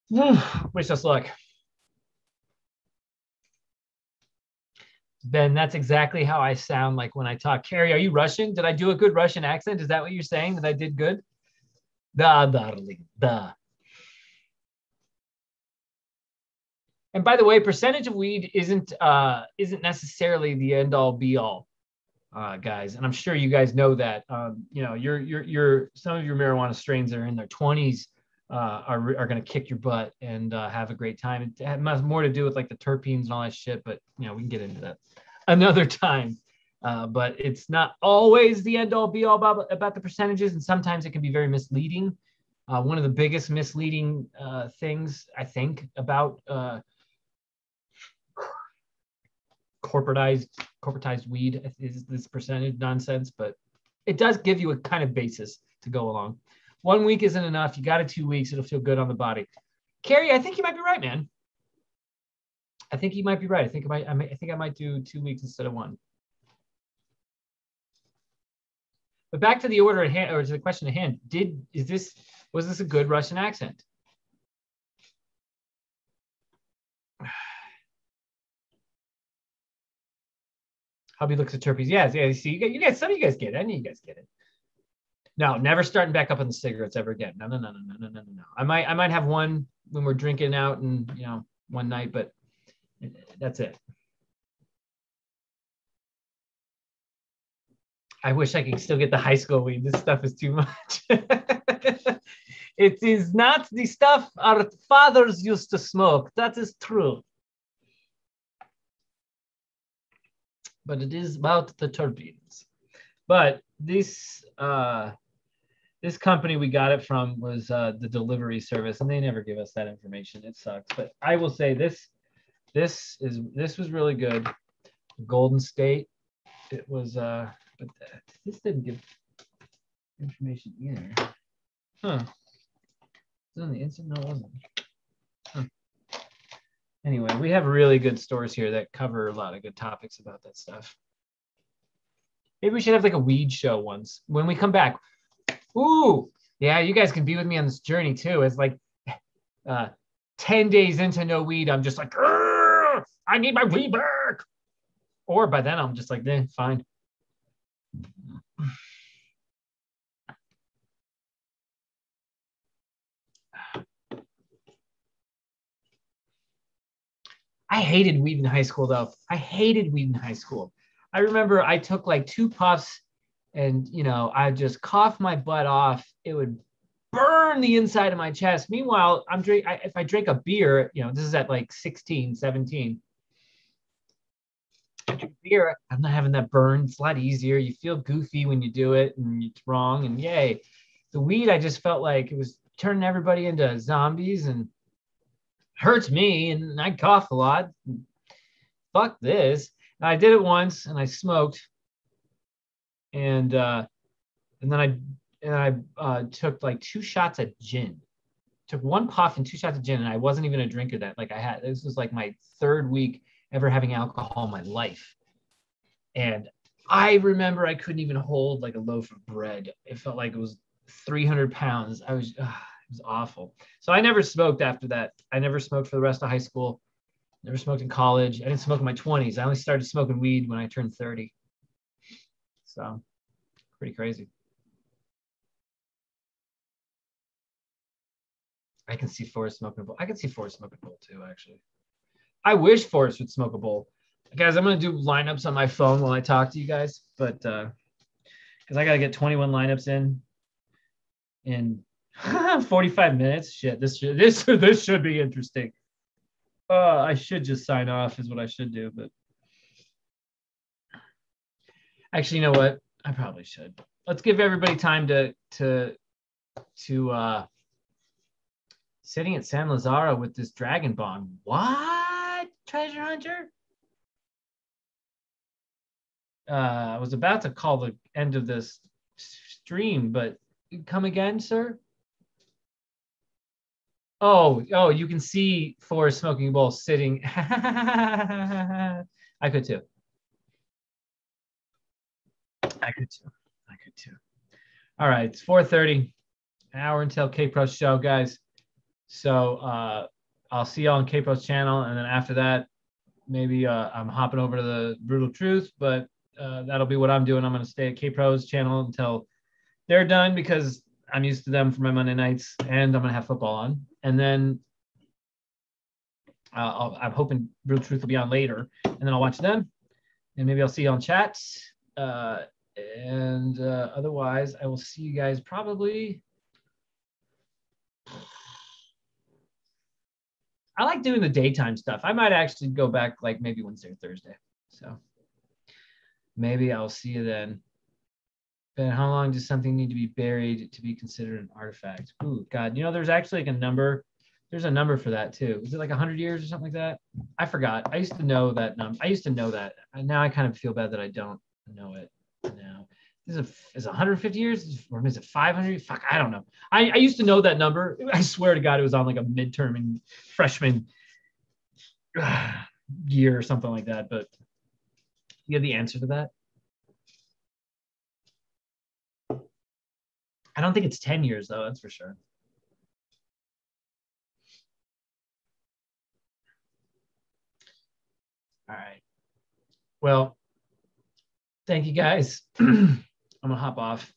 Wish us luck. Ben, that's exactly how I sound like when I talk. Carrie, are you Russian? Did I do a good Russian accent? Is that what you're saying? That I did good? Da, darling, da. And by the way, percentage of weed isn't necessarily the end all be all, guys. And I'm sure you guys know that. You know, some of your marijuana strains that are in their 20s are going to kick your butt and have a great time. It has more to do with like the terpenes and all that shit, but you know, we can get into that another time. But it's not always the end all be all about the percentages, and sometimes it can be very misleading. One of the biggest misleading things I think about corporatized weed is this percentage nonsense, but it does give you a kind of basis to go along. 1 week isn't enough. You got it 2 weeks. It'll feel good on the body. Carrie, I think you might be right, man. I think you might be right. I think I might do 2 weeks instead of 1. But back to the order at hand, or to the question at hand. Was this a good Russian accent? Hubby looks at turkeys. Yeah, see, you guys, some of you guys get it. I know you guys get it. No, never starting back up on the cigarettes ever again. No. I might have one when we're drinking out and one night, but that's it. I wish I could still get the high school weed. This stuff is too much. It is not the stuff our fathers used to smoke. That is true. But it is about the terpenes. But this company we got it from was the delivery service, and they never give us that information. It sucks. But I will say this was really good. Golden State. It was but this didn't give information either. Huh. Is it on the inside? No, it wasn't. Huh. Anyway, we have really good stores here that cover a lot of good topics about that stuff. Maybe we should have like a weed show once when we come back. Ooh, yeah, you guys can be with me on this journey too. It's like 10 days into no weed, I'm just like, I need my weed back. Or by then I'm just like, fine. I hated weed in high school, though. I hated weed in high school. I remember I took like 2 puffs and, I just coughed my butt off. It would burn the inside of my chest. Meanwhile, if I drink a beer, this is at like 16, 17. I drink beer, I'm not having that burn. It's a lot easier. You feel goofy when you do it and it's wrong. And yay. The weed, I just felt like it was turning everybody into zombies and hurts me, and I cough a lot. Fuck this. And I did it once, and I smoked, and then I took like 2 shots of gin. Took 1 puff and 2 shots of gin, and I wasn't even a drinker that this was like my 3rd week ever having alcohol in my life, and I remember I couldn't even hold like a loaf of bread. It felt like it was 300 pounds. It was awful. So I never smoked after that. I never smoked for the rest of high school. Never smoked in college. I didn't smoke in my 20s. I only started smoking weed when I turned 30. So pretty crazy. I can see Forrest smoking a bowl. I can see Forrest smoking a bowl too, actually. I wish Forrest would smoke a bowl. Guys, I'm going to do lineups on my phone while I talk to you guys, but because I got to get 21 lineups in 45 minutes. Shit, this should be interesting. I should just sign off is what I should do, but actually, you know what? I probably should. Let's give everybody time to sitting at San Lazaro with this dragon bond. What? Treasure hunter? I was about to call the end of this stream, but come again, sir? Oh, you can see Forrest smoking a bowl sitting. I could too. All right, it's 4:30, an hour until K-Pro's show, guys. So I'll see y'all on K-Pro's channel, and then after that, maybe I'm hopping over to the Brutal Truth, but that'll be what I'm doing. I'm going to stay at K-Pro's channel until they're done because I'm used to them for my Monday nights, and I'm going to have football on. And then I'm hoping Brutal Truth will be on later, and then I'll watch them, and maybe I'll see you on chat. And otherwise, I will see you guys probably. I like doing the daytime stuff. I might actually go back like maybe Wednesday or Thursday. So maybe I'll see you then. But how long does something need to be buried to be considered an artifact? Ooh, God, there's actually like a number. There's a number for that too. Is it like 100 years or something like that? I forgot. I used to know that number. I used to know that. And now I kind of feel bad that I don't know it now. is it 150 years or is it 500? Fuck, I don't know. I used to know that number. I swear to God, it was on like a midterm and freshman year or something like that. But you have the answer to that? I don't think it's 10 years though. That's for sure. All right. Well, thank you guys. I'm gonna hop off.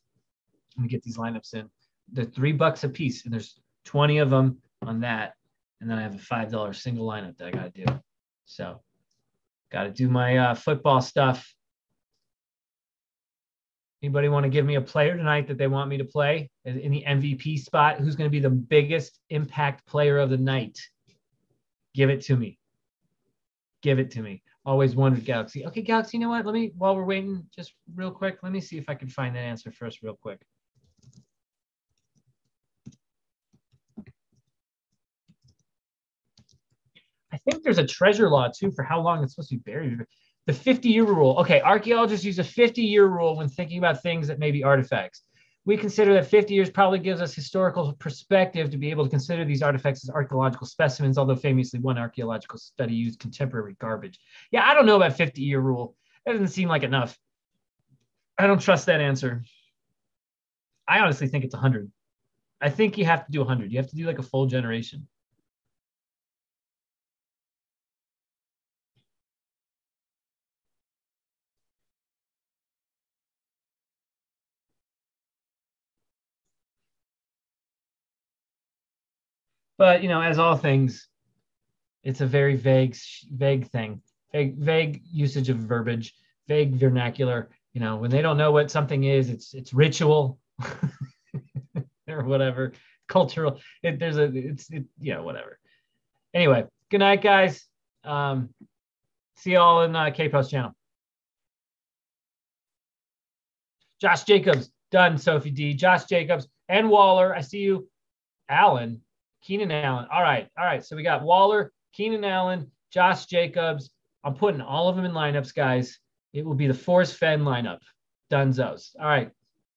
I'm gonna get these lineups in. They're $3 a piece, and there's 20 of them on that. And then I have a $5 single lineup that I gotta do. So gotta do my football stuff. Anybody want to give me a player tonight that they want me to play in the MVP spot? Who's going to be the biggest impact player of the night? Give it to me. Give it to me. Always wondered, Galaxy. Okay, Galaxy, you know what? Let me, while we're waiting, just real quick, let me see if I can find that answer first real quick. I think there's a treasure law, too, for how long it's supposed to be buried. The 50-year rule. Okay, archaeologists use a 50-year rule when thinking about things that may be artifacts. We consider that 50 years probably gives us historical perspective to be able to consider these artifacts as archaeological specimens, although famously one archaeological study used contemporary garbage. Yeah, I don't know about 50-year rule. That doesn't seem like enough. I don't trust that answer. I honestly think it's 100. I think you have to do 100. You have to do like a full generation. But, you know, as all things, it's a very vague thing, vague usage of verbiage, vague vernacular. You know, when they don't know what something is, it's ritual or whatever, cultural. Whatever. Anyway, good night, guys. See y'all in K-Post channel. Josh Jacobs, done, Sophie D. Josh Jacobs and Waller. I see you. Allen. Keenan Allen. All right. So we got Waller, Keenan Allen, Josh Jacobs. I'm putting all of them in lineups, guys. It will be the Force Fenn lineup. Dunzos. All right.